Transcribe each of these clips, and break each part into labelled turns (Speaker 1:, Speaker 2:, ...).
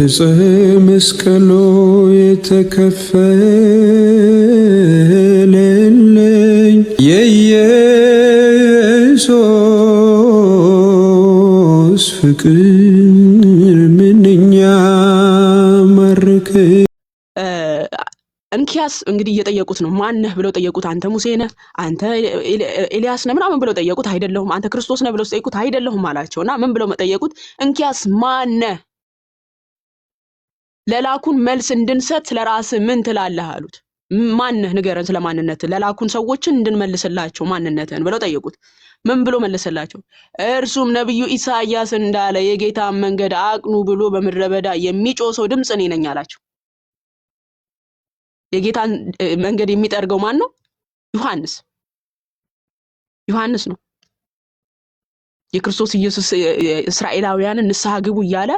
Speaker 1: መስቀሉ የተከፈለልኝ የኢየሱስ ፍቅር ምንኛ ማረከኝ።
Speaker 2: እንኪያስ እንግዲህ እየጠየቁት ነው። ማነህ ብለው ጠየቁት። አንተ ሙሴ ነህ፣ አንተ ኤልያስ ነህ ምናምን ብለው ጠየቁት። አይደለሁም። አንተ ክርስቶስ ነህ ብለው ጠየቁት። አይደለሁም አላቸው። እና ምን ብለው ጠየቁት? እንኪያስ ማነህ? ለላኩን መልስ እንድንሰጥ ስለራስህ ምን ትላለህ አሉት። ማነህ ንገረን፣ ስለማንነት ለላኩን ሰዎችን እንድንመልስላቸው ማንነትህን ብለው ጠየቁት። ምን ብሎ መለሰላቸው? እርሱም ነብዩ ኢሳይያስ እንዳለ የጌታን መንገድ አቅኑ ብሎ በምድረ በዳ የሚጮህ ሰው ድምፅ እኔ ነኝ አላቸው። የጌታን መንገድ የሚጠርገው ማን ነው? ዮሐንስ ነው። የክርስቶስ ኢየሱስ እስራኤላውያንን ንስሐ ግቡ እያለ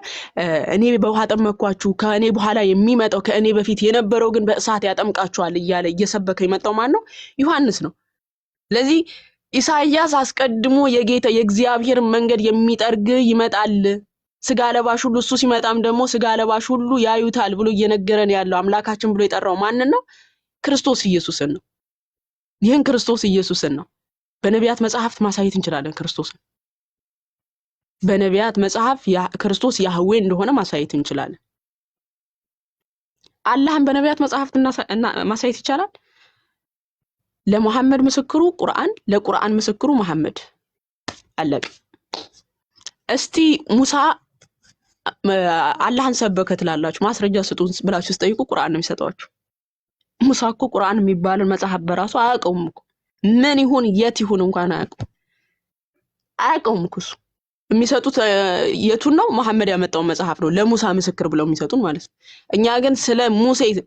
Speaker 2: እኔ በውሃ ጠመቅኳችሁ ከእኔ በኋላ የሚመጣው ከእኔ በፊት የነበረው ግን በእሳት ያጠምቃችኋል እያለ እየሰበከ የመጣው ማን ነው? ዮሐንስ ነው። ስለዚህ ኢሳይያስ አስቀድሞ የጌታ የእግዚአብሔር መንገድ የሚጠርግ ይመጣል፣ ስጋ ለባሽ ሁሉ እሱ ሲመጣም ደግሞ ስጋ ለባሽ ሁሉ ያዩታል ብሎ እየነገረን ያለው አምላካችን ብሎ የጠራው ማንን ነው? ክርስቶስ ኢየሱስን ነው። ይህን ክርስቶስ ኢየሱስን ነው በነቢያት መጽሐፍት ማሳየት እንችላለን። ክርስቶስን በነቢያት መጽሐፍ ክርስቶስ ያህዌ እንደሆነ ማሳየት እንችላለን። አላህን በነቢያት መጽሐፍት ማሳየት ይቻላል። ለሙሐመድ ምስክሩ ቁርአን፣ ለቁርአን ምስክሩ መሐመድ። አለቀ። እስቲ ሙሳ አላህን ሰበከ ትላላችሁ፣ ማስረጃ ስጡን ብላችሁ ስጠይቁ ቁርአን ነው የሚሰጣችሁ። ሙሳ እኮ ቁርአን የሚባልን መጽሐፍ በራሱ አያውቀውም እኮ። ምን ይሁን የት ይሁን እንኳን አያውቀውም እኮ። እሱ የሚሰጡት የቱን ነው? መሐመድ ያመጣው መጽሐፍ ነው ለሙሳ ምስክር ብለው የሚሰጡን ማለት ነው። እኛ ግን ስለ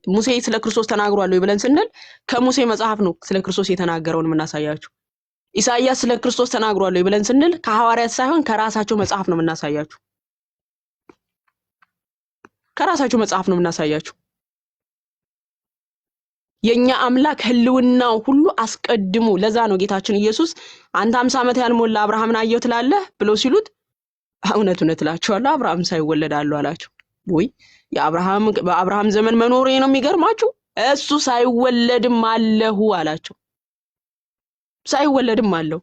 Speaker 2: ሙሴ ስለ ክርስቶስ ተናግሯል ወይ ብለን ስንል ከሙሴ መጽሐፍ ነው ስለ ክርስቶስ የተናገረውን የምናሳያችሁ። ኢሳይያስ ስለ ክርስቶስ ተናግሯል ወይ ብለን ስንል ከሐዋርያት ሳይሆን ከራሳቸው መጽሐፍ ነው የምናሳያችሁ። ከራሳቸው መጽሐፍ ነው የምናሳያችሁ። የኛ አምላክ ህልውናው ሁሉ አስቀድሞ ለዛ ነው ጌታችን ኢየሱስ አንተ 50 ዓመት ያልሞላ አብርሃምን አየው ትላለህ ብሎ ሲሉት እውነት እላችኋለሁ አብርሃም ሳይወለድ አለው አላቸው። ወይ በአብርሃም ዘመን መኖሬ ነው የሚገርማችሁ? እሱ ሳይወለድም አለሁ አላቸው። ሳይወለድም አለው።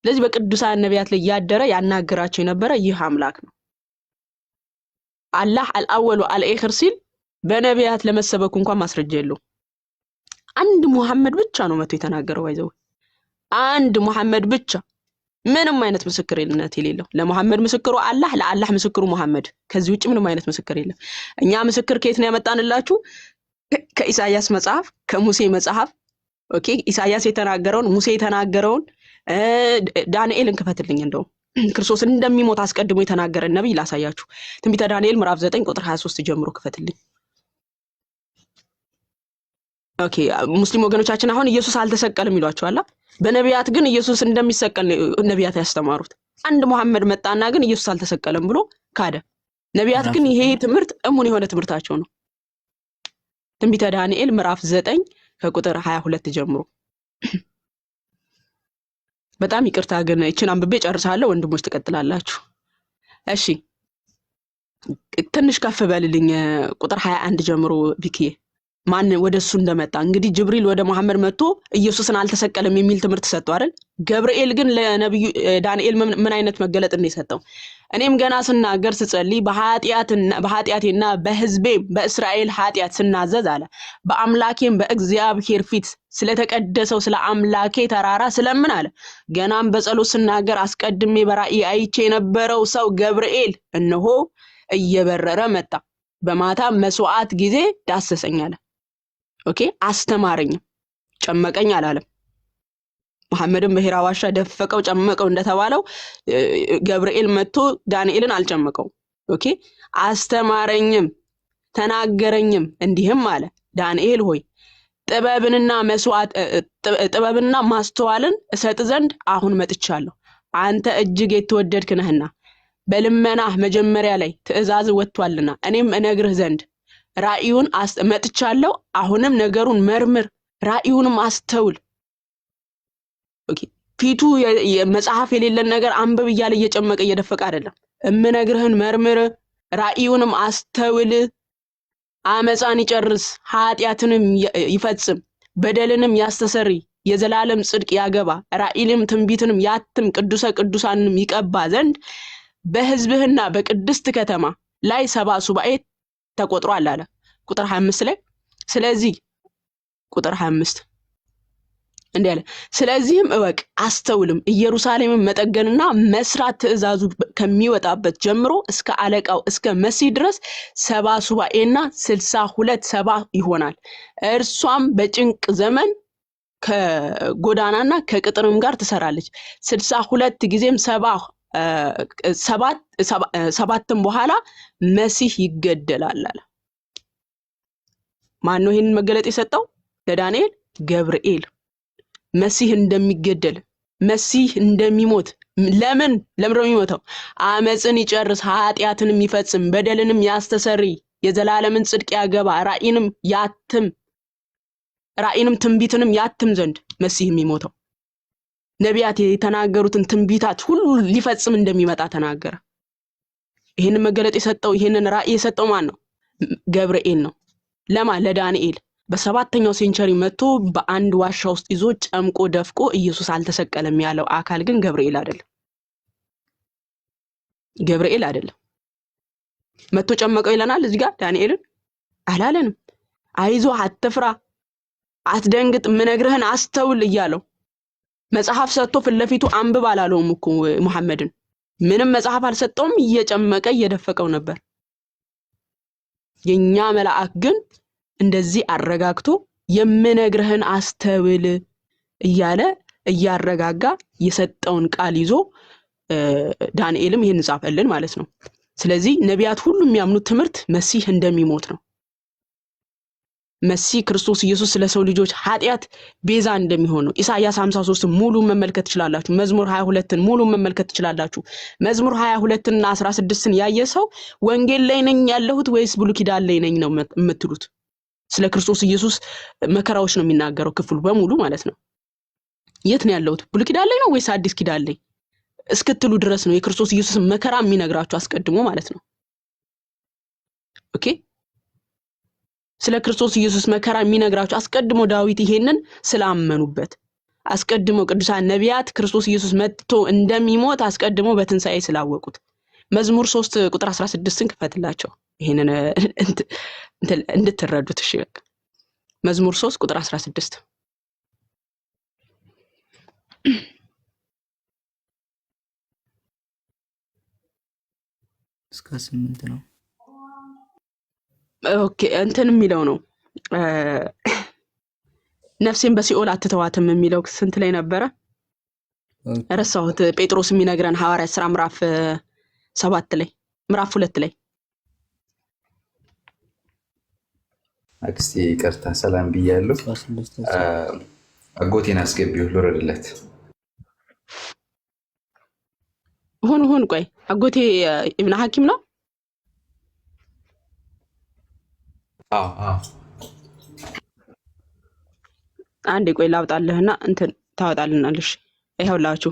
Speaker 2: ስለዚህ በቅዱሳን ነቢያት ላይ ያደረ ያናገራቸው የነበረ ይህ አምላክ ነው። አላህ አልአወሉ አልአኺር ሲል በነቢያት ለመሰበኩ እንኳን ማስረጃ የለው። አንድ ሙሐመድ ብቻ ነው መጥቶ የተናገረው። አይዘው አንድ ሙሐመድ ብቻ፣ ምንም አይነት ምስክርነት የሌለው። ለሙሐመድ ምስክሩ አላህ፣ ለአላህ ምስክሩ ሙሐመድ። ከዚህ ውጪ ምንም አይነት ምስክር የለም። እኛ ምስክር ከየት ነው ያመጣንላችሁ? ከኢሳይያስ መጽሐፍ፣ ከሙሴ መጽሐፍ። ኦኬ፣ ኢሳይያስ የተናገረውን ሙሴ የተናገረውን ዳንኤልን ክፈትልኝ። እንደው ክርስቶስ እንደሚሞት አስቀድሞ የተናገረ ነብይ ላሳያችሁ። ትንቢተ ዳንኤል ምዕራፍ 9 ቁጥር 23 ጀምሮ ክፈትልኝ። ኦኬ፣ ሙስሊም ወገኖቻችን አሁን ኢየሱስ አልተሰቀለም ይሏቸዋል። በነቢያት ግን ኢየሱስ እንደሚሰቀል ነቢያት ያስተማሩት። አንድ ሙሐመድ መጣና ግን ኢየሱስ አልተሰቀለም ብሎ ካደ። ነቢያት ግን ይሄ ትምህርት እሙን የሆነ ትምህርታቸው ነው። ትንቢተ ዳንኤል ምዕራፍ 9 ከቁጥር 22 ጀምሮ። በጣም ይቅርታ ግን እቺን አንብቤ ጨርሳለሁ። ወንድሞች ትቀጥላላችሁ። እሺ፣ ትንሽ ከፍ በልልኝ። ቁጥር 21 ጀምሮ ቢክዬ ማን ወደሱ እንደመጣ እንግዲህ ጅብሪል ወደ መሐመድ መጥቶ ኢየሱስን አልተሰቀለም የሚል ትምህርት ሰጠው አይደል? ገብርኤል ግን ለነብዩ ዳንኤል ምን አይነት መገለጥ እንደሰጠው እኔም ገና ስናገር ስጸልይ በኃጢአቴና በሕዝቤ በእስራኤል ኃጢአት ስናዘዝ አለ በአምላኬም በእግዚአብሔር ፊት ስለተቀደሰው ስለ አምላኬ ተራራ ስለምን አለ ገናም በጸሎት ስናገር አስቀድሜ በራእይ አይቼ የነበረው ሰው ገብርኤል እነሆ እየበረረ መጣ፣ በማታ መስዋዕት ጊዜ ዳሰሰኝ አለ። ኦኬ፣ አስተማረኝ፣ ጨመቀኝ አላለም። መሐመድም በሂራ ዋሻ ደፈቀው ጨመቀው እንደተባለው ገብርኤል መጥቶ ዳንኤልን አልጨመቀው። ኦኬ፣ አስተማረኝም ተናገረኝም እንዲህም አለ ዳንኤል ሆይ ጥበብንና ማስተዋልን እሰጥ ዘንድ አሁን መጥቻለሁ። አንተ እጅግ የተወደድክ ነህና በልመናህ መጀመሪያ ላይ ትእዛዝ ወጥቷልና እኔም እነግርህ ዘንድ ራእዩን መጥቻለሁ። አሁንም ነገሩን መርምር፣ ራእዩንም አስተውል። ኦኬ፣ ፊቱ መጽሐፍ የሌለን ነገር አንብብ እያለ እየጨመቀ እየደፈቀ አይደለም። እምነግርህን መርምር፣ ራእዩንም አስተውል፣ አመፃን ይጨርስ፣ ኃጢአትንም ይፈጽም፣ በደልንም ያስተሰሪ፣ የዘላለም ጽድቅ ያገባ፣ ራእይንም ትንቢትንም ያትም፣ ቅዱሰ ቅዱሳንንም ይቀባ ዘንድ በሕዝብህና በቅድስት ከተማ ላይ 70 ሱባኤ ተቆጥሯል አለ ቁጥር 25 ላይ። ስለዚህ ቁጥር 25 እንዲህ አለ፣ ስለዚህም እወቅ አስተውልም፣ ኢየሩሳሌምን መጠገንና መስራት ትእዛዙ ከሚወጣበት ጀምሮ እስከ አለቃው እስከ መሲህ ድረስ 70 ሱባኤና 62 ሰባ ይሆናል። እርሷም በጭንቅ ዘመን ከጎዳናና ከቅጥርም ጋር ትሰራለች። 62 ጊዜም ሰባትም በኋላ መሲህ ይገደላል አለ። ማን ነው ይሄንን መገለጥ የሰጠው ለዳንኤል? ገብርኤል። መሲህ እንደሚገደል፣ መሲህ እንደሚሞት። ለምን ነው የሚሞተው? አመፅን ይጨርስ፣ ኃጢአትንም ይፈጽም፣ በደልንም ያስተሰሪ፣ የዘላለምን ጽድቅ ያገባ፣ ራእይንም ትንቢትንም ያትም ዘንድ መሲህ የሚሞተው ነቢያት የተናገሩትን ትንቢታት ሁሉ ሊፈጽም እንደሚመጣ ተናገረ። ይሄንን መገለጥ የሰጠው ይሄንን ራእይ የሰጠው ማን ነው? ገብርኤል ነው። ለማን? ለዳንኤል። በ7ኛው ሴንቸሪ መጥቶ በአንድ ዋሻ ውስጥ ይዞ ጨምቆ ደፍቆ ኢየሱስ አልተሰቀለም ያለው አካል ግን ገብርኤል አይደለም። ገብርኤል አይደለም። መጥቶ ጨመቀው ይለናል እዚህ ጋር ዳንኤልን አላለንም። አይዞ፣ አትፍራ፣ አትደንግጥ፣ ምነግርህን አስተውል እያለው መጽሐፍ ሰጥቶ ፍለፊቱ አንብብ አላለውም እኮ መሐመድን። ምንም መጽሐፍ አልሰጠውም፣ እየጨመቀ እየደፈቀው ነበር። የኛ መልአክ ግን እንደዚህ አረጋግቶ የምነግርህን አስተውል እያለ እያረጋጋ የሰጠውን ቃል ይዞ ዳንኤልም ይሄን ጻፈልን ማለት ነው። ስለዚህ ነቢያት ሁሉ የሚያምኑት ትምህርት መሲህ እንደሚሞት ነው። መሲህ ክርስቶስ ኢየሱስ ስለሰው ልጆች ኃጢአት ቤዛ እንደሚሆን ነው። ኢሳይያስ 53 ሙሉ መመልከት ትችላላችሁ። መዝሙር 22ን ሙሉ መመልከት ትችላላችሁ። መዝሙር 22ና 16ን ያየ ሰው ወንጌል ላይ ነኝ ያለሁት ወይስ ብሉይ ኪዳን ላይ ነኝ ነው የምትሉት? ስለ ክርስቶስ ኢየሱስ መከራዎች ነው የሚናገረው ክፍሉ በሙሉ ማለት ነው። የት ነው ያለሁት? ብሉይ ኪዳን ላይ ነው ወይስ አዲስ ኪዳን ላይ እስክትሉ ድረስ ነው የክርስቶስ ኢየሱስ መከራ የሚነግራችሁ አስቀድሞ ማለት ነው። ኦኬ፣ ስለ ክርስቶስ ኢየሱስ መከራ የሚነግራችሁ አስቀድሞ ዳዊት ይሄንን ስላመኑበት፣ አስቀድሞ ቅዱሳን ነቢያት ክርስቶስ ኢየሱስ መጥቶ እንደሚሞት አስቀድሞ በትንሣኤ ስላወቁት። መዝሙር 3 ቁጥር 16ን ክፈትላቸው ይሄንን እንድትረዱት። እሺ በቃ መዝሙር 3 ቁጥር 16
Speaker 3: እስከ 8 ነው።
Speaker 2: ኦኬ እንትን የሚለው ነው ነፍሴን በሲኦል አትተዋትም የሚለው ስንት ላይ ነበረ? ረሳሁት። ጴጥሮስ የሚነግረን ሐዋርያት ሥራ ምዕራፍ 7 ላይ ምዕራፍ 2 ላይ
Speaker 4: አክስቴ ይቅርታ ሰላም ብያለሁ። አጎቴን አስገቢው ልወረድለት።
Speaker 2: ሁን ቆይ አጎቴ ኢብኑ ሐኪም ነው። አንዴ ቆይ ላውጣልህና እንትን ታወጣልናለሽ። ይኸውላችሁ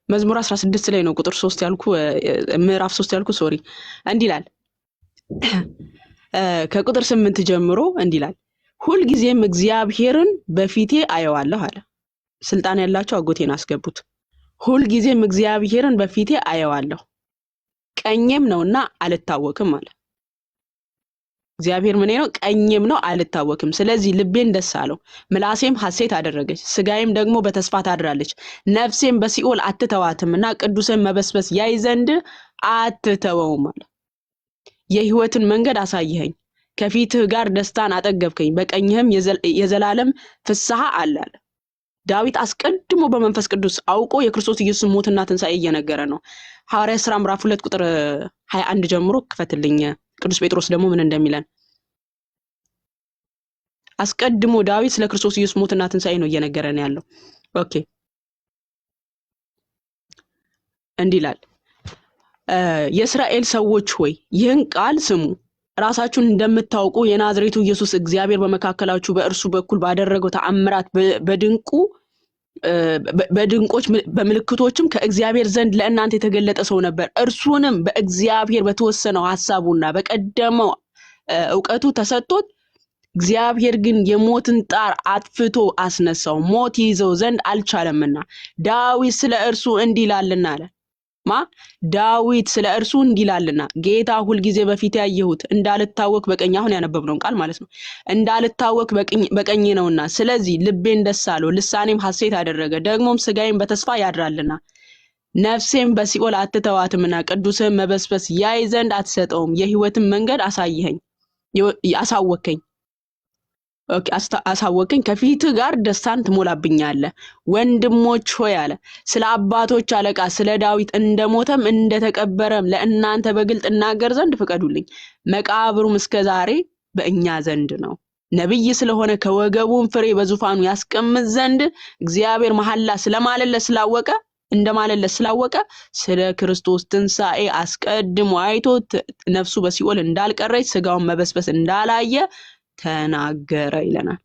Speaker 2: መዝሙር 16 ላይ ነው ቁጥር 3 ያልኩ ምዕራፍ 3 ያልኩ ሶሪ። እንዲህ ይላል ከቁጥር 8 ጀምሮ እንዲህ ይላል፣ ሁልጊዜም እግዚአብሔርን በፊቴ አየዋለሁ አለ። ስልጣን ያላቸው አጎቴን አስገቡት። ሁልጊዜም እግዚአብሔርን በፊቴ አየዋለሁ፣ ቀኜም ነውና አልታወክም አለ። እግዚአብሔር ምን ነው? ቀኝም ነው አልታወክም። ስለዚህ ልቤን ደስ አለው፣ ምላሴም ሐሴት አደረገች፣ ስጋዬም ደግሞ በተስፋ ታድራለች። ነፍሴም በሲኦል አትተዋትምና ቅዱስን መበስበስ ያይ ዘንድ አትተወውም አለ። የሕይወትን መንገድ አሳየኸኝ፣ ከፊትህ ጋር ደስታን አጠገብከኝ፣ በቀኝህም የዘላለም ፍስሐ አለ። ዳዊት አስቀድሞ በመንፈስ ቅዱስ አውቆ የክርስቶስ ኢየሱስ ሞትና ትንሣኤ እየነገረ ነው። ሐዋርያት ሥራ ምዕራፍ 2 ቁጥር 21 ጀምሮ ክፈትልኝ። ቅዱስ ጴጥሮስ ደግሞ ምን እንደሚለን አስቀድሞ ዳዊት ስለ ክርስቶስ ኢየሱስ ሞትና ትንሣኤ ነው እየነገረን ያለው። ኦኬ እንዲህ ይላል፣ የእስራኤል ሰዎች ሆይ ይህን ቃል ስሙ፣ ራሳችሁን እንደምታውቁ የናዝሬቱ ኢየሱስ እግዚአብሔር በመካከላችሁ በእርሱ በኩል ባደረገው ተአምራት በድንቁ በድንቆች በምልክቶችም ከእግዚአብሔር ዘንድ ለእናንተ የተገለጠ ሰው ነበር። እርሱንም በእግዚአብሔር በተወሰነው ሐሳቡና በቀደመው ዕውቀቱ ተሰጥቶት እግዚአብሔር ግን የሞትን ጣር አጥፍቶ አስነሳው፣ ሞት ይዘው ዘንድ አልቻለምና። ዳዊት ስለ እርሱ እንዲህ ይላልና አለ። ዳዊት ስለ እርሱ እንዲህ ይላልና ጌታ ሁልጊዜ በፊት ያየሁት እንዳልታወክ በቀኝ፣ አሁን ያነበብነውን ቃል ማለት ነው፣ እንዳልታወክ በቀኝ ነውና፣ ስለዚህ ልቤን ደስ አለው፣ ልሳኔም ሐሴት አደረገ፣ ደግሞም ሥጋዬም በተስፋ ያድራልና። ነፍሴም በሲኦል አትተዋትምና ቅዱስህን መበስበስ ያይ ዘንድ አትሰጠውም። የሕይወትን መንገድ አሳወከኝ፣ ከፊትህ ጋር ደስታን ትሞላብኛለህ። ወንድሞች ሆይ አለ ስለ አባቶች አለቃ ስለ ዳዊት እንደሞተም እንደተቀበረም ለእናንተ በግልጥ እናገር ዘንድ ፍቀዱልኝ። መቃብሩም እስከ ዛሬ በእኛ ዘንድ ነው። ነቢይ ስለሆነ ከወገቡም ፍሬ በዙፋኑ ያስቀምጥ ዘንድ እግዚአብሔር መሐላ እንደማለለት ስላወቀ ስለ ክርስቶስ ትንሣኤ አስቀድሞ አይቶ ነፍሱ በሲኦል እንዳልቀረች ሥጋውን መበስበስ እንዳላየ ተናገረ ይለናል።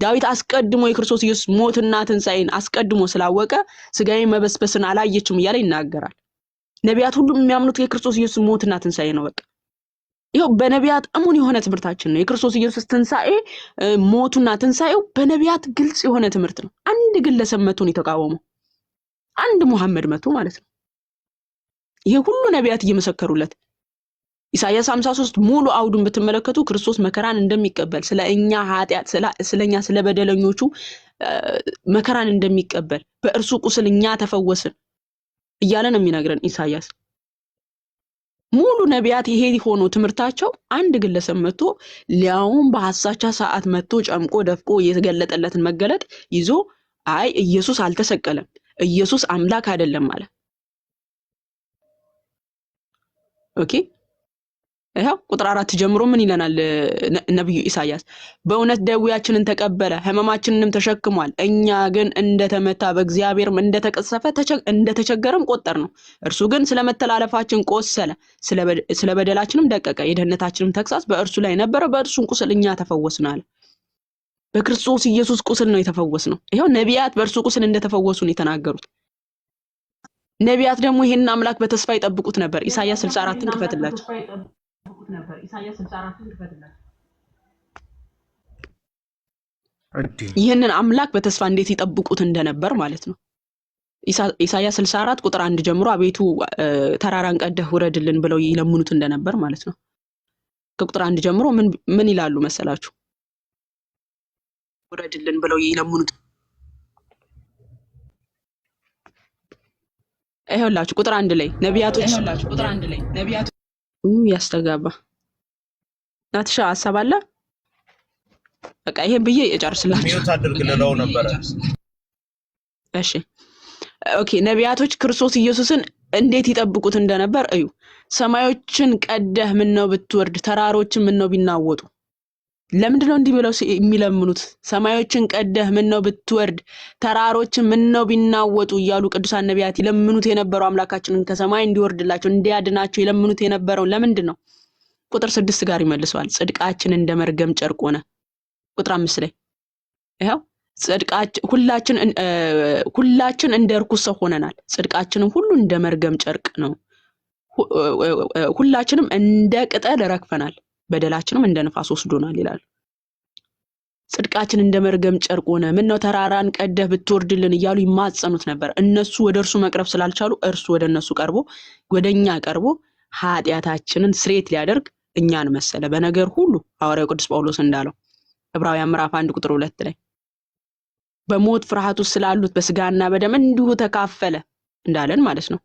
Speaker 2: ዳዊት አስቀድሞ የክርስቶስ ኢየሱስ ሞትና ትንሣኤን አስቀድሞ ስላወቀ ሥጋዬን መበስበስን አላየችም እያለ ይናገራል። ነቢያት ሁሉም የሚያምኑት የክርስቶስ ኢየሱስ ሞትና ትንሣኤ ነው። በቃ ይኸው በነቢያት እሙን የሆነ ትምህርታችን ነው። የክርስቶስ ኢየሱስ ትንሣኤ ሞቱና ትንሣኤው በነቢያት ግልጽ የሆነ ትምህርት ነው። አንድ ግለሰብ መቶን የተቃወመው አንድ ሙሐመድ መቶ ማለት ነው። ይሄ ሁሉ ነቢያት እየመሰከሩለት ኢሳይያስ 53 ሙሉ አውዱን ብትመለከቱ ክርስቶስ መከራን እንደሚቀበል ስለኛ ኃጢያት ስለኛ ስለበደለኞቹ መከራን እንደሚቀበል በእርሱ ቁስል እኛ ተፈወስን እያለ ነው የሚነግረን ኢሳይያስ። ሙሉ ነቢያት ይሄ ሆኖ ትምህርታቸው አንድ ግለሰብ መጥቶ ሊያውም በሐሳቻ ሰዓት መጥቶ ጨምቆ ደፍቆ የተገለጠለትን መገለጥ ይዞ አይ ኢየሱስ አልተሰቀለም፣ ኢየሱስ አምላክ አይደለም ማለት ኦኬ። ይሄው ቁጥር 4 ጀምሮ ምን ይለናል ነብዩ ኢሳይያስ? በእውነት ደዌያችንን ተቀበለ ሕመማችንንም ተሸክሟል፣ እኛ ግን እንደተመታ በእግዚአብሔርም እንደተቀሰፈ እንደተቸገረም ቆጠርነው። እርሱ ግን ስለመተላለፋችን ቆሰለ፣ ስለበደላችንም ደቀቀ። የደህንነታችንም ተግሣጽ በእርሱ ላይ ነበረ፣ በእርሱም ቁስል እኛ ተፈወስን አለ። በክርስቶስ ኢየሱስ ቁስል ነው የተፈወስነው። ይሄው ነቢያት በእርሱ ቁስል እንደተፈወሱ ነው የተናገሩት። ነቢያት ደግሞ ይሄንን አምላክ በተስፋ ይጠብቁት ነበር። ኢሳይያስ 64ን ክፈትላችሁ። ይህንን አምላክ በተስፋ እንዴት ይጠብቁት እንደነበር ማለት ነው። ኢሳይያስ 64 ቁጥር 1 ጀምሮ አቤቱ ተራራን ቀደህ ውረድልን ብለው ይለምኑት እንደነበር ማለት ነው። ከቁጥር 1 ጀምሮ ምን ይላሉ መሰላችሁ? ውረድልን ብለው ይለምኑት። ይኸውላችሁ ቁጥር 1 ላይ ነቢያቶች ያስተጋባ ናትሻ ሐሳብ አለ። በቃ ይሄን ብዬ እጨርስላችሁ።
Speaker 3: ሚውት አድርግ ልለው ነበር።
Speaker 2: እሺ ኦኬ። ነቢያቶች ክርስቶስ ኢየሱስን እንዴት ይጠብቁት እንደነበር እዩ። ሰማዮችን ቀደህ ምን ነው ብትወርድ፣ ተራሮችን ምን ነው ቢናወጡ። ለምንድን ነው እንዲህ ብለው የሚለምኑት? ሰማዮችን ቀደህ ምን ነው ብትወርድ፣ ተራሮችን ምን ነው ቢናወጡ እያሉ ቅዱሳን ነቢያት ይለምኑት የነበረው አምላካችንን ከሰማይ እንዲወርድላቸው እንዲያድናቸው ይለምኑት የነበረው ለምንድን ነው? ቁጥር 6 ጋር ይመልሰዋል። ጽድቃችን እንደ መርገም ጨርቅ ሆነ። ቁጥር 5 ላይ ይሄው ሁላችን እንደ ርኩስ ሰው ሆነናል፣ ጽድቃችንም ሁሉ እንደ መርገም ጨርቅ ነው። ሁላችንም እንደ ቅጠል ረግፈናል፣ በደላችንም እንደ ንፋስ ወስዶናል ይላል። ጽድቃችን እንደ መርገም ጨርቅ ሆነ፣ ምን ነው ተራራን ቀደህ ብትወርድልን እያሉ ይማጸኑት ነበር። እነሱ ወደ እርሱ መቅረብ ስላልቻሉ እርሱ ወደ እነሱ ቀርቦ ወደኛ ቀርቦ ኃጢአታችንን ስሬት ሊያደርግ እኛን መሰለ በነገር ሁሉ። ሐዋርያው ቅዱስ ጳውሎስ እንዳለው ዕብራውያን ምዕራፍ 1 ቁጥር 2 ላይ በሞት ፍርሃት ውስጥ ስላሉት በስጋና በደም እንዲሁ ተካፈለ እንዳለን ማለት ነው።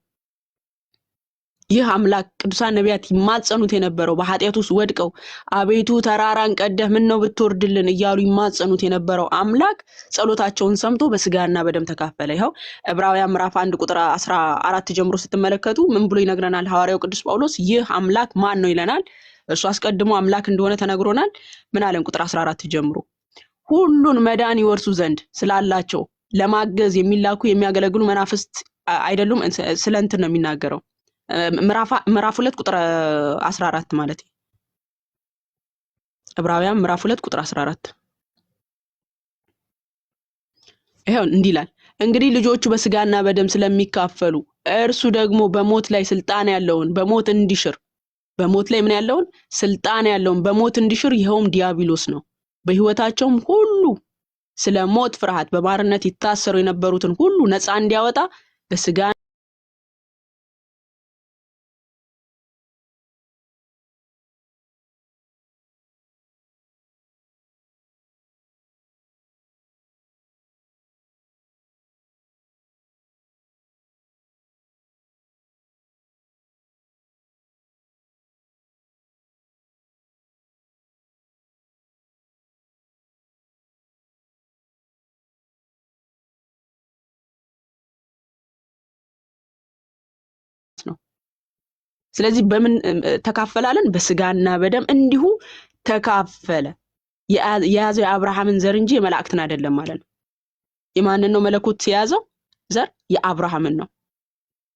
Speaker 2: ይህ አምላክ ቅዱሳን ነቢያት ይማጸኑት የነበረው በኃጢአት ውስጥ ወድቀው አቤቱ ተራራን ቀደህ ምን ነው ብትወርድልን እያሉ ይማጸኑት የነበረው አምላክ ጸሎታቸውን ሰምቶ በስጋና በደም ተካፈለ። ይኸው ዕብራውያን ምዕራፍ 1 ቁጥር 14 ጀምሮ ስትመለከቱ ምን ብሎ ይነግረናል ሐዋርያው ቅዱስ ጳውሎስ? ይህ አምላክ ማን ነው ይለናል። እርሱ አስቀድሞ አምላክ እንደሆነ ተነግሮናል። ምን አለን? ቁጥር 14 ጀምሮ ሁሉን መዳን ይወርሱ ዘንድ ስላላቸው ለማገዝ የሚላኩ የሚያገለግሉ መናፍስት አይደሉም። ስለ እንትን ነው የሚናገረው። ምዕራፍ 2 ቁጥር 14 ማለት ነው። ዕብራውያን ምዕራፍ 2 ቁጥር 14 ይሄው እንዲህ ይላል። እንግዲህ ልጆቹ በስጋና በደም ስለሚካፈሉ እርሱ ደግሞ በሞት ላይ ስልጣን ያለውን በሞት እንዲሽር በሞት ላይ ምን ያለውን ስልጣን ያለውን በሞት እንዲሽር ይኸውም ዲያብሎስ ነው። በሕይወታቸውም ሁሉ ስለ ሞት ፍርሃት በባርነት ይታሰሩ የነበሩትን ሁሉ ነፃ እንዲያወጣ በስጋ ነው። ስለዚህ በምን ተካፈላለን? በስጋና በደም እንዲሁ ተካፈለ። የያዘው የአብርሃምን ዘር እንጂ የመላእክትን አይደለም ማለት ነው። የማንን ነው መለኮት የያዘው ዘር? የአብርሃምን ነው።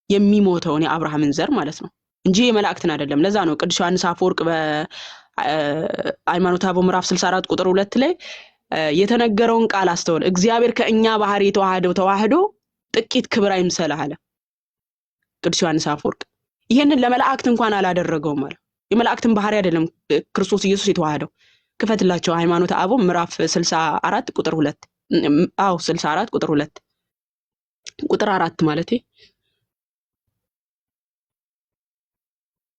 Speaker 2: የሚሞተውን የአብርሃምን ዘር ማለት ነው እንጂ የመላእክትን አይደለም። ለዛ ነው ቅዱስ ዮሐንስ አፈወርቅ በሃይማኖተ አበው ምዕራፍ 64 ቁጥር 2 ላይ የተነገረውን ቃል አስተውል፣ እግዚአብሔር ከእኛ ባህሪ የተዋሃደው ተዋህዶ ጥቂት ክብር አይምሰልህ አለ ቅዱስ ዮሐንስ አፈወርቅ። ይሄንን ለመላእክት እንኳን አላደረገውም ማለት የመላእክትን ባህሪ አይደለም ክርስቶስ ኢየሱስ የተዋሃደው። ክፈትላቸው ሃይማኖተ አበው ምዕራፍ 64 ቁጥር 2 64 ቁጥር 2 ቁጥር 4 ማለት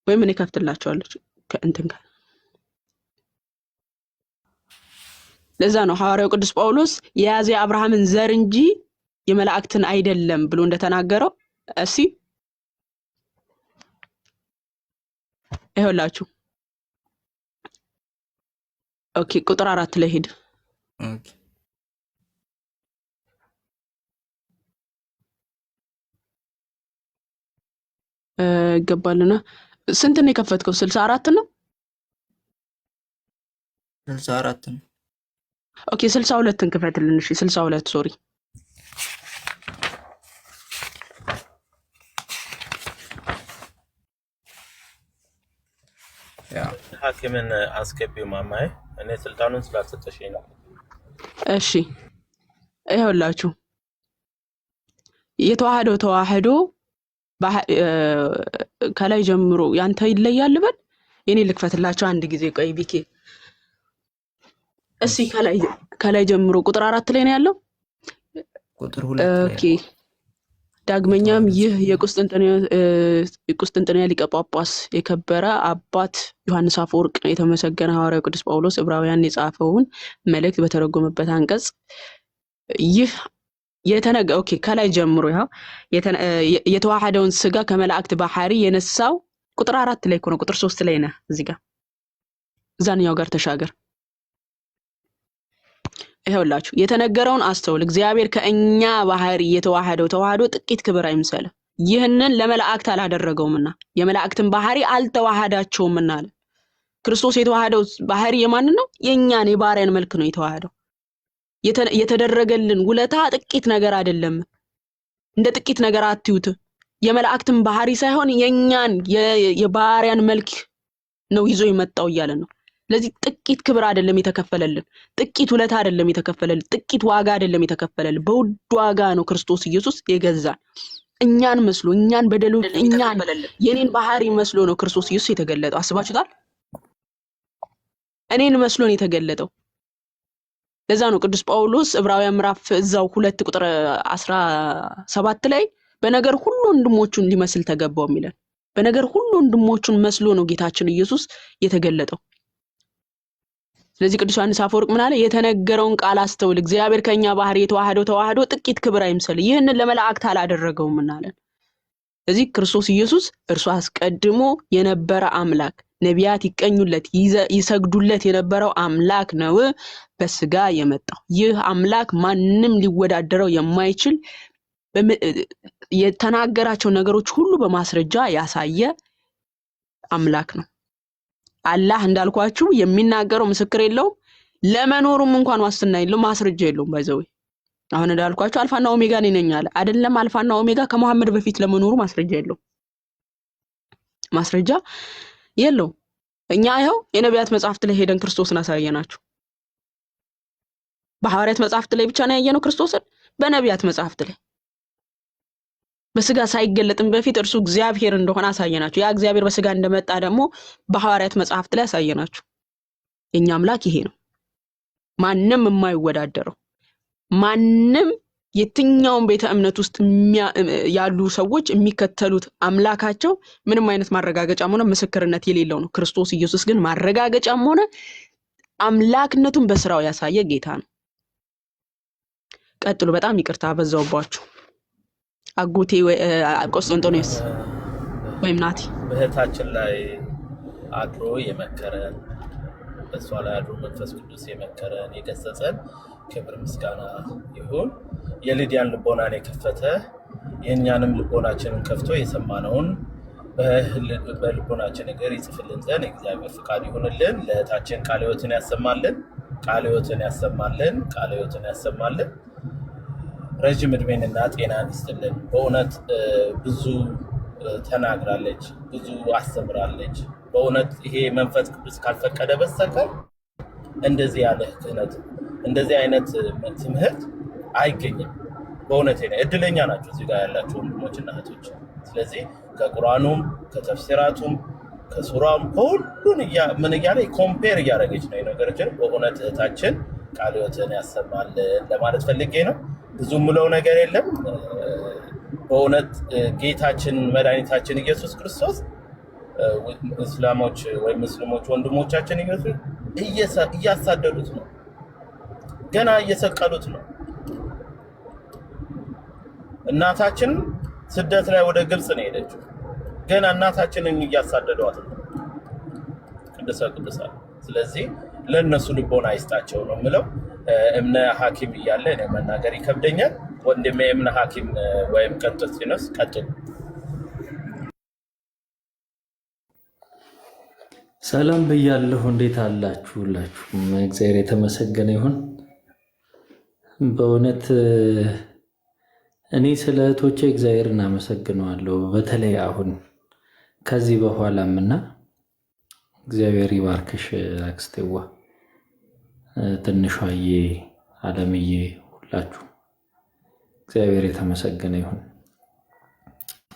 Speaker 2: ወይም እኔ ከፍትላቸዋለሁ ከእንትን ጋር። ለዛ ነው ሐዋርያው ቅዱስ ጳውሎስ የያዘ የአብርሃምን ዘር እንጂ የመላእክትን አይደለም ብሎ እንደተናገረው እሺ ይኸውላችሁ። ኦኬ ቁጥር 4 ላይ ሄድ።
Speaker 3: ኦኬ
Speaker 2: ይገባልና ስንት ነው የከፈትከው? 64 ነው።
Speaker 3: 64 ነው።
Speaker 2: ኦኬ 62ን ክፈትልን። እሺ 62 ሶሪ
Speaker 3: ያ
Speaker 5: ሐኪምን አስገቢው ማማዬ፣ እኔ ስልጣኑን ስላልሰጠሽኝ ነው።
Speaker 2: እሺ ይኸውላችሁ የተዋህዶ ተዋህዶ ከላይ ጀምሮ ያንተ ይለያል በል። የኔ ልክፈትላችሁ አንድ ጊዜ ቆይ ቢኬ። እሺ ከላይ ጀምሮ ቁጥር 4 ላይ ነው ያለው።
Speaker 3: ቁጥር 2 ላይ
Speaker 2: ኦኬ ዳግመኛም ይህ የቁስጥንጥንያ ሊቀ ጳጳስ የከበረ አባት ዮሐንስ አፈወርቅ የተመሰገነ ሐዋርያው ቅዱስ ጳውሎስ ዕብራውያን የጻፈውን መልእክት በተረጎመበት አንቀጽ ይህ ኦኬ ከላይ ጀምሮ የተዋሃደውን ስጋ ከመላእክት ባህሪ የነሳው ቁጥር 4 ላይ ነው። ቁጥር 3 ላይ ነህ እዚህ ጋር ዛንያው ጋር ተሻገር። ይኸውላችሁ የተነገረውን አስተውል፣ እግዚአብሔር ከእኛ ባህሪ የተዋሃደው ተዋህዶ ጥቂት ክብር አይምሰልህ። ይህንን ለመላእክት አላደረገውምና የመላእክትን ባህሪ አልተዋሃዳቸውምና አለ። ክርስቶስ የተዋሃደው ባህሪ የማንን ነው? የኛን የባሪያን መልክ ነው የተዋሃደው። የተደረገልን ውለታ ጥቂት ነገር አይደለም። እንደ ጥቂት ነገር አትዩት። የመላእክትን ባህሪ ሳይሆን የኛን የባሪያን መልክ ነው ይዞ የመጣው እያለ ነው። ስለዚህ ጥቂት ክብር አይደለም የተከፈለልን፣ ጥቂት ውለታ አይደለም የተከፈለልን፣ ጥቂት ዋጋ አይደለም የተከፈለልን። በውድ ዋጋ ነው ክርስቶስ ኢየሱስ የገዛን። እኛን መስሎ እኛን በደሉ እኛን የኔን ባህሪ መስሎ ነው ክርስቶስ ኢየሱስ የተገለጠው። አስባችሁታል? እኔን መስሎ ነው የተገለጠው። ለዛ ነው ቅዱስ ጳውሎስ ዕብራውያን ምዕራፍ እዛው 2 ቁጥር 17 ላይ በነገር ሁሉ ወንድሞቹን ሊመስል ተገባው የሚለን። በነገር ሁሉ ወንድሞቹን መስሎ ነው ጌታችን ኢየሱስ የተገለጠው። ስለዚህ ቅዱስ ዮሐንስ አፈወርቅ ምን አለ? የተነገረውን ቃል አስተውል፣ እግዚአብሔር ከኛ ባህሪ የተዋሃደው ተዋህዶ ጥቂት ክብር አይምሰል፣ ይህንን ለመላእክት አላደረገውም እናለን። ስለዚህ ክርስቶስ ኢየሱስ እርሱ አስቀድሞ የነበረ አምላክ፣ ነቢያት ይቀኙለት ይሰግዱለት የነበረው አምላክ ነው በስጋ የመጣው። ይህ አምላክ ማንም ሊወዳደረው የማይችል የተናገራቸው ነገሮች ሁሉ በማስረጃ ያሳየ አምላክ ነው። አላህ እንዳልኳችሁ የሚናገረው ምስክር የለውም፣ ለመኖሩም እንኳን ዋስትና የለውም፣ ማስረጃ የለውም። ባይዘው አሁን እንዳልኳችሁ አልፋና ኦሜጋ ነኝ አለ አይደለም። አልፋና ኦሜጋ ከመሐመድ በፊት ለመኖሩ ማስረጃ የለውም፣ ማስረጃ የለውም። እኛ ይኸው የነቢያት መጽሐፍት ላይ ሄደን ክርስቶስን አሳየናችሁ። በሐዋርያት መጽሐፍት ላይ ብቻ ነው ያየነው ክርስቶስን። በነቢያት መጽሐፍት ላይ በስጋ ሳይገለጥም በፊት እርሱ እግዚአብሔር እንደሆነ አሳየናችሁ። ያ እግዚአብሔር በስጋ እንደመጣ ደግሞ በሐዋርያት መጽሐፍት ላይ አሳየናችሁ። የኛ አምላክ ይሄ ነው፣ ማንም የማይወዳደረው። ማንም የትኛውን ቤተ እምነት ውስጥ ያሉ ሰዎች የሚከተሉት አምላካቸው ምንም አይነት ማረጋገጫም ሆነ ምስክርነት የሌለው ነው። ክርስቶስ ኢየሱስ ግን ማረጋገጫም ሆነ አምላክነቱን በስራው ያሳየ ጌታ ነው። ቀጥሉ። በጣም ይቅርታ በዛውባችሁ። አጎቴ ቆስጠንጦኒዮስ ወይም ናቲ
Speaker 5: በእህታችን ላይ አድሮ የመከረን፣ በሷ ላይ አድሮ መንፈስ ቅዱስ የመከረን የገሰጸን ክብር ምስጋና ይሁን። የልዲያን ልቦናን የከፈተ የእኛንም ልቦናችንን ከፍቶ የሰማነውን በልቦናችን እግር ይጽፍልን ዘንድ እግዚአብሔር ፍቃድ ይሁንልን። ለእህታችን ቃለ ሕይወትን ያሰማልን፣ ቃለ ሕይወትን ያሰማልን፣ ቃለ ሕይወትን ያሰማልን። ረጅም እድሜንና ጤናን ይስጥልን። በእውነት ብዙ ተናግራለች፣ ብዙ አስተምራለች። በእውነት ይሄ መንፈስ ቅዱስ ካልፈቀደ በስተቀር እንደዚህ ያለ ክህነት እንደዚህ አይነት ትምህርት አይገኝም። በእውነት እድለኛ ናቸው እዚህ ጋር ያላቸው ወንድሞችና እህቶች። ስለዚህ ከቁርአኑም ከተፍሲራቱም ከሱራም ከሁሉን ምን እያለ ኮምፔር እያደረገች ነው ነገሮችን። በእውነት እህታችን ቃለ ሕይወትን ያሰማልን ለማለት ፈልጌ ነው። ብዙ ምለው ነገር የለም። በእውነት ጌታችን መድኃኒታችን ኢየሱስ ክርስቶስ እስላሞች ወይም ሙስሊሞች ወንድሞቻችን እያሳደዱት ነው፣ ገና እየሰቀሉት ነው። እናታችን ስደት ላይ ወደ ግብጽ ነው ሄደችው፣ ገና እናታችንን እያሳደዷት ነው። ቅዱሳን። ስለዚህ ለነሱ ልቦና አይስጣቸው ነው ምለው። እምነ ሐኪም እያለ እኔ መናገር ይከብደኛል። ወንድሜ እምነ ሐኪም ወይም ቀንጦስጢኖስ ቀጥሉ።
Speaker 6: ሰላም ብያለሁ። እንዴት አላችሁ? ሁላችሁም እግዚአብሔር የተመሰገነ ይሁን። በእውነት እኔ ስለ እህቶቼ እግዚአብሔርን አመሰግነዋለሁ። በተለይ አሁን ከዚህ በኋላምና እግዚአብሔር ይባርክሽ አክስቴዋ፣ ትንሿዬ፣ አለምዬ፣ ሁላችሁ እግዚአብሔር የተመሰገነ ይሁን።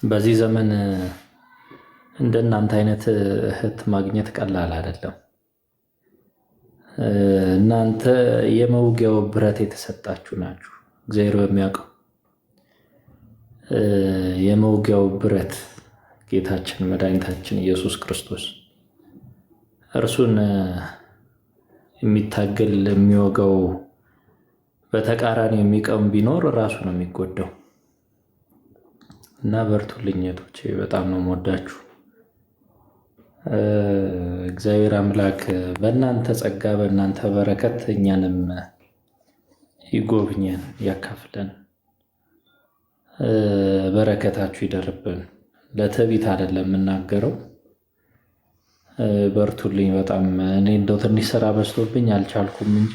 Speaker 6: በዚህ ዘመን እንደናንተ አይነት እህት ማግኘት ቀላል አይደለም። እናንተ የመውጊያው ብረት የተሰጣችሁ ናችሁ። እግዚአብሔር በሚያውቀው የመውጊያው ብረት ጌታችን መድኃኒታችን ኢየሱስ ክርስቶስ እርሱን የሚታገል የሚወጋው በተቃራኒ የሚቀም ቢኖር ራሱ ነው የሚጎዳው። እና በርቱልኝ እህቶቼ፣ በጣም ነው የምወዳችሁ። እግዚአብሔር አምላክ በእናንተ ጸጋ በእናንተ በረከት እኛንም ይጎብኘን፣ ያካፍለን። በረከታችሁ ይደርብን። ለትዕቢት አይደለም የምናገረው። በርቱልኝ። በጣም እኔ እንደው ትንሽ ስራ በዝቶብኝ አልቻልኩም እንጂ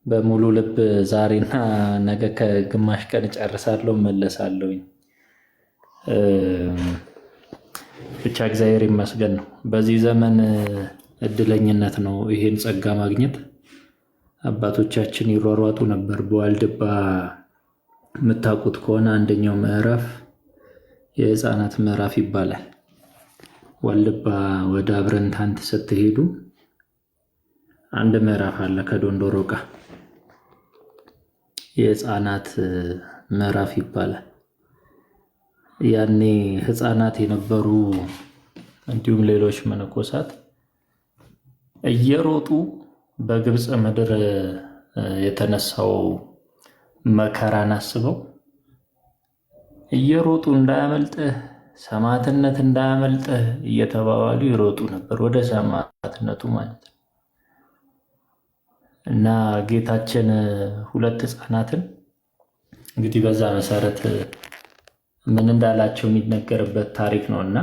Speaker 6: በሙሉ ልብ ዛሬና ነገ ከግማሽ ቀን እጨርሳለሁ፣ መለሳለሁኝ። ብቻ እግዚአብሔር ይመስገን ነው። በዚህ ዘመን እድለኝነት ነው ይሄን ጸጋ ማግኘት። አባቶቻችን ይሯሯጡ ነበር። በዋልድባ የምታውቁት ከሆነ አንደኛው ምዕራፍ የህፃናት ምዕራፍ ይባላል። ዋልድባ ወደ አብረንታንት ስትሄዱ አንድ ምዕራፍ አለ ከዶንዶሮ ጋር፣ የህፃናት ምዕራፍ ይባላል። ያኔ ህፃናት የነበሩ እንዲሁም ሌሎች መነኮሳት እየሮጡ በግብፅ ምድር የተነሳው መከራን አስበው እየሮጡ እንዳያመልጥህ፣ ሰማዕትነት እንዳያመልጥህ እየተባባሉ ይሮጡ ነበር፣ ወደ ሰማዕትነቱ ማለት ነው። እና ጌታችን ሁለት ህፃናትን እንግዲህ በዛ መሰረት ምን እንዳላቸው የሚነገርበት ታሪክ ነው። እና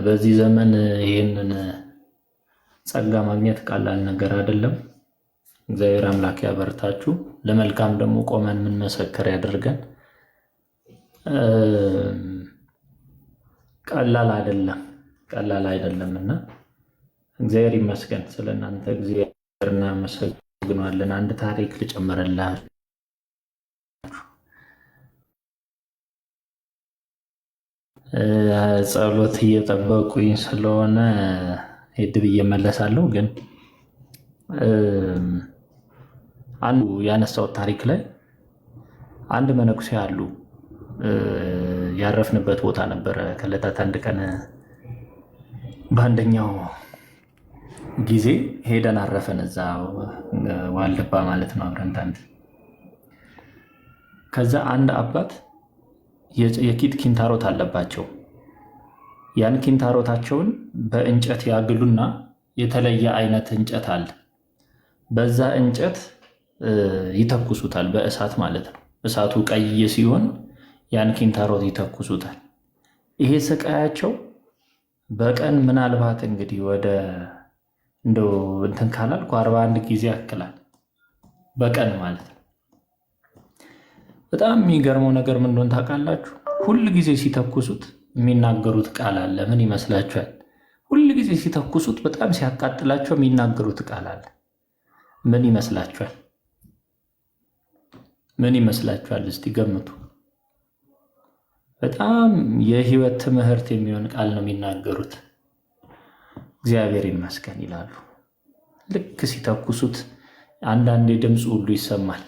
Speaker 6: በዚህ ዘመን ይህንን ጸጋ ማግኘት ቀላል ነገር አይደለም። እግዚአብሔር አምላክ ያበርታችሁ፣ ለመልካም ደግሞ ቆመን ምን መሰከር ያደርገን። ቀላል አይደለም እና እግዚአብሔር ይመስገን ስለናንተ። እግዚአብሔር እናመሰግናለን። አንድ ታሪክ ልጨምርላችሁ። ጸሎት እየጠበቁኝ ስለሆነ ሄድ ብዬ እመለሳለሁ። ግን አንዱ ያነሳው ታሪክ ላይ አንድ መነኩሴ አሉ። ያረፍንበት ቦታ ነበረ። ከዕለታት አንድ ቀን በአንደኛው ጊዜ ሄደን አረፈን። እዛ ዋልድባ ማለት ነው አብረን። ከዛ አንድ አባት የኪድ ኪንታሮት አለባቸው። ያን ኪንታሮታቸውን በእንጨት ያግሉና የተለየ አይነት እንጨት አለ። በዛ እንጨት ይተኩሱታል፣ በእሳት ማለት ነው። እሳቱ ቀይ ሲሆን ያን ኪንታሮት ይተኩሱታል። ይሄ ስቃያቸው በቀን ምናልባት እንግዲህ ወደ እንደው እንትን ካላልኩ 41 ጊዜ ያክላል በቀን ማለት ነው። በጣም የሚገርመው ነገር ምን እንደሆነ ታውቃላችሁ? ሁል ጊዜ ሲተኩሱት የሚናገሩት ቃል አለ። ምን ይመስላችኋል? ሁል ጊዜ ሲተኩሱት በጣም ሲያቃጥላቸው የሚናገሩት ቃል አለ። ምን ይመስላችኋል? ምን ይመስላችኋል? እስቲ ገምቱ። በጣም የህይወት ትምህርት የሚሆን ቃል ነው የሚናገሩት። እግዚአብሔር ይመስገን ይላሉ። ልክ ሲተኩሱት አንዳንዴ ድምፁ ሁሉ ይሰማል።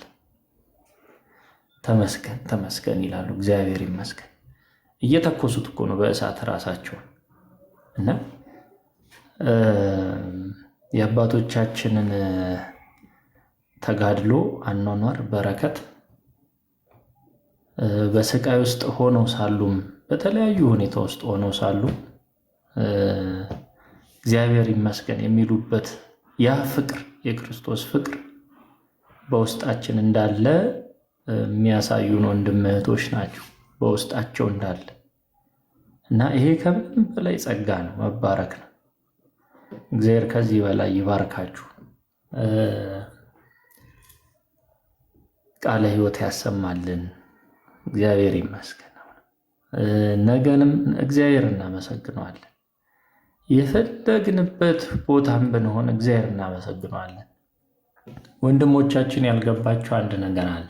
Speaker 6: ተመስገን ተመስገን ይላሉ። እግዚአብሔር ይመስገን። እየተኮሱት እኮ ነው በእሳት ራሳቸውን። እና የአባቶቻችንን ተጋድሎ አኗኗር በረከት በስቃይ ውስጥ ሆነው ሳሉም በተለያዩ ሁኔታ ውስጥ ሆነው ሳሉ እግዚአብሔር ይመስገን የሚሉበት ያ ፍቅር፣ የክርስቶስ ፍቅር በውስጣችን እንዳለ የሚያሳዩን ወንድም እህቶች ናቸው። በውስጣቸው እንዳለ እና ይሄ ከምንም በላይ ጸጋ ነው፣ መባረክ ነው። እግዚአብሔር ከዚህ በላይ ይባርካችሁ፣ ቃለ ሕይወት ያሰማልን። እግዚአብሔር ይመስገን። ነገንም እግዚአብሔር እናመሰግነዋለን። የፈለግንበት ቦታም ብንሆን እግዚአብሔር እናመሰግነዋለን። ወንድሞቻችን ያልገባቸው አንድ ነገር አለ።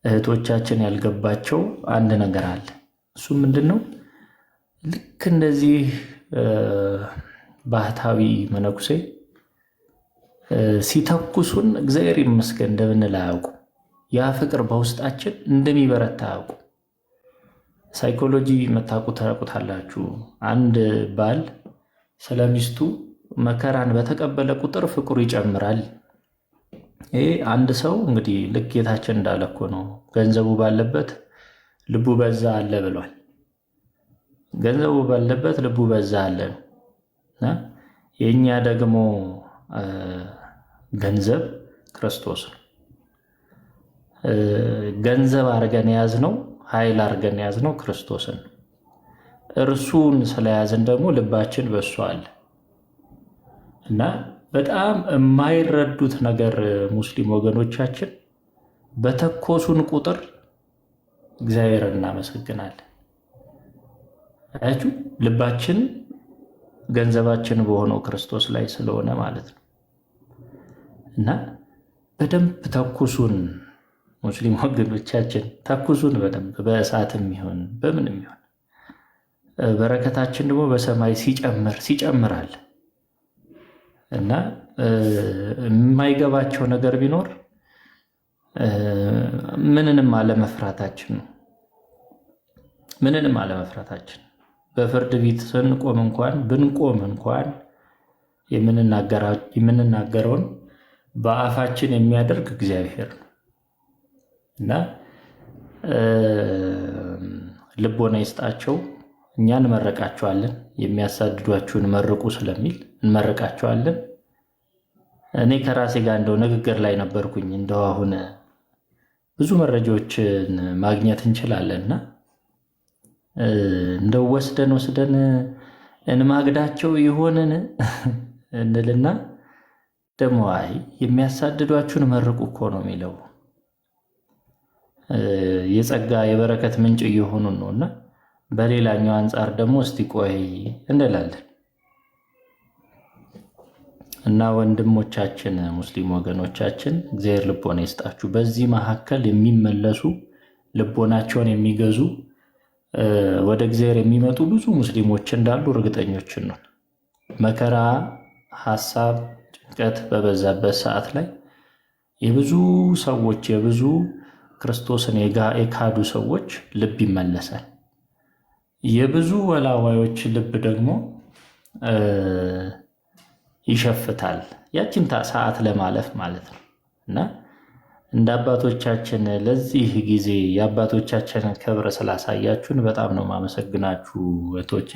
Speaker 6: እህቶቻችን ያልገባቸው አንድ ነገር አለ። እሱ ምንድን ነው? ልክ እንደዚህ ባህታዊ መነኩሴ ሲተኩሱን እግዚአብሔር ይመስገን እንደምንል አያውቁ። ያ ፍቅር በውስጣችን እንደሚበረታ አያውቁ። ሳይኮሎጂ ታውቁታላችሁ። አንድ ባል ስለ ሚስቱ መከራን በተቀበለ ቁጥር ፍቅሩ ይጨምራል። ይሄ አንድ ሰው እንግዲህ ልክ ጌታችን እንዳለ እኮ ነው፣ ገንዘቡ ባለበት ልቡ በዛ አለ ብሏል። ገንዘቡ ባለበት ልቡ በዛ አለ ነው። የእኛ ደግሞ ገንዘብ ክርስቶስ ነው። ገንዘብ አድርገን የያዝነው ኃይል አድርገን የያዝነው ክርስቶስን። እርሱን ስለያዝን ደግሞ ልባችን በሱ አለ እና በጣም የማይረዱት ነገር ሙስሊም ወገኖቻችን በተኮሱን ቁጥር እግዚአብሔርን እናመሰግናለን። አያችሁ፣ ልባችን ገንዘባችን በሆነው ክርስቶስ ላይ ስለሆነ ማለት ነው። እና በደንብ ተኩሱን ሙስሊም ወገኖቻችን፣ ተኩሱን በደንብ በእሳትም ይሁን በምንም ይሁን። በረከታችን ደግሞ በሰማይ ሲጨምራል። እና የማይገባቸው ነገር ቢኖር ምንንም አለመፍራታችን ነው። ምንንም አለመፍራታችን በፍርድ ቤት ስንቆም ብንቆም እንኳን የምንናገረውን በአፋችን የሚያደርግ እግዚአብሔር ነው እና ልቦና ይስጣቸው። እኛ እንመረቃቸዋለን። የሚያሳድዷችሁን መርቁ ስለሚል እንመረቃቸዋለን። እኔ ከራሴ ጋር እንደው ንግግር ላይ ነበርኩኝ። እንደው አሁን ብዙ መረጃዎችን ማግኘት እንችላለንና እንደው ወስደን እንማግዳቸው ይሆንን እንልና ደግሞ አይ የሚያሳድዷችሁን መርቁ እኮ ነው የሚለው። የጸጋ የበረከት ምንጭ እየሆኑን ነውና በሌላኛው አንጻር ደግሞ እስቲ ቆይ እንላለን። እና ወንድሞቻችን ሙስሊም ወገኖቻችን እግዚአብሔር ልቦና ይስጣችሁ። በዚህ መካከል የሚመለሱ ልቦናቸውን የሚገዙ ወደ እግዚአብሔር የሚመጡ ብዙ ሙስሊሞች እንዳሉ እርግጠኞች ነን። መከራ፣ ሐሳብ፣ ጭንቀት በበዛበት ሰዓት ላይ የብዙ ሰዎች የብዙ ክርስቶስን የካዱ ሰዎች ልብ ይመለሳል። የብዙ ወላዋዮች ልብ ደግሞ ይሸፍታል። ያችን ሰዓት ለማለፍ ማለት ነው እና እንደ አባቶቻችን ለዚህ ጊዜ የአባቶቻችንን ክብር ስላሳያችሁን በጣም ነው ማመሰግናችሁ እህቶቼ፣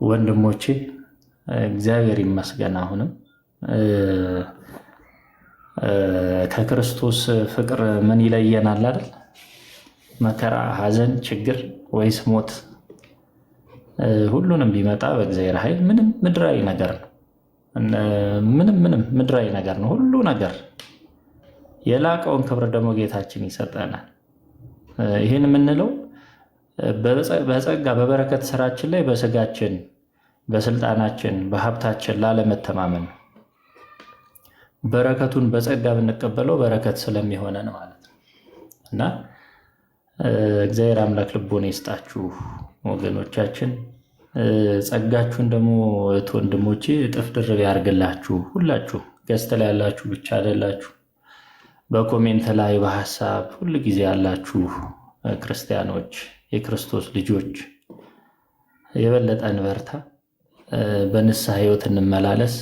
Speaker 6: ወንድሞቼ። እግዚአብሔር ይመስገን። አሁንም ከክርስቶስ ፍቅር ምን ይለየናል አይደል? መከራ፣ ሐዘን፣ ችግር ወይስ ሞት? ሁሉንም ቢመጣ በእግዚአብሔር ኃይል ምንም ምድራዊ ነገር ነው። ምንም ምድራዊ ነገር ነው ሁሉ ነገር። የላቀውን ክብር ደግሞ ጌታችን ይሰጠናል። ይህን የምንለው በጸጋ በበረከት ስራችን ላይ በስጋችን፣ በስልጣናችን፣ በሀብታችን ላለመተማመን ነው። በረከቱን በጸጋ ብንቀበለው በረከት ስለሚሆነን ማለት ነው እና እግዚአብሔር አምላክ ልቦና ይስጣችሁ ወገኖቻችን። ጸጋችሁን ደግሞ ወንድሞቼ እጥፍ ድርብ ያርግላችሁ። ሁላችሁ ገዝተ ላይ ያላችሁ ብቻ አይደላችሁ፣ በኮሜንት ላይ በሐሳብ ሁሉ ጊዜ ያላችሁ ክርስቲያኖች፣ የክርስቶስ ልጆች የበለጠ እንበርታ፣ በንስሐ ሕይወት እንመላለስ፣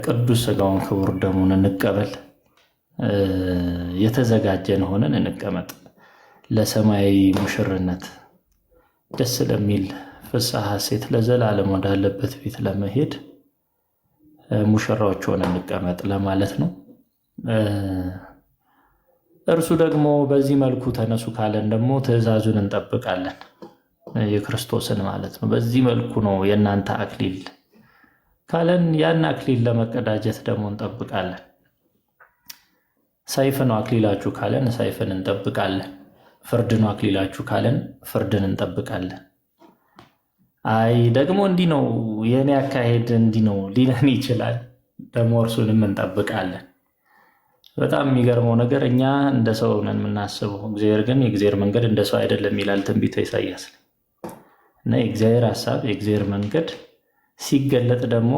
Speaker 6: ቅዱስ ሥጋውን ክቡር ደሙን እንቀበል፣ የተዘጋጀን ሆነን እንቀመጥ፣ ለሰማያዊ ሙሽርነት ደስ ለሚል ፍስሐ ሐሴት ለዘላለም ወዳለበት ቤት ለመሄድ ሙሽራዎች ሆነን እንቀመጥ ለማለት ነው። እርሱ ደግሞ በዚህ መልኩ ተነሱ ካለን ደግሞ ትእዛዙን እንጠብቃለን፣ የክርስቶስን ማለት ነው። በዚህ መልኩ ነው የእናንተ አክሊል ካለን ያን አክሊል ለመቀዳጀት ደግሞ እንጠብቃለን። ሰይፍ ነው አክሊላችሁ ካለን ሰይፍን እንጠብቃለን። ፍርድ ነው አክሊላችሁ ካለን ፍርድን እንጠብቃለን። አይ ደግሞ እንዲህ ነው የኔ አካሄድ እንዲህ ነው ሊለን ይችላል፣ ደግሞ እርሱንም እንጠብቃለን። በጣም የሚገርመው ነገር እኛ እንደ ሰው ነን የምናስበው፣ እግዚአብሔር ግን የእግዚአብሔር መንገድ እንደ ሰው አይደለም ይላል ትንቢተ ኢሳይያስ እና የእግዚአብሔር ሐሳብ የእግዚአብሔር መንገድ ሲገለጥ ደግሞ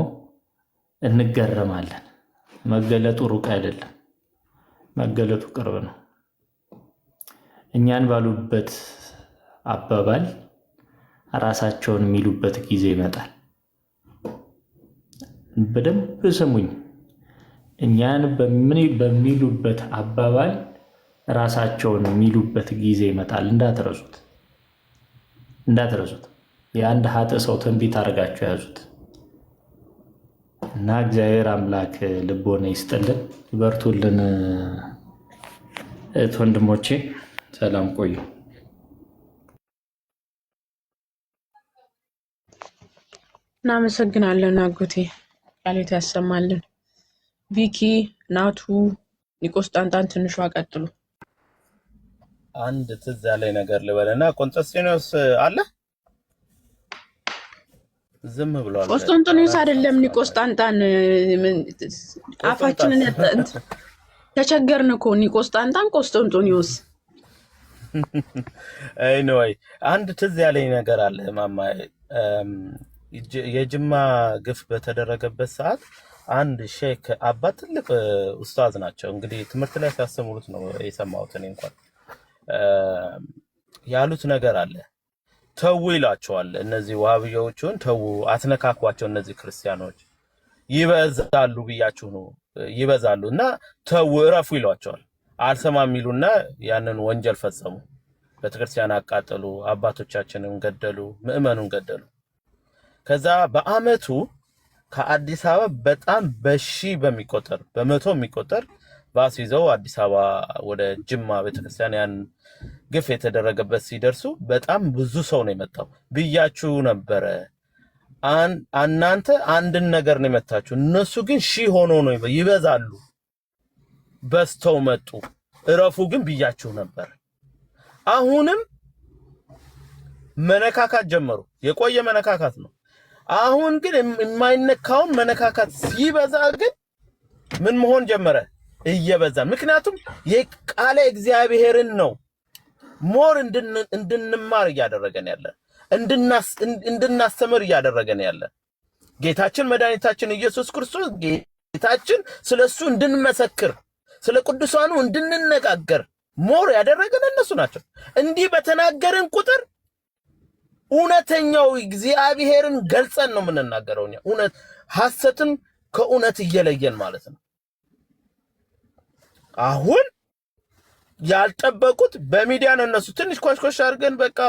Speaker 6: እንገረማለን። መገለጡ ሩቅ አይደለም፣ መገለጡ ቅርብ ነው። እኛን ባሉበት አባባል ራሳቸውን የሚሉበት ጊዜ ይመጣል። በደንብ ስሙኝ። እኛን በሚሉበት አባባል ራሳቸውን የሚሉበት ጊዜ ይመጣል። እንዳትረሱት። የአንድ ኃጥእ ሰው ትንቢት አድርጋችሁ ያዙት እና እግዚአብሔር አምላክ ልቦና ይስጥልን። በርቱልን እህት ወንድሞቼ፣ ሰላም ቆዩ።
Speaker 2: እናመሰግናለን አጎቴ፣ ቃሌት ያሰማልን። ቪኪ፣ ናቱ፣ ኒቆስጣንጣን ትንሿ ቀጥሉ።
Speaker 5: አንድ ትዝ ያለኝ ነገር ልበልና ቆንጠስጢኖስ አለ ዝም ብሏል።
Speaker 2: ቆስጠንጢኖስ አይደለም ኒቆስጣንጣን። አፋችንን ተቸገርን እኮ። ኒቆስጣንጣን ቆስጠንጢኖስ።
Speaker 5: ኤኒዌይ አንድ ትዝ ያለኝ ነገር አለ ማማ። የጅማ ግፍ በተደረገበት ሰዓት አንድ ሼክ አባት ትልቅ ኡስታዝ ናቸው። እንግዲህ ትምህርት ላይ ሲያስተምሩት ነው የሰማሁት። እኔ እንኳን ያሉት ነገር አለ። ተው ይላቸዋል። እነዚህ ዋሃብያዎቹን ተው፣ አትነካኳቸው፣ እነዚህ ክርስቲያኖች ይበዛሉ ብያችሁ ነው ይበዛሉ እና ተው እረፉ ይሏቸዋል። አልሰማም ይሉና ያንን ወንጀል ፈጸሙ። ቤተክርስቲያን አቃጠሉ፣ አባቶቻችንን ገደሉ፣ ምዕመኑን ገደሉ። ከዛ በአመቱ ከአዲስ አበባ በጣም በመቶ የሚቆጠር ባስ ይዘው አዲስ አበባ ወደ ጅማ ቤተክርስቲያን ያን ግፍ የተደረገበት ሲደርሱ በጣም ብዙ ሰው ነው የመጣው። ብያችሁ ነበረ እናንተ አንድን ነገር ነው የመታችሁ፣ እነሱ ግን ሺህ ሆኖ ነው ይበዛሉ፣ በስተው መጡ። እረፉ ግን ብያችሁ ነበር። አሁንም መነካካት ጀመሩ። የቆየ መነካካት ነው። አሁን ግን የማይነካውን መነካካት ሲበዛ ግን ምን መሆን ጀመረ? እየበዛ። ምክንያቱም የቃለ እግዚአብሔርን ነው ሞር እንድንማር እያደረገን ያለ እንድናስተምር እያደረገን ያለ ጌታችን መድኃኒታችን ኢየሱስ ክርስቶስ ጌታችን ስለሱ እንድንመሰክር ስለ ቅዱሳኑ እንድንነጋገር ሞር ያደረገን እነሱ ናቸው። እንዲህ በተናገርን ቁጥር እውነተኛው እግዚአብሔርን ገልጸን ነው የምንናገረው። እውነት ሐሰትን ከእውነት እየለየን ማለት ነው። አሁን ያልጠበቁት በሚዲያ ነው። እነሱ ትንሽ ኮሽኮሽ አድርገን በቃ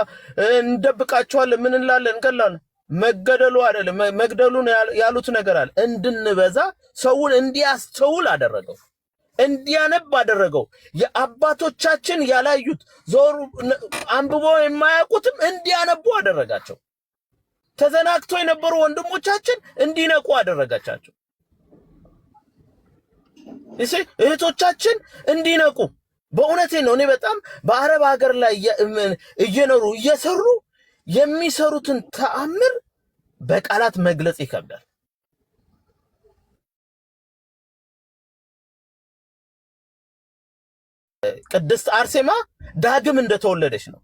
Speaker 5: እንደብቃቸዋለን፣ ምን እንላለን፣ እንቀላለን። መገደሉ አይደለም መግደሉን ያሉት ነገር አለ። እንድንበዛ ሰውን እንዲያስተውል አደረገው፣ እንዲያነብ አደረገው። የአባቶቻችን ያላዩት ዞሩ አንብቦ የማያውቁትም እንዲያነቡ አደረጋቸው። ተዘናግቶ የነበሩ ወንድሞቻችን እንዲነቁ አደረጋቻቸው። እህቶቻችን እንዲነቁ በእውነቴ ነው። እኔ በጣም በአረብ ሀገር ላይ እየኖሩ እየሰሩ የሚሰሩትን ተአምር በቃላት መግለጽ ይከብዳል። ቅድስት አርሴማ ዳግም እንደተወለደች ነው።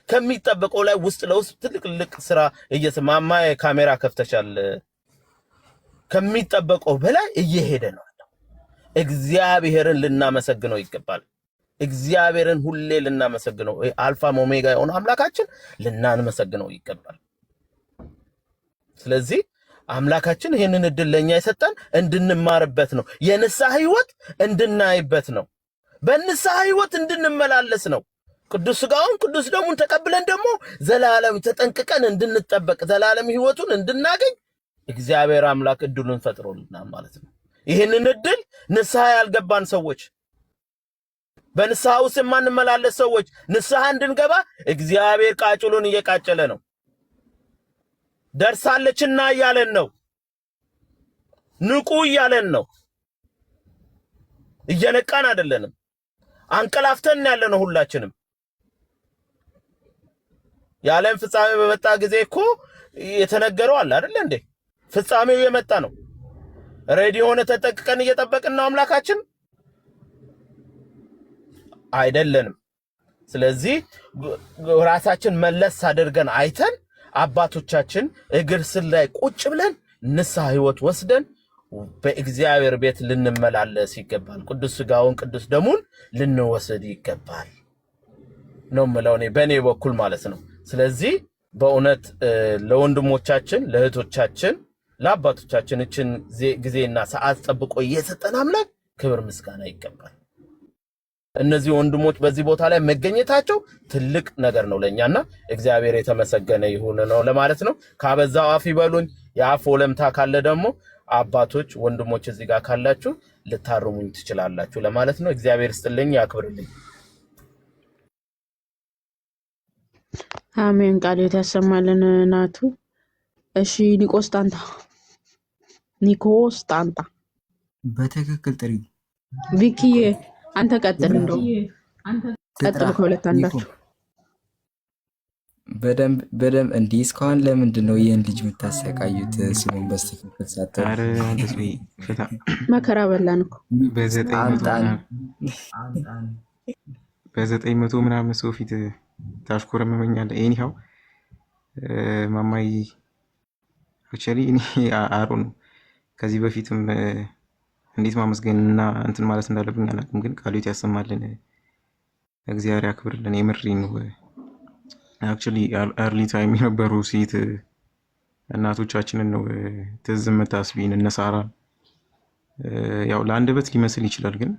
Speaker 5: ከሚጠበቀው ላይ ውስጥ ለውስጥ ትልቅ ስራ እየሰማማ ካሜራ ከፍተሻል። ከሚጠበቀው በላይ እየሄደ ነው። እግዚአብሔርን ልናመሰግነው ይገባል። እግዚአብሔርን ሁሌ ልናመሰግነው፣ አልፋ ኦሜጋ የሆነ አምላካችን ልናመሰግነው ይገባል። ስለዚህ አምላካችን ይሄንን እድል ለኛ የሰጠን እንድንማርበት ነው። የንስሐ ህይወት እንድናይበት ነው። በንስሐ ህይወት እንድንመላለስ ነው። ቅዱስ ሥጋውን ቅዱስ ደሙን ተቀብለን ደግሞ ዘላለም ተጠንቅቀን እንድንጠበቅ ዘላለም ህይወቱን እንድናገኝ እግዚአብሔር አምላክ እድሉን ፈጥሮልናል ማለት ነው። ይሄንን እድል ንስሐ ያልገባን ሰዎች፣ በንስሐ ውስጥ የማንመላለስ ሰዎች ንስሐ እንድንገባ እግዚአብሔር ቃጭሉን እየቃጨለ ነው። ደርሳለችና እያለን ነው። ንቁ እያለን ነው። እየነቃን አይደለንም። አንቀላፍተን ያለነው ሁላችንም። የዓለም ፍጻሜ በመጣ ጊዜ እኮ የተነገረው አለ አይደል እንዴ? ፍጻሜው የመጣ ነው። ሬዲ ሆነ ተጠቅቀን እየጠበቅን ነው አምላካችን አይደለንም። ስለዚህ ራሳችን መለስ አድርገን አይተን አባቶቻችን እግር ስር ላይ ቁጭ ብለን ንስሐ ህይወት ወስደን በእግዚአብሔር ቤት ልንመላለስ ይገባል። ቅዱስ ሥጋውን ቅዱስ ደሙን ልንወስድ ይገባል ነው የምለው እኔ በእኔ በኩል ማለት ነው። ስለዚህ በእውነት ለወንድሞቻችን፣ ለእህቶቻችን፣ ለአባቶቻችን እችን ጊዜና ሰዓት ጠብቆ እየሰጠን አምላክ ክብር ምስጋና ይገባል። እነዚህ ወንድሞች በዚህ ቦታ ላይ መገኘታቸው ትልቅ ነገር ነው ለኛና እግዚአብሔር የተመሰገነ ይሁን ነው ለማለት ነው። ካበዛው አፍ ይበሉኝ። የአፍ ወለምታ ካለ ደግሞ አባቶች ወንድሞች እዚህ ጋር ካላችሁ ልታርሙኝ ትችላላችሁ ለማለት ነው። እግዚአብሔር ይስጥልኝ፣ ያክብርልኝ።
Speaker 2: አሜን። ቃልዮት ያሰማልን ናቱ። እሺ ኒኮስታንታ
Speaker 3: በትክክል ጥሪ
Speaker 2: ቪኪዬ አንተ ቀጥል። እንደው ቀጥል ከሁለት አንዳችሁ
Speaker 3: በደንብ እንዲህ እስካሁን ለምንድን ነው ይህን ልጅ የምታሰቃዩት? ስሙን በስትክክል ሳትጠሩ
Speaker 2: መከራ በላን እኮ
Speaker 7: በ900 ምናምን ሰው ፊት ታሽኮረመመኛለህ። ኤኒሃው ማማይ አክቹዋሊ እኔ አሮ ነው ከዚህ በፊትም እንዴት ማመስገንና እንትን ማለት እንዳለብኝ አላውቅም፣ ግን ቃልዮት ያሰማልን፣ እግዚአብሔር ያክብርልን። የምሬን ነው። አክቹዋሊ አርሊ ታይም የነበሩ ሴት እናቶቻችንን ነው ትዝ የምታስቢን። እነ ሳራ ያው ለአንደበት ሊመስል ይችላል፣ ግን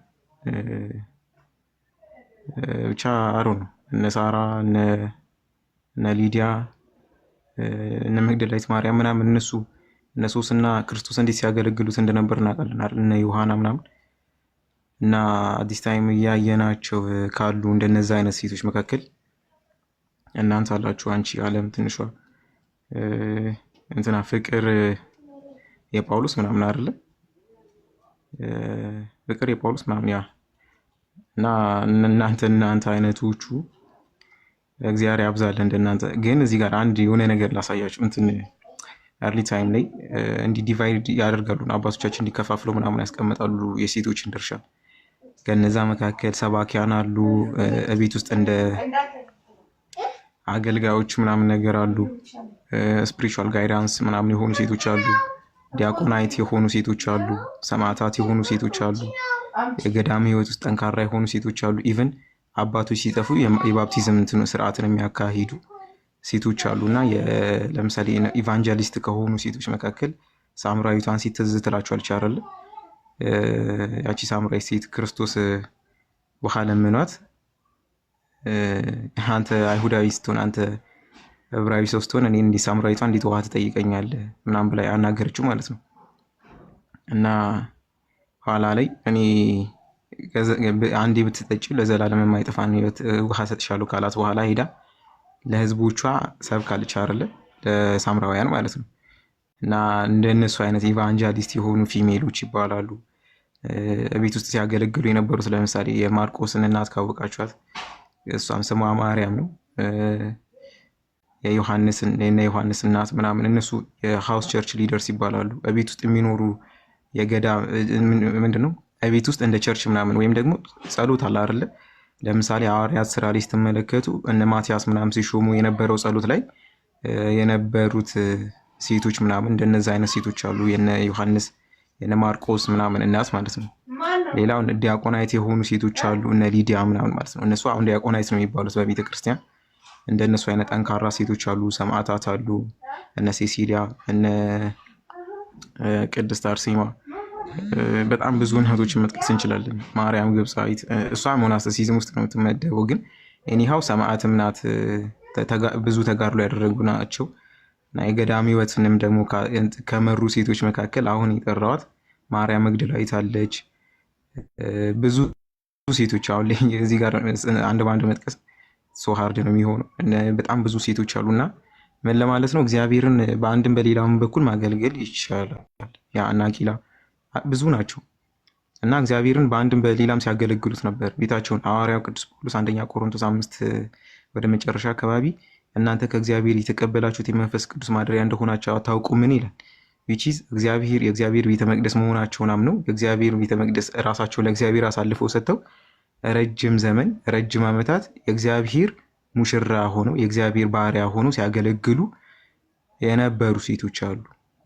Speaker 7: ብቻ አሮ ነው። እነ ሳራ እነ ሊዲያ እነ መግደላዊት ማርያም ምናምን እነ ሶስና ክርስቶስ እንዴት ሲያገለግሉት እንደነበር እናውቃለን አይደል? እነ ዮሐና ምናምን እና አዲስ ታይም እያየናቸው ካሉ እንደነዛ አይነት ሴቶች መካከል እናንተ አላችሁ። አንቺ ዓለም ትንሿ እንትና ፍቅር የጳውሎስ ምናምን አይደለ? ፍቅር የጳውሎስ ምናምን ያ እና እናንተ አይነቶቹ እግዚአብሔር ያብዛል እንደናንተ። ግን እዚህ ጋር አንድ የሆነ ነገር ላሳያችሁ። እንትን አርሊ ታይም ላይ እንዲህ ዲቫይድ ያደርጋሉ አባቶቻችን እንዲከፋፍለው ምናምን ያስቀምጣሉ የሴቶችን ድርሻ። ከነዛ መካከል ሰባኪያን አሉ፣ ቤት ውስጥ እንደ አገልጋዮች ምናምን ነገር አሉ፣ ስፒሪቹዋል ጋይዳንስ ምናምን የሆኑ ሴቶች አሉ፣ ዲያቆናይት የሆኑ ሴቶች አሉ፣ ሰማዕታት የሆኑ ሴቶች አሉ፣ የገዳም ህይወት ውስጥ ጠንካራ የሆኑ ሴቶች አሉ። ኢቨን አባቶች ሲጠፉ የባፕቲዝም ስርዓትን የሚያካሂዱ ሴቶች አሉ። እና ለምሳሌ ኢቫንጀሊስት ከሆኑ ሴቶች መካከል ሳምራዊቷን ሴት ትዝ ትላችኋለች አይደል? ያቺ ሳምራዊ ሴት ክርስቶስ ውሃ ለምኗት አንተ አይሁዳዊ ስትሆን አንተ ዕብራዊ ሰው ስትሆን እኔ እንዲህ ሳምራዊቷ እንዴት ውሃ ትጠይቀኛለህ ምናምን ብላ አናገረችው ማለት ነው። እና ኋላ ላይ እኔ አንዴ ብትጠጪ ለዘላለም የማይጠፋን ሕይወት ውሃ ሰጥሻለሁ ካላት በኋላ ሄዳ ለህዝቦቿ ሰብካለች አይደለ? ለሳምራውያን ማለት ነው። እና እንደነሱ አይነት ኢቫንጀሊስት የሆኑ ፊሜሎች ይባላሉ። ቤት ውስጥ ሲያገለግሉ የነበሩት ለምሳሌ የማርቆስን እናት ካወቃችኋት፣ እሷም ስሟ ማርያም ነው። የዮሐንስ እናት ምናምን፣ እነሱ የሃውስ ቸርች ሊደርስ ይባላሉ። ቤት ውስጥ የሚኖሩ የገዳ ምንድነው ቤት ውስጥ እንደ ቸርች ምናምን ወይም ደግሞ ጸሎት አለ አይደለ? ለምሳሌ ሐዋርያት ስራ ላይ ስትመለከቱ እነ ማቲያስ ምናምን ሲሾሙ የነበረው ጸሎት ላይ የነበሩት ሴቶች ምናምን እንደነዛ አይነት ሴቶች አሉ። የነ ዮሐንስ የነ ማርቆስ ምናምን እናት ማለት ነው። ሌላው ዲያቆናይት የሆኑ ሴቶች አሉ፣ እነ ሊዲያ ምናምን ማለት ነው። እነሱ አሁን ዲያቆናይት ነው የሚባሉት በቤተ ክርስቲያን። እንደነሱ አይነት ጠንካራ ሴቶች አሉ። ሰማዕታት አሉ፣ እነ ሴሲሊያ፣ እነ ቅድስት አርሴማ፣ በጣም ብዙ እህቶችን መጥቀስ እንችላለን። ማርያም ግብፃዊት፣ እሷ ሞናስቲሲዝም ውስጥ ነው የምትመደበው፣ ግን ኤኒሃው ሰማዕትም ናት። ብዙ ተጋድሎ ያደረጉ ናቸው። እና የገዳም ሕይወትንም ደግሞ ከመሩ ሴቶች መካከል አሁን የጠራዋት ማርያም መግደላዊት አለች። ብዙ ሴቶች አሁን ላይ እዚህ ጋር አንድ በአንድ መጥቀስ ሶሃርድ ነው የሚሆነው። በጣም ብዙ ሴቶች አሉና ምን ለማለት ነው? እግዚአብሔርን በአንድም በሌላም በኩል ማገልገል ይቻላል። ያ አናቂላ ብዙ ናቸው እና እግዚአብሔርን በአንድም በሌላም ሲያገለግሉት ነበር ቤታቸውን። ሐዋርያው ቅዱስ ጳውሎስ አንደኛ ቆሮንቶስ 5 ወደ መጨረሻ አካባቢ እናንተ ከእግዚአብሔር የተቀበላችሁት የመንፈስ ቅዱስ ማደሪያ እንደሆናችሁ አታውቁምን ይላል። ዊችዝ እግዚአብሔር የእግዚአብሔር ቤተ መቅደስ መሆናቸውን አምነው የእግዚአብሔር ቤተ መቅደስ ራሳቸውን ለእግዚአብሔር አሳልፈው ሰጥተው ረጅም ዘመን ረጅም ዓመታት የእግዚአብሔር ሙሽራ ሆነው የእግዚአብሔር ባሪያ ሆነው ሲያገለግሉ የነበሩ ሴቶች አሉ።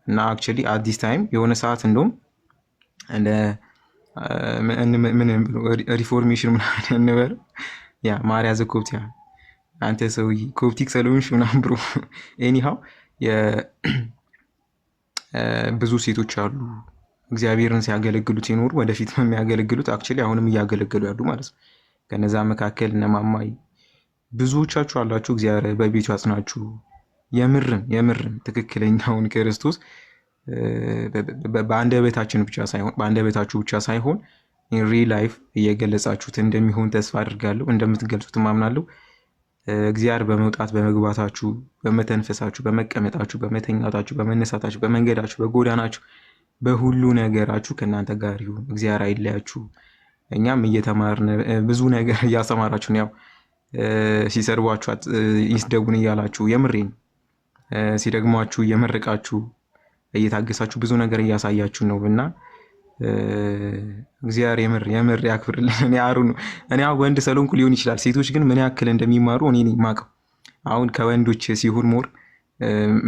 Speaker 7: እና አክቹዋሊ አዲስ ታይም የሆነ ሰዓት እንደውም እንደ ምን ሪፎርሜሽን ምናምን እንበል ያ ማርያ ዘኮብቲያ አንተ ሰውዬ ኮፕቲክ ሰሎንሽ ምናምን ብሮ ኤኒሃው ብዙ ሴቶች አሉ እግዚአብሔርን ሲያገለግሉት የኖሩ ወደፊት የሚያገለግሉት አክቹዋሊ አሁንም እያገለገሉ ያሉ ማለት ነው። ከነዛ መካከል እነማማይ ብዙዎቻችሁ አላችሁ። እግዚአብሔር በቤቱ ያጽናችሁ። የምርም ትክክለኛውን ክርስቶስ በአንደበታችሁ ብቻ ሳይሆን ኢን ሪል ላይፍ እየገለጻችሁት እንደሚሆን ተስፋ አድርጋለሁ። እንደምትገልጹት ማምናለሁ። እግዚአብሔር በመውጣት በመግባታችሁ፣ በመተንፈሳችሁ፣ በመቀመጣችሁ፣ በመተኛታችሁ፣ በመነሳታችሁ፣ በመንገዳችሁ፣ በጎዳናችሁ፣ በሁሉ ነገራችሁ ከእናንተ ጋር ይሁን። እግዚአብሔር አይለያችሁ። እኛም እየተማርን ብዙ ነገር እያስተማራችሁን፣ ያው ሲሰርቧችሁ ይስደቡን እያላችሁ የምሬን ሲደግሟችሁ እየመረቃችሁ እየታገሳችሁ ብዙ ነገር እያሳያችሁ ነው እና እግዚአብሔር የምር ያክብርልን። እኔ ወንድ ሰሎንኩ ሊሆን ይችላል። ሴቶች ግን ምን ያክል እንደሚማሩ እኔ ነኝ የማውቀው። አሁን ከወንዶች ሲሆን ሞር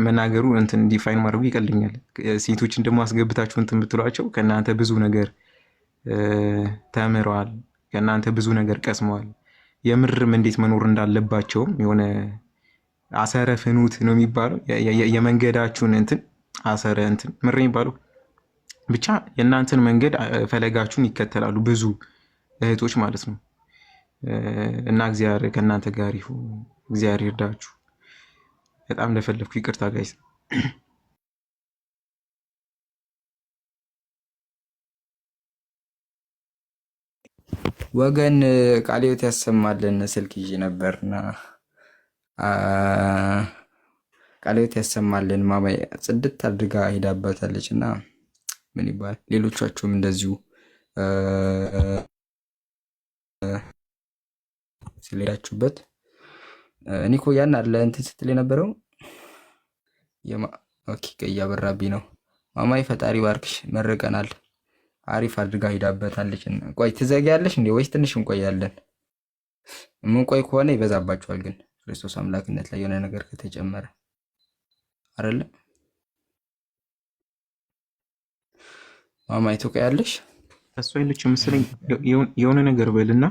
Speaker 7: መናገሩ እንትን ዲፋይን ማድረጉ ይቀልኛል። ሴቶችን ደግሞ አስገብታችሁ እንትን ብትሏቸው ከእናንተ ብዙ ነገር ተምረዋል፣ ከእናንተ ብዙ ነገር ቀስመዋል። የምርም እንዴት መኖር እንዳለባቸውም የሆነ አሰረ ፍኑት ነው የሚባለው የመንገዳችሁን እንትን አሰረ እንትን ምር የሚባለው ብቻ የእናንተን መንገድ ፈለጋችሁን ይከተላሉ ብዙ እህቶች ማለት ነው። እና እግዚአብሔር ከእናንተ ጋር ይሁን። እግዚአብሔር ይርዳችሁ። በጣም ለፈለፍኩ ይቅርታ ጋይስ።
Speaker 3: ወገን ቃለ ሕይወት ያሰማልን። ስልክ ይዤ ነበርና ቃለ ሕይወት ያሰማልን። ማማይ ጽድት አድርጋ ሄዳባታለች እና ምን ይባል ሌሎቻችሁም እንደዚሁ ስለሄዳችሁበት እኔ እኮ ያን አለ እንትን ስትል የነበረው ኦኬ፣ ቀይ እያበራብኝ ነው። ማማዬ ፈጣሪ ባርክሽ፣ መርቀናል። አሪፍ አድርጋ ሂዳበታለች። ቆይ ትዘጊያለሽ እንዴ ወይስ ትንሽ እንቆያለን? የምንቆይ ከሆነ ይበዛባችኋል። ግን ክርስቶስ አምላክነት ላይ የሆነ ነገር ከተጨመረ አይደለ ማማዬ ትቆያለሽ?
Speaker 7: እሷ የለችም መሰለኝ። የሆነ ነገር በልና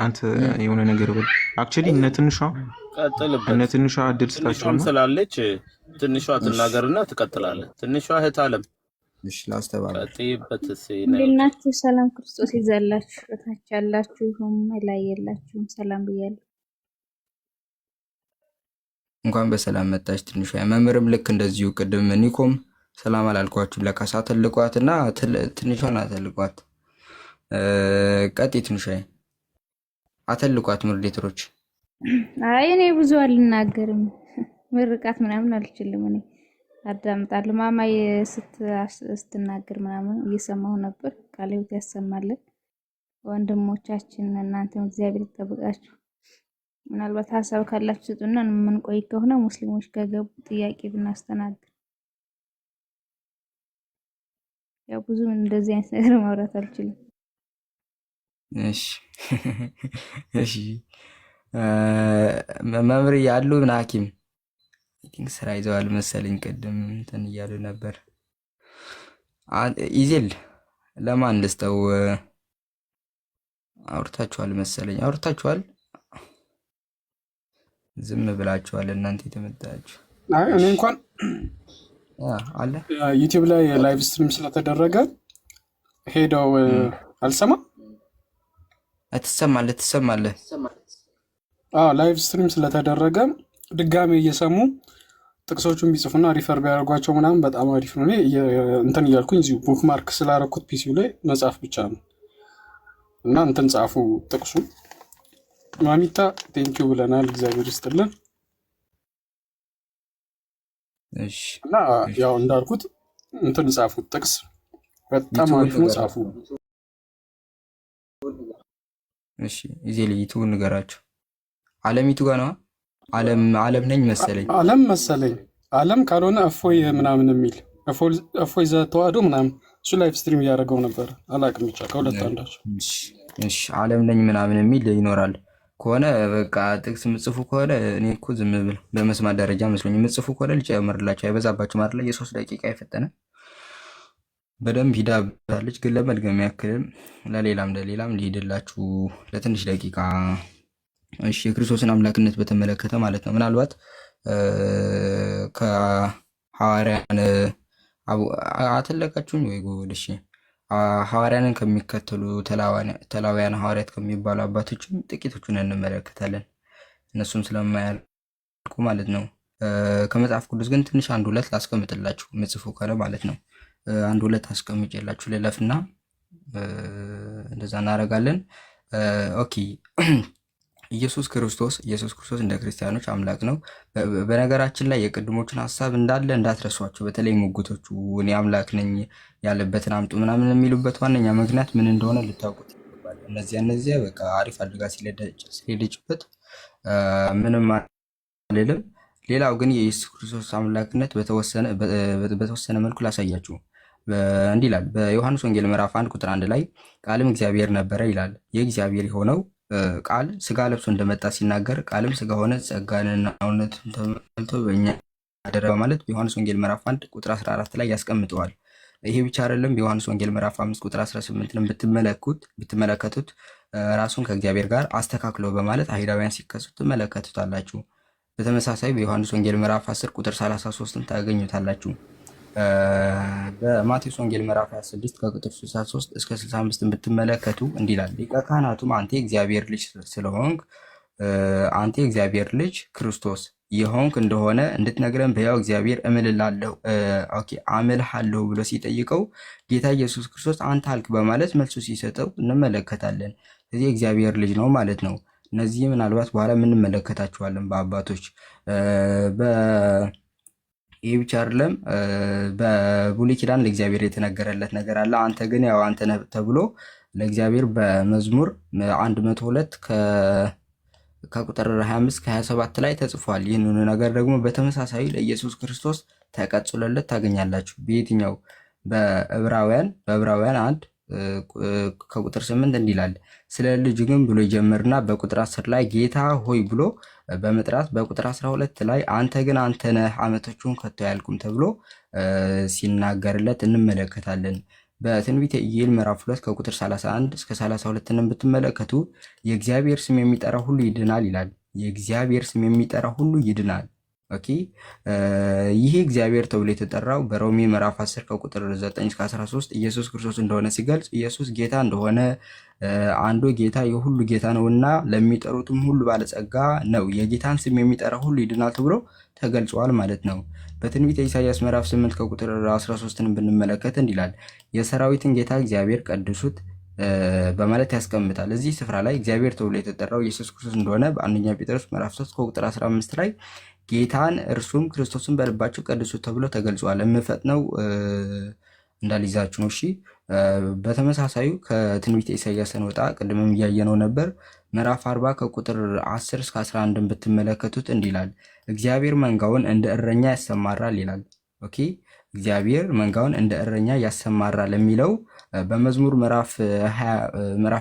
Speaker 7: አንተ የሆነ ነገር በል። አክቹሊ እነ ትንሿ እድል ስጣቸው
Speaker 5: ስላለች ትንሿ ትናገርና ትቀጥላለህ። ትንሿ እህት አለም
Speaker 3: እሺ፣ ላስተባበል
Speaker 8: እንዴናችሁ? ሰላም ክርስቶስ ይዛላችሁ። እታች ያላችሁም ላይ የላችሁም ሰላም ብያለሁ።
Speaker 3: እንኳን በሰላም መጣች ትንሿ። መምህርም ልክ እንደዚሁ ቅድም ኒኮም ሰላም አላልኳችሁም። ለካሳ አተልቋትና ትንሿን አተልቋት። ቀጤ ትንሿ አተልቋት ምርዴትሮች።
Speaker 8: አይ እኔ ብዙ አልናገርም፣ ምርቃት ምናምን አልችልም። እኔ አዳምጣለሁ። ማማዬ ስትናገር ምናምን እየሰማሁ ነበር። ቃለ ሕይወት ያሰማልን ወንድሞቻችን፣ እናንተም እግዚአብሔር ይጠብቃችሁ። ምናልባት ሀሳብ ካላችሁ ስጡና የምንቆይ ከሆነ ሙስሊሞች ከገቡ ጥያቄ ብናስተናግድ። ያው ብዙ እንደዚህ አይነት ነገር ማውራት አልችልም።
Speaker 3: እሺ እሺ። መምህር ያሉ ሐኪም ስራ ይዘዋል መሰለኝ። ቅድም እንትን እያሉ ነበር። ኢዜል ለማን ልስጠው? አውርታችኋል መሰለኝ። አውርታችኋል፣ ዝም ብላችኋል እናንተ የተመጣችሁ።
Speaker 9: እኔ እንኳን
Speaker 3: አለ
Speaker 9: ዩቲዩብ ላይ ላይቭ ስትሪም ስለተደረገ ሄደው አልሰማም።
Speaker 3: ትሰማለህ?
Speaker 9: ላይቭ ስትሪም ስለተደረገ ድጋሜ እየሰሙ ጥቅሶቹን ቢጽፉና ሪፈር ቢያደርጓቸው ምናምን በጣም አሪፍ ነው። እኔ እንትን እያልኩኝ እዚሁ ቡክ ማርክ ስላረኩት ፒሲው ላይ መጻፍ ብቻ ነው እና እንትን ጻፉ ጥቅሱ። ማሚታ ቴንኪው ብለናል፣ እግዚአብሔር ይስጥልን። እና ያው እንዳልኩት እንትን ጻፉት ጥቅስ በጣም አሪፍ ነው፣ ጻፉ።
Speaker 3: እሺ እዚህ ልይቱ ንገራቸው። አለሚቱ ጋር ነው። አለም ነኝ መሰለኝ።
Speaker 9: አለም ካልሆነ እፎይ ምናምን የሚል እፎይ ዘተዋህዶ ምናምን እሱ ላይቭ ስትሪም እያደረገው ነበር። አላቅም ብቻ ከሁለት አንዳቸው።
Speaker 3: እሺ አለም ነኝ ምናምን የሚል ይኖራል ከሆነ በቃ ጥቅስ ምጽፉ ከሆነ እኔ እኮ ዝም ብል በመስማት ደረጃ መስሎኝ ምጽፉ ከሆነ ልጨምርላችሁ። አይበዛባችሁ ማለት ላይ የ3 ደቂቃ የፈጠነ በደንብ ሂዳብታለች። ግን ለመድገም ያክልም ለሌላም ሊሄድላችሁ ለትንሽ ደቂቃ። እሺ የክርስቶስን አምላክነት በተመለከተ ማለት ነው። ምናልባት ከሐዋርያን አተለቃችሁኝ ወይ ጉድ። እሺ ሐዋርያንን ከሚከተሉ ተላውያን ሐዋርያት ከሚባሉ አባቶችም ጥቂቶቹን እንመለከታለን። እነሱም ስለማያልቁ ማለት ነው። ከመጽሐፍ ቅዱስ ግን ትንሽ 1-2 ላስቀምጥላችሁ ምጽፉ ከሆነ ማለት ነው። 1-2 አስቀምጬላችሁ ልለፍና እንደዛ እናደርጋለን። ኦኬ ኢየሱስ ክርስቶስ እንደ ክርስቲያኖች አምላክ ነው። በነገራችን ላይ የቅድሞችን ሀሳብ እንዳለ እንዳትረሷቸው። በተለይ ሙግቶቹ እኔ አምላክ ነኝ ያለበትን አምጡ ምናምን የሚሉበት ዋነኛ ምክንያት ምን እንደሆነ ልታውቁት ይገባል። እነዚያ በቃ አሪፍ አድርጋ ሲሄደችበት ምንም አልልም። ሌላው ግን የኢየሱስ ክርስቶስ አምላክነት በተወሰነ መልኩ ላሳያችሁ። እንዲህ ይላል በዮሐንስ ወንጌል ምዕራፍ 1 ቁጥር 1 ላይ ቃልም እግዚአብሔር ነበረ ይላል። የእግዚአብሔር የሆነው ቃል ስጋ ለብሶ እንደመጣ ሲናገር ቃልም ስጋ ሆነ ጸጋንና እውነትን ተሞልቶ በእኛ አደረ በማለት በዮሐንስ ወንጌል ምዕራፍ 1 ቁጥር 14 ላይ ያስቀምጠዋል። ይሄ ብቻ አይደለም። በዮሐንስ ወንጌል ምዕራፍ 5 ቁጥር 18ን ብትመለከቱት ራሱን ከእግዚአብሔር ጋር አስተካክሎ በማለት አይሁዳውያን ሲከሱ ትመለከቱታላችሁ። በተመሳሳይ በዮሐንስ ወንጌል ምዕራፍ 10 ቁጥር 33ን ታገኙታላችሁ። በማቴዎስ ወንጌል ምዕራፍ 26 ከቁጥር 63 እስከ 65 ብትመለከቱ እንዲህ ይላል። ሊቀ ካህናቱም አንተ የእግዚአብሔር ልጅ ስለሆንክ አንተ የእግዚአብሔር ልጅ ክርስቶስ የሆንክ እንደሆነ እንድትነግረን በሕያው እግዚአብሔር አምልሃለሁ ብሎ ሲጠይቀው ጌታ ኢየሱስ ክርስቶስ አንተ አልክ በማለት መልሱ ሲሰጠው እንመለከታለን። ስለዚህ የእግዚአብሔር ልጅ ነው ማለት ነው። እነዚህ ምናልባት በኋላ የምንመለከታቸዋለን በአባቶች ይህ ብቻ አይደለም። በብሉይ ኪዳን ለእግዚአብሔር የተነገረለት ነገር አለ። አንተ ግን ያው አንተ ነህ ተብሎ ለእግዚአብሔር በመዝሙር 102 ከቁጥር 25 ከ27 ላይ ተጽፏል። ይህንኑ ነገር ደግሞ በተመሳሳይ ለኢየሱስ ክርስቶስ ተቀጽሎለት ታገኛላችሁ። በየትኛው በዕብራውያን 1 ከቁጥር 8 እንዲህ ይላል። ስለ ልጅ ግን ብሎ ይጀምርና በቁጥር 10 ላይ ጌታ ሆይ ብሎ በመጥራት በቁጥር 12 ላይ አንተ ግን አንተ ነህ ዓመቶቹን ከቶ አያልቁም ተብሎ ሲናገርለት እንመለከታለን። በትንቢተ ኢዩኤል ምዕራፍ 2 ከቁጥር 31 እስከ 32 ብትመለከቱ የእግዚአብሔር ስም የሚጠራ ሁሉ ይድናል ይላል። የእግዚአብሔር ስም የሚጠራ ሁሉ ይድናል። ኦኬ ይሄ እግዚአብሔር ተብሎ የተጠራው በሮሜ ምዕራፍ 10 ከቁጥር 9 እስከ 13 ኢየሱስ ክርስቶስ እንደሆነ ሲገልጽ ኢየሱስ ጌታ እንደሆነ አንዱ ጌታ የሁሉ ጌታ ነውና ለሚጠሩትም ሁሉ ባለጸጋ ነው፣ የጌታን ስም የሚጠራ ሁሉ ይድናል ተብሎ ተገልጿል ማለት ነው። በትንቢተ ኢሳይያስ ምዕራፍ 8 ከቁጥር 13 ብንመለከት እንዲላል የሰራዊትን ጌታ እግዚአብሔር ቀድሱት በማለት ያስቀምጣል። እዚህ ስፍራ ላይ እግዚአብሔር ተብሎ የተጠራው ኢየሱስ ክርስቶስ እንደሆነ በአንደኛ ጴጥሮስ ምዕራፍ 3 ከቁጥር 15 ላይ ጌታን እርሱም ክርስቶስን በልባችሁ ቀድሱት ተብሎ ተገልጿል። የምፈጥነው እንዳልይዛችሁ ነው። እሺ በተመሳሳዩ ከትንቢተ ኢሳይያስ እንወጣ፣ ቅድምም እያየነው ነበር። ምዕራፍ 40 ከቁጥር 10 እስከ 11 ብትመለከቱት እንዲላል እግዚአብሔር መንጋውን እንደ እረኛ ያሰማራል ይላል። ኦኬ እግዚአብሔር መንጋውን እንደ እረኛ ያሰማራል የሚለው በመዝሙር ምዕራፍ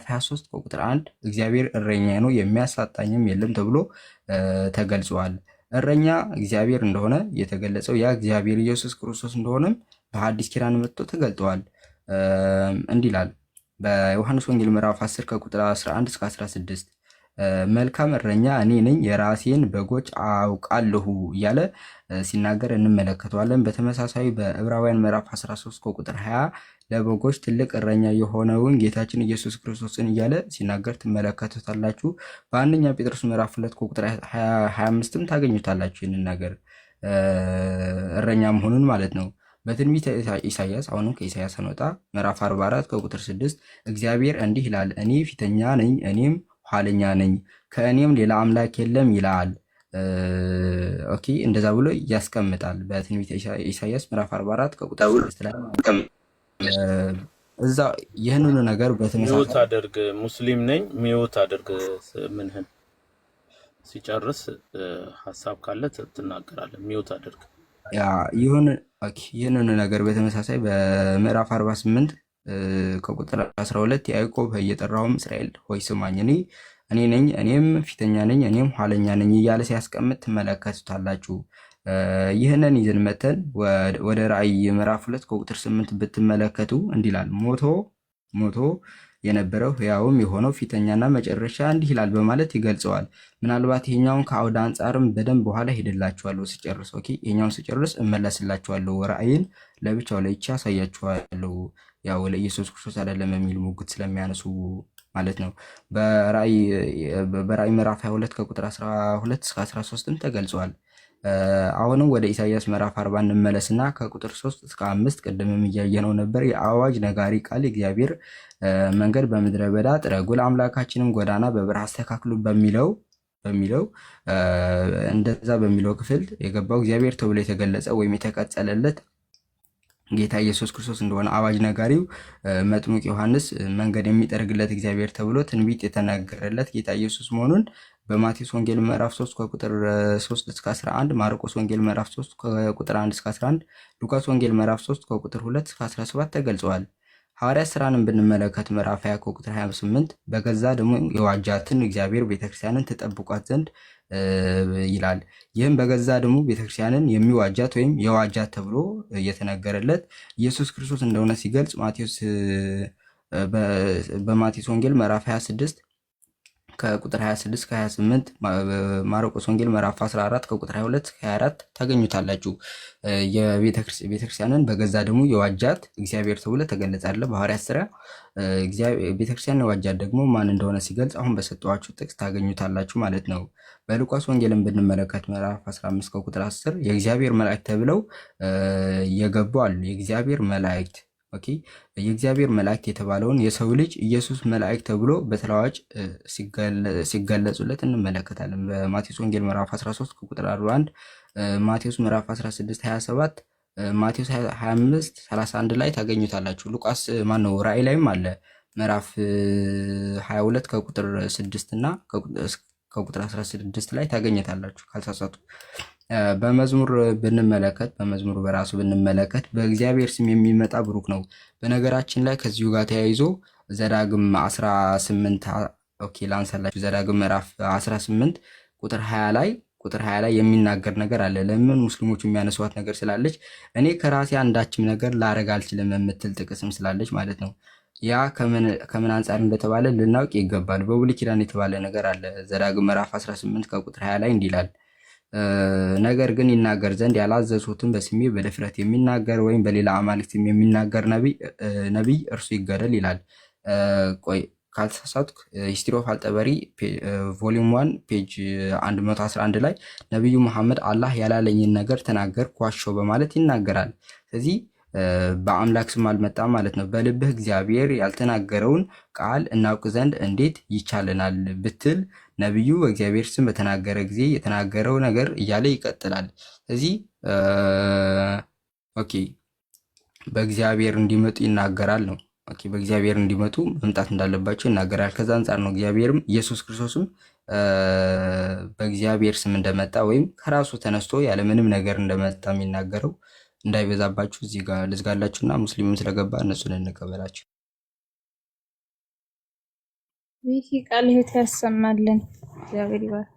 Speaker 3: 23 ከቁጥር 1 እግዚአብሔር እረኛ ነው የሚያሳጣኝም የለም ተብሎ ተገልጿል። እረኛ እግዚአብሔር እንደሆነ የተገለጸው ያ እግዚአብሔር ኢየሱስ ክርስቶስ እንደሆነም በሐዲስ ኪዳን መጥቶ ተገልጠዋል። እንዲላል በዮሐንስ ወንጌል ምዕራፍ 10 ከቁጥር 11 እስከ 16 መልካም እረኛ እኔ ነኝ፣ የራሴን በጎች አውቃለሁ እያለ ሲናገር እንመለከተዋለን። በተመሳሳይ በዕብራውያን ምዕራፍ 13 ከቁጥር 20 ለበጎች ትልቅ እረኛ የሆነውን ጌታችን ኢየሱስ ክርስቶስን እያለ ሲናገር ትመለከቱታላችሁ። በአንደኛ ጴጥሮስ ምዕራፍ 2 ከቁጥር 25ም ታገኙታላችሁ ይህንን ነገር እረኛ መሆኑን ማለት ነው። በትንቢተ ኢሳይያስ አሁንም ከኢሳይያስ እንወጣ ምዕራፍ 44 ከቁጥር 6 እግዚአብሔር እንዲህ ይላል እኔ ፊተኛ ነኝ እኔም ኋለኛ ነኝ ከእኔም ሌላ አምላክ የለም ይላል። ኦኬ እንደዛ ብሎ ያስቀምጣል በትንቢተ ኢሳይያስ ምዕራፍ 44 ከቁጥር 6 ላይ እዛ ይህንኑ ነገር በተመሳሳይ
Speaker 5: ሚውት አድርግ ሙስሊም ነኝ ሚውት አድርግ ምንህን ሲጨርስ ሐሳብ ካለ ትናገራለህ። ሚውት አድርግ
Speaker 3: ያ ይሁን። ኦኬ ይህንኑ ነገር በተመሳሳይ በምዕራፍ 48 ከቁጥር 12 ያዕቆብ እየጠራውም እስራኤል ሆይ ስማኝ እኔ ነኝ እኔም ፊተኛ ነኝ እኔም ኋለኛ ነኝ እያለ ሲያስቀምጥ ትመለከቱታላችሁ። ይህንን ይዘን መተን ወደ ራእይ ምዕራፍ 2 ከቁጥር 8 ብትመለከቱ እንዲላል ሞቶ የነበረው ሕያውም የሆነው ፊተኛና መጨረሻ እንዲህ ይላል በማለት ይገልጸዋል። ምናልባት ይሄኛውን ከአውደ አንጻርም በደንብ በኋላ ሄድላችኋለሁ ስጨርስ። ኦኬ ይሄኛውን ስጨርስ እመለስላችኋለሁ። ራእይን ለብቻው ለይቻ ያሳያችኋለሁ። ያው ለኢየሱስ ክርስቶስ አይደለም የሚል ሙግት ስለሚያነሱ ማለት ነው። በራእይ ምዕራፍ 22 ከቁጥር 12 እስከ 13ም ተገልጿል። አሁንም ወደ ኢሳይያስ ምዕራፍ 40 እንመለስና ከቁጥር 3 እስከ 5 ቅድምም እያየነው ነበር። የአዋጅ ነጋሪ ቃል እግዚአብሔር መንገድ በምድረ በዳ ጥረጉ ለአምላካችንም ጎዳና በበረሃ አስተካክሉ በሚለው እንደዛ በሚለው ክፍል የገባው እግዚአብሔር ተብሎ የተገለጸ ወይም የተቀጸለለት ጌታ ኢየሱስ ክርስቶስ እንደሆነ አዋጅ ነጋሪው መጥምቅ ዮሐንስ መንገድ የሚጠርግለት እግዚአብሔር ተብሎ ትንቢት የተነገረለት ጌታ ኢየሱስ መሆኑን በማቴዎስ ወንጌል ምዕራፍ 3 ከቁጥር 3 እስከ 11፣ ማርቆስ ወንጌል ምዕራፍ 3 ከቁጥር 1 እስከ 11፣ ሉቃስ ወንጌል ምዕራፍ 3 ከቁጥር 2 እስከ 17 ተገልጸዋል። ሐዋርያት ሥራንም ብንመለከት ምዕራፍ 20 ከቁጥር 28 በገዛ ደግሞ የዋጃትን እግዚአብሔር ቤተክርስቲያንን ትጠብቋት ዘንድ ይላል። ይህም በገዛ ደግሞ ቤተክርስቲያንን የሚዋጃት ወይም የዋጃት ተብሎ እየተነገረለት ኢየሱስ ክርስቶስ እንደሆነ ሲገልጽ በማቴዎስ ወንጌል ምዕራፍ 26 ከቁጥር 26 ከ28፣ ማርቆስ ወንጌል ምዕራፍ 14 ከቁጥር 22 ከ24 ታገኙታላችሁ። የቤተክርስቲያንን በገዛ ደግሞ የዋጃት እግዚአብሔር ተብሎ ተገለጻለ በሐዋርያት ሥራ። ቤተክርስቲያን የዋጃት ደግሞ ማን እንደሆነ ሲገልጽ አሁን በሰጠኋችሁ ጥቅስ ታገኙታላችሁ ማለት ነው። በሉቃስ ወንጌልን ብንመለከት ምዕራፍ 15 ከቁጥር 10 የእግዚአብሔር መላእክት ተብለው የገቡ አሉ። የእግዚአብሔር መላእክት ኦኬ የእግዚአብሔር መላእክት የተባለውን የሰው ልጅ ኢየሱስ መላእክት ተብሎ በተለዋጭ ሲገለጹለት እንመለከታለን። በማቴዎስ ወንጌል ምዕራፍ 13 ከቁጥር 41፣ ማቴዎስ ምዕራፍ 16 27፣ ማቴዎስ 25 31 ላይ ታገኙታላችሁ። ሉቃስ ማነው ራእይ ላይም አለ ምዕራፍ 22 ከቁጥር 6 እና ከቁጥር 16 ላይ ታገኘታላችሁ ካልተሳሳቱ። በመዝሙር በራሱ ብንመለከት በእግዚአብሔር ስም የሚመጣ ብሩክ ነው። በነገራችን ላይ ከዚሁ ጋር ተያይዞ ዘዳግም 18 ላንሳላችሁ። ዘዳግም ምዕራፍ 18 ቁጥር 20 ላይ የሚናገር ነገር አለ። ለምን ሙስሊሞች የሚያነሷት ነገር ስላለች እኔ ከራሴ አንዳችም ነገር ላረግ አልችልም የምትል ጥቅስም ስላለች ማለት ነው። ያ ከምን አንጻር እንደተባለ ልናውቅ ይገባል። በብሉይ ኪዳን የተባለ ነገር አለ። ዘዳግም ምዕራፍ 18 ከቁጥር 20 ላይ እንዲህ ይላል፣ ነገር ግን ይናገር ዘንድ ያላዘዝሁትን በስሜ በድፍረት የሚናገር ወይም በሌላ አማልክትም የሚናገር ነቢይ እርሱ ይገደል ይላል። ቆይ ካልተሳሳትኩ ሂስትሪ ኦፍ አልጠበሪ ቮሊዩም 1 ፔጅ 111 ላይ ነቢዩ መሐመድ አላህ ያላለኝን ነገር ተናገርኩ ዋሸሁ በማለት ይናገራል። ስለዚህ በአምላክ ስም አልመጣም ማለት ነው። በልብህ እግዚአብሔር ያልተናገረውን ቃል እናውቅ ዘንድ እንዴት ይቻለናል ብትል ነቢዩ በእግዚአብሔር ስም በተናገረ ጊዜ የተናገረው ነገር እያለ ይቀጥላል። ስለዚህ በእግዚአብሔር እንዲመጡ ይናገራል ነው። በእግዚአብሔር እንዲመጡ መምጣት እንዳለባቸው ይናገራል። ከዛ አንጻር ነው እግዚአብሔርም ኢየሱስ ክርስቶስም በእግዚአብሔር ስም እንደመጣ ወይም ከራሱ ተነስቶ ያለምንም ነገር እንደመጣ የሚናገረው። እንዳይበዛባችሁ እዚህ ጋር ልዝጋላችሁና ሙስሊምም ስለገባ እነሱን እንቀበላቸው።
Speaker 8: ይህ ቃል ህይወት ያሰማልን። እግዚአብሔር ይባርክ።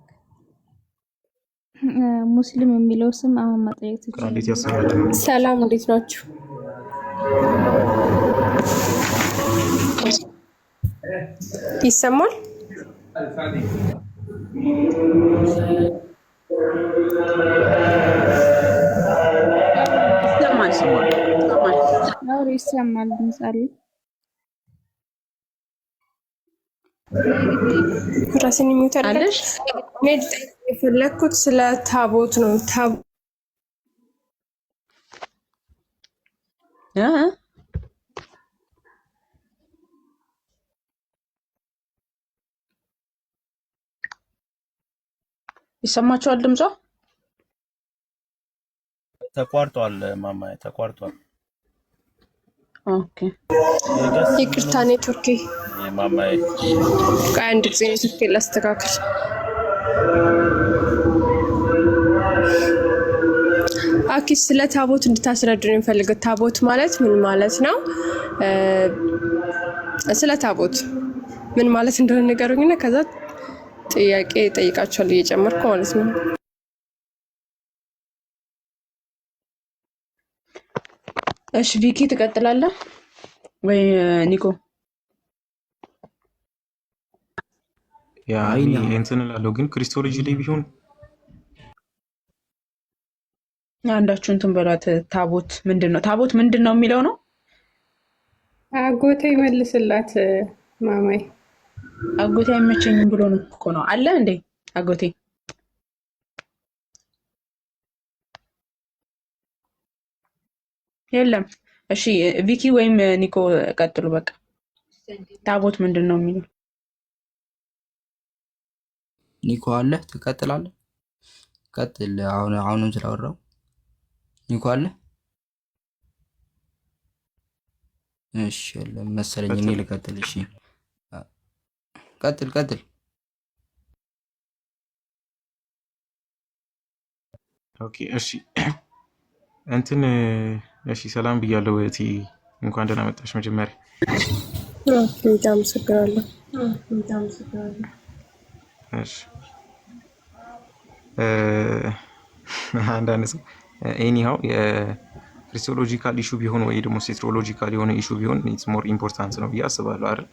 Speaker 8: ሙስሊም የሚለው ስም አሁን መጠየቅ ትችላለህ።
Speaker 10: ሰላም፣ እንዴት ናችሁ? ይሰማል?
Speaker 8: ይሰማል። ድምጻለ
Speaker 10: ራስን የሚውታለሽ ኔድ የፈለኩት ስለ ታቦት ነው።
Speaker 2: ይሰማችኋል? ድምጿ
Speaker 5: ተቋርጧል። ማማዬ ተቋርጧል።
Speaker 2: ኦኬ
Speaker 10: ይቅርታ፣ ኔትወርክ
Speaker 5: ማማዬ
Speaker 10: ከአንድ ጊዜ ኔትወርክ ላስተካክል። አኪስ ስለ ታቦት እንድታስረዱ ነው የምፈልገው። ታቦት ማለት ምን ማለት ነው? ስለ ታቦት ምን ማለት እንደሆነ ንገሩኝና ከዛ ጥያቄ ጠይቃችኋለሁ እየጨመርኩ ማለት ነው።
Speaker 2: እሺ ቪኪ ትቀጥላለህ ወይ ኒኮ?
Speaker 7: ያ እንትን እላለሁ ግን ክሪስቶሎጂ ላይ ቢሆን
Speaker 2: አንዳችሁ እንትን በሏት። ታቦት ምንድን ነው? ታቦት ምንድን ነው የሚለው ነው።
Speaker 10: አጎቴ ይመልስላት። ማማይ
Speaker 2: አጎቴ አይመቸኝም ብሎ ነው እኮ ነው አለ እንዴ አጎቴ? የለም። እሺ ቪኪ ወይም ኒኮ ቀጥሉ። በቃ ታቦት ምንድን ነው የሚለው
Speaker 3: ኒኮ አለ ትቀጥላለህ? ቀጥል። አሁንም ስላወራው ኒኮ አለ። እሺ የለም መሰለኝ። እኔ ልቀጥል። እሺ ቀጥል።
Speaker 7: ኦኬ እሺ እንትን እሺ ሰላም ብያለሁ እህቴ፣ እንኳን ደህና መጣሽ። መጀመሪያ
Speaker 10: በጣም አመሰግናለሁ።
Speaker 7: እሺ አንዳንድ ሰው ኤኒሃው የክሪስቶሎጂካል ኢሹ ቢሆን ወይ ደግሞ ሴትሮሎጂካል የሆነ ኢሹ ቢሆን ኢትስ ሞር ኢምፖርታንት ነው ብዬ አስባለሁ አይደል?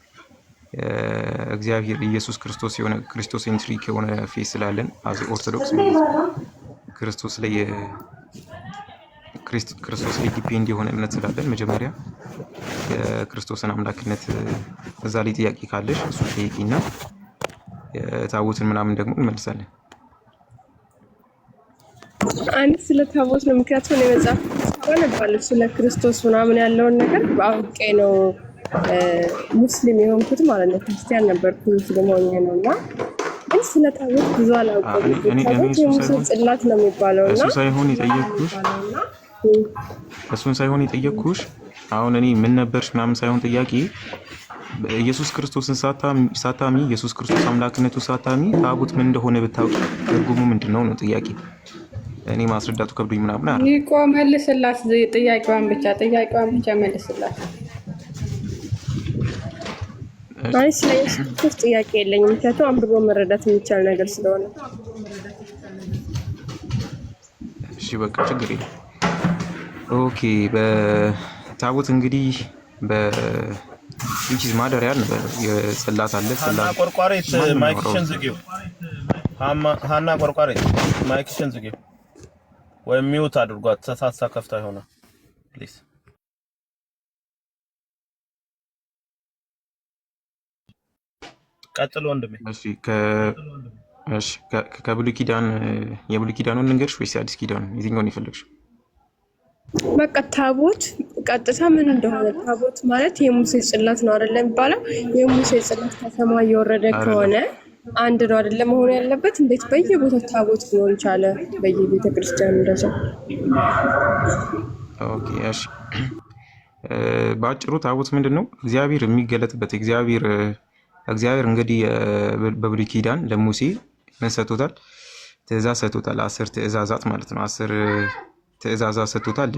Speaker 7: እግዚአብሔር ኢየሱስ ክርስቶስ የሆነ ክሪስቶሴንትሪክ የሆነ ፌስ ስላለን አዝ ኦርቶዶክስ ክርስቶስ ላይ ዲፔንድ የሆነ እምነት ስላለን መጀመሪያ የክርስቶስን አምላክነት እዛ ላይ ጥያቄ ካለሽ እሱ ጠይቂና የታቦትን ምናምን ደግሞ እንመልሳለን።
Speaker 10: አንድ ስለ ታቦት ነው። ምክንያቱም እኔ መጽሐፍ አነባለሁ ስለ ክርስቶስ ምናምን ያለውን ነገር በአውቄ ነው ሙስሊም የሆንኩት ማለት ነው። ክርስቲያን ነበርኩ ሙስሊም ሆኜ ነው እና ግን ስለ ታቦት ብዙ አላውቅም። ታቦት የሙሴ ጽላት ነው የሚባለው እና
Speaker 7: እሱን ሳይሆን የጠየቅኩሽ አሁን እኔ ምን ነበርሽ ምናምን ሳይሆን ጥያቄ ኢየሱስ ክርስቶስን ሳታሚ ኢየሱስ ክርስቶስ አምላክነቱ ሳታሚ ታቦት ምን እንደሆነ ብታውቂ ትርጉሙ ምንድነው ነው ጥያቄ። እኔ ማስረዳቱ ከብዶኝ ምናምን አይደል?
Speaker 11: ይቆ መልስላት፣ ጥያቄዋን ብቻ መልስላት።
Speaker 10: አይ ስለ ኢየሱስ ክርስቶስ ጥያቄ የለኝም፣ ምክንያቱም አንብቦ መረዳት የሚቻል ነገር ስለሆነ።
Speaker 7: እሺ በቃ ችግር የለም። ኦኬ በታቦት እንግዲህ በዊችዝ ማደሪያ ነበር የጽላት አለ። ጽላት
Speaker 5: ቆርቋሪት ማይክሽን ዝጊው። ሃና ቆርቋሪት ማይክሽን ዝጊው ወይም ሚውት አድርጓት። ተሳሳ ከፍታ ይሆናል ፕሊዝ። ቀጥሎ ወንድሜ።
Speaker 7: እሺ ከብሉይ ኪዳን የብሉይ ኪዳኑን ልንገርሽ ወይስ አዲስ ኪዳን የትኛውን ይፈልግሽ?
Speaker 10: በቃ ታቦት ቀጥታ ምን እንደሆነ ታቦት ማለት የሙሴ ጽላት ነው አይደለም የሚባለው? የሙሴ ጽላት ከሰማይ የወረደ ከሆነ አንድ ነው አይደለም መሆን ያለበት? እንዴት በየቦታው ታቦት ሊሆን ቻለ? በየቤተ ክርስቲያኑ እንደዛ።
Speaker 7: ኦኬ እሺ በአጭሩ ታቦት ምንድነው? እግዚአብሔር የሚገለጥበት እግዚአብሔር እንግዲህ በብሉይ ኪዳን ለሙሴ ምን ሰጥቶታል? ትእዛዝ ሰጥቶታል። 10 ትእዛዛት ማለት ነው። 10 ትእዛዛት ሰጥቶታል።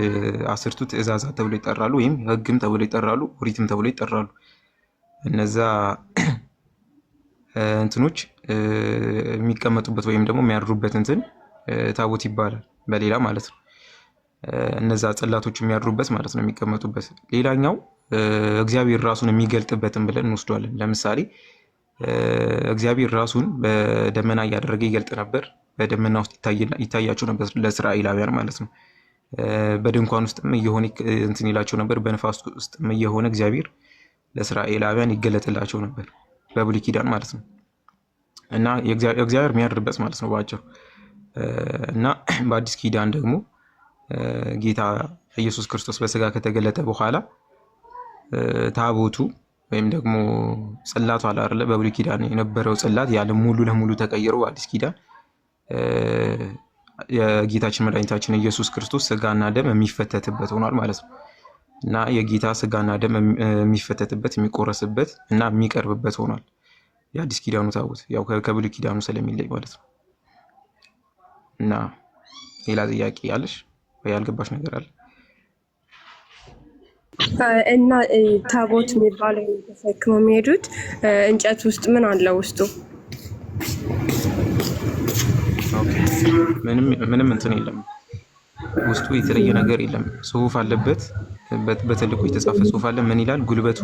Speaker 7: 10ቱ ትእዛዛት ተብሎ ይጠራሉ፣ ወይም ሕግም ተብሎ ይጠራሉ፣ ኦሪትም ተብሎ ይጠራሉ። እነዛ እንትኖች የሚቀመጡበት ወይም ደግሞ የሚያድሩበት እንትን ታቦት ይባላል በሌላ ማለት ነው። እነዛ ጽላቶች የሚያድሩበት ማለት ነው፣ የሚቀመጡበት። ሌላኛው እግዚአብሔር ራሱን የሚገልጥበትን ብለን እንወስደዋለን። ለምሳሌ እግዚአብሔር ራሱን በደመና እያደረገ ይገልጥ ነበር። በደመና ውስጥ ይታያቸው ነበር ለእስራኤላውያን ማለት ነው። በድንኳን ውስጥም እየሆነ እንትን ይላቸው ነበር። በንፋስ ውስጥም እየሆነ እግዚአብሔር ለእስራኤላውያን ይገለጥላቸው ነበር በብሉይ ኪዳን ማለት ነው። እና እግዚአብሔር የሚያድርበት ማለት ነው ባጭሩ። እና በአዲስ ኪዳን ደግሞ ጌታ ኢየሱስ ክርስቶስ በስጋ ከተገለጠ በኋላ ታቦቱ ወይም ደግሞ ጽላቱ አለ አይደለ? በብሉይ ኪዳን የነበረው ጽላት ያለ ሙሉ ለሙሉ ተቀይሮ በአዲስ ኪዳን የጌታችን መድኃኒታችን ኢየሱስ ክርስቶስ ስጋና ደም የሚፈተትበት ሆኗል ማለት ነው። እና የጌታ ስጋና ደም የሚፈተትበት የሚቆረስበት እና የሚቀርብበት ሆኗል የአዲስ ኪዳኑ ታቦት፣ ያው ከብሉይ ኪዳኑ ስለሚለይ ማለት ነው። እና ሌላ ጥያቄ ያለሽ ወይ ያልገባሽ ነገር አለ?
Speaker 10: እና ታቦት የሚባለው ተሸክመው የሚሄዱት እንጨት ውስጥ ምን አለ ውስጡ?
Speaker 7: ምንም እንትን የለም ውስጡ የተለየ ነገር የለም። ጽሁፍ አለበት፣ በትልቁ የተጻፈ ጽሁፍ አለ። ምን ይላል? ጉልበት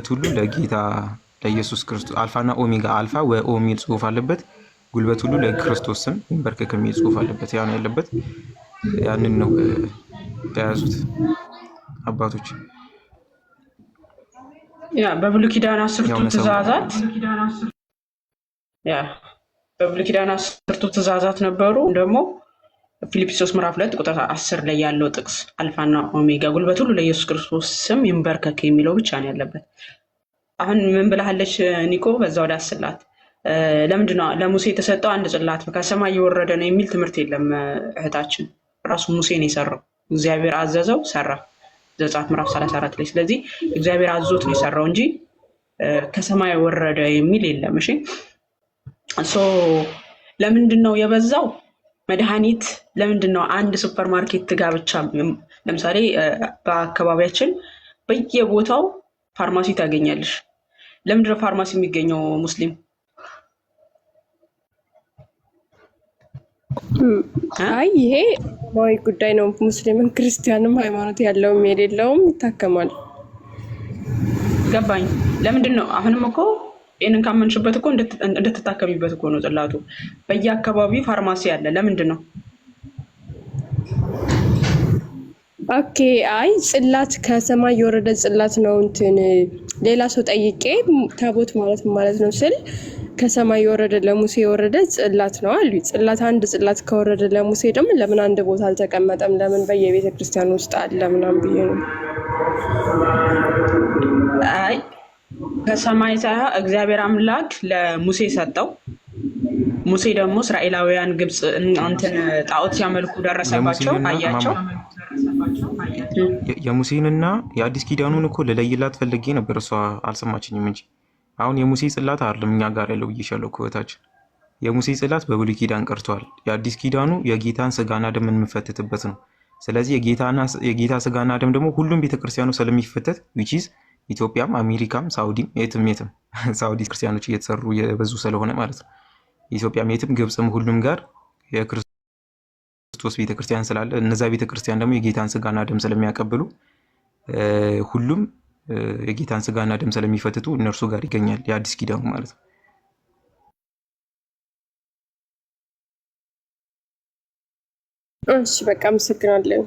Speaker 7: ሁሉ ለጌታ ለኢየሱስ ክርስቶስ አልፋና ኦሜጋ፣ አልፋ ወኦ የሚል ጽሁፍ አለበት። ጉልበት ሁሉ ለክርስቶስ ስም ይንበርከክ የሚል ጽሁፍ አለበት። ያ ነው ያለበት። ያንን ነው የያዙት አባቶች።
Speaker 2: ያ በብሉይ ኪዳን 10ቱ ትእዛዛት በብሉይ ኪዳን 10ቱ ትእዛዛት ነበሩ። ደግሞ ፊልጵስዩስ ምዕራፍ 2 ቁጥር 10 ላይ ያለው ጥቅስ አልፋና ኦሜጋ ጉልበት ሁሉ ለኢየሱስ ክርስቶስ ስም ይንበርከክ የሚለው ብቻ ነው ያለበት። አሁን ምን ብለሃለች ኒኮ? በዛው ዳስላት። ለምንድን ነው ለሙሴ የተሰጠው አንድ ጽላት ከሰማይ የወረደ ነው የሚል ትምህርት የለም እህታችን። ራሱ ሙሴ ነው የሰራው። እግዚአብሔር አዘዘው ሰራ፣ ዘጸአት ምዕራፍ 34 ላይ። ስለዚህ እግዚአብሔር አዞት ነው የሰራው እንጂ ከሰማይ ወረደ የሚል የለም። እሺ ለምንድን ነው የበዛው መድኃኒት? ለምንድን ነው አንድ ሱፐር ማርኬት ጋር ብቻ? ለምሳሌ በአካባቢያችን በየቦታው ፋርማሲ ታገኛለሽ። ለምንድን ነው ፋርማሲ የሚገኘው ሙስሊም?
Speaker 10: አይ ይሄ ማዊ ጉዳይ ነው። ሙስሊምም ክርስቲያንም ሃይማኖት ያለውም የሌለውም ይታከማል።
Speaker 2: ገባኝ። ለምንድን ነው አሁንም እኮ ይህንን ካመንሽበት እኮ እንድትታከሚበት እኮ ነው ጽላቱ። በየአካባቢው ፋርማሲ አለ። ለምንድን ነው?
Speaker 10: ኦኬ አይ ጽላት ከሰማይ የወረደ ጽላት ነው። እንትን ሌላ ሰው ጠይቄ ታቦት ማለት ነው ስል ከሰማይ የወረደ ለሙሴ የወረደ ጽላት ነው አሉ። ጽላት አንድ ጽላት ከወረደ ለሙሴ ደግሞ ለምን አንድ ቦታ አልተቀመጠም? ለምን በየቤተ ክርስቲያኑ ውስጥ አለ ምናምን ብዬ ነው።
Speaker 2: አይ ከሰማይ ሳይሆን እግዚአብሔር አምላክ ለሙሴ ሰጠው። ሙሴ ደግሞ እስራኤላውያን ግብፅ እንትን ጣዖት ሲያመልኩ ደረሰባቸው፣ አያቸው።
Speaker 7: የሙሴንና የአዲስ ኪዳኑን እኮ ልለይላት ፈልጌ ነበር፣ እሷ አልሰማችኝም እንጂ አሁን የሙሴ ጽላት አይደለም እኛ ጋር ያለው ብዬሻለሁ እኮ እህታችን። የሙሴ ጽላት በብሉይ ኪዳን ቀርቷል። የአዲስ ኪዳኑ የጌታን ስጋና ደም የምንፈትትበት ነው። ስለዚህ የጌታ ስጋና ደም ደግሞ ሁሉም ቤተክርስቲያኑ ስለሚፈተት ዊችዝ ኢትዮጵያም አሜሪካም ሳውዲም የትም ሳውዲ ክርስቲያኖች እየተሰሩ የበዙ ስለሆነ ማለት ነው። ኢትዮጵያም የትም ግብፅም ሁሉም ጋር የክርስቶስ ቤተክርስቲያን ስላለ እነዛ ቤተክርስቲያን ደግሞ የጌታን ስጋና ደም ስለሚያቀብሉ ሁሉም የጌታን ስጋና ደም ስለሚፈትቱ እነርሱ ጋር ይገኛል የአዲስ ኪዳኑ ማለት ነው።
Speaker 10: እሺ በቃ አመሰግናለሁ።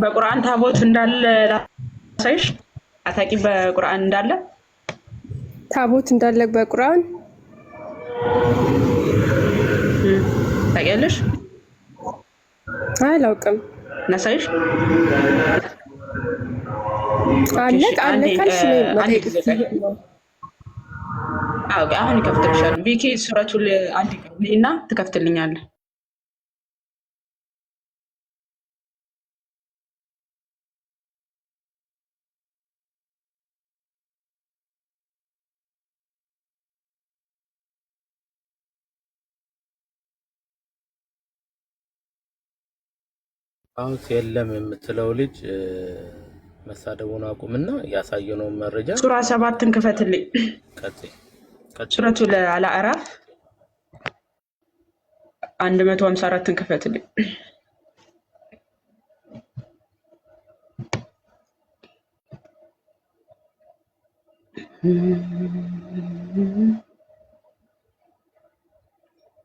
Speaker 2: በቁርአን ታቦት እንዳለ ላሳይሽ። አታቂ በቁርአን እንዳለ
Speaker 10: ታቦት እንዳለ በቁርአን
Speaker 2: ታውቂያለሽ?
Speaker 10: አላውቅም።
Speaker 2: ላሳይሽ።
Speaker 10: አለ ካልሽ
Speaker 2: አሁን ይከፍትልሻል። ቢኬ ሱረቱል አንድ እና ትከፍትልኛለህ።
Speaker 5: አሁን የለም የምትለው ልጅ መሳደቡን አቁምና ያሳየነውን መረጃ
Speaker 2: ሱራ 7ን ክፈትልኝ። ሱረቱል አዕራፍ 154ን ክፈትልኝ።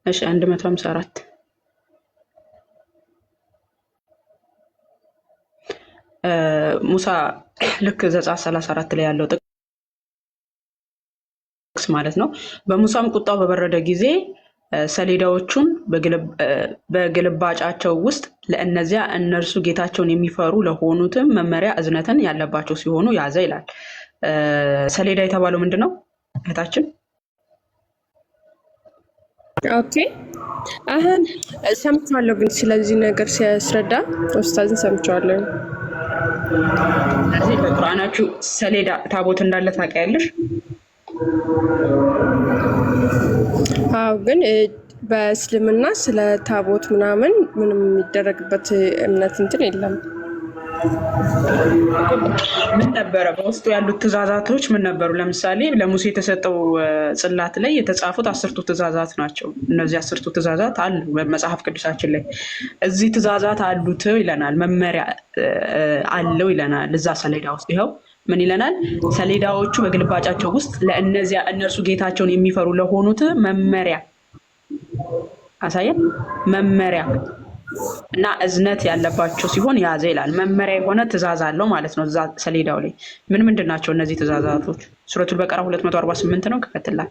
Speaker 2: እሺ 154 ሙሳ ልክ ዘጸአት 34 ላይ ያለው ጥቅስ ማለት ነው። በሙሳም ቁጣው በበረደ ጊዜ ሰሌዳዎቹን በግልባጫቸው ውስጥ ለእነዚያ እነርሱ ጌታቸውን የሚፈሩ ለሆኑትም መመሪያ እዝነትን ያለባቸው ሲሆኑ ያዘ ይላል። ሰሌዳ የተባለው ምንድን ነው እህታችን?
Speaker 10: ኦኬ አሁን ሰምቻለሁ፣ ግን ስለዚህ ነገር ሲያስረዳ ኡስታዝን ሰምቻለሁ።
Speaker 2: ስለዚህ በቁርአናችሁ ሰሌዳ ታቦት እንዳለ ታውቂያለሽ?
Speaker 10: አዎ፣ ግን በእስልምና ስለ ታቦት ምናምን ምንም የሚደረግበት እምነት እንትን የለም።
Speaker 2: ምን ነበረ በውስጡ ያሉት ትእዛዛቶች ምን ነበሩ? ለምሳሌ ለሙሴ የተሰጠው ጽላት ላይ የተጻፉት 10ቱ ትእዛዛት ናቸው። እነዚህ 10ቱ ትእዛዛት አሉ መጽሐፍ ቅዱሳችን ላይ። እዚህ ትእዛዛት አሉት ይለናል፣ መመሪያ አለው ይለናል። እዛ ሰሌዳ ውስጥ ይኸው ምን ይለናል? ሰሌዳዎቹ በግልባጫቸው ውስጥ ለእነዚያ እነርሱ ጌታቸውን የሚፈሩ ለሆኑት መመሪያ አሳየን። መመሪያ እና እዝነት ያለባቸው ሲሆን ያዘ ይላል። መመሪያ የሆነ ትእዛዝ አለው ማለት ነው። እዛ ሰሌዳው ላይ ምን ምንድን ናቸው እነዚህ ትእዛዛቶች? ሱረቱል በቀራ 248 ነው። ክፈትላል።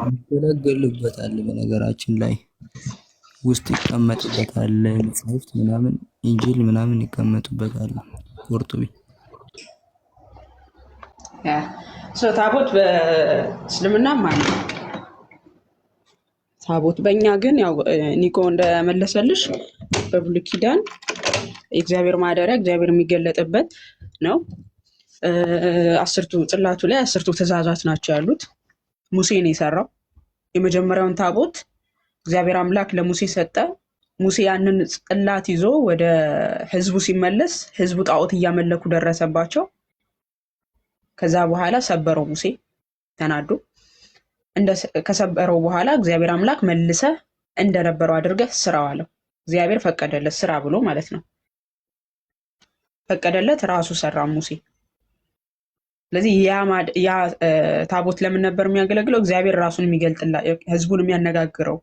Speaker 3: ይገለገልበታል። በነገራችን ላይ ውስጥ ይቀመጥበታል። መጽሐፍት ምናምን ኢንጂል ምናምን ይቀመጡበታል። ቁርጡቢ
Speaker 2: ታቦት በእስልምና ማለት ነው። ታቦት በእኛ ግን ያው ኒኮ እንደመለሰልሽ በብሉይ ኪዳን የእግዚአብሔር ማደሪያ እግዚአብሔር የሚገለጥበት ነው። 10ቱ ጽላቱ ላይ 10ቱ ትእዛዛት ናቸው ያሉት። ሙሴ ነው የሰራው የመጀመሪያውን ታቦት እግዚአብሔር አምላክ ለሙሴ ሰጠ። ሙሴ ያንን ጽላት ይዞ ወደ ህዝቡ ሲመለስ ህዝቡ ጣዖት እያመለኩ ደረሰባቸው። ከዛ በኋላ ሰበረው። ሙሴ ተናዶ ከሰበረው በኋላ እግዚአብሔር አምላክ መልሰ እንደነበረው አድርገህ ስራው አለው። እግዚአብሔር ፈቀደለት ስራ ብሎ ማለት ነው። ፈቀደለት፣ ራሱ ሰራ ሙሴ። ስለዚህ ያ ታቦት ለምን ነበር የሚያገለግለው? እግዚአብሔር ራሱን የሚገልጥላ ህዝቡን የሚያነጋግረው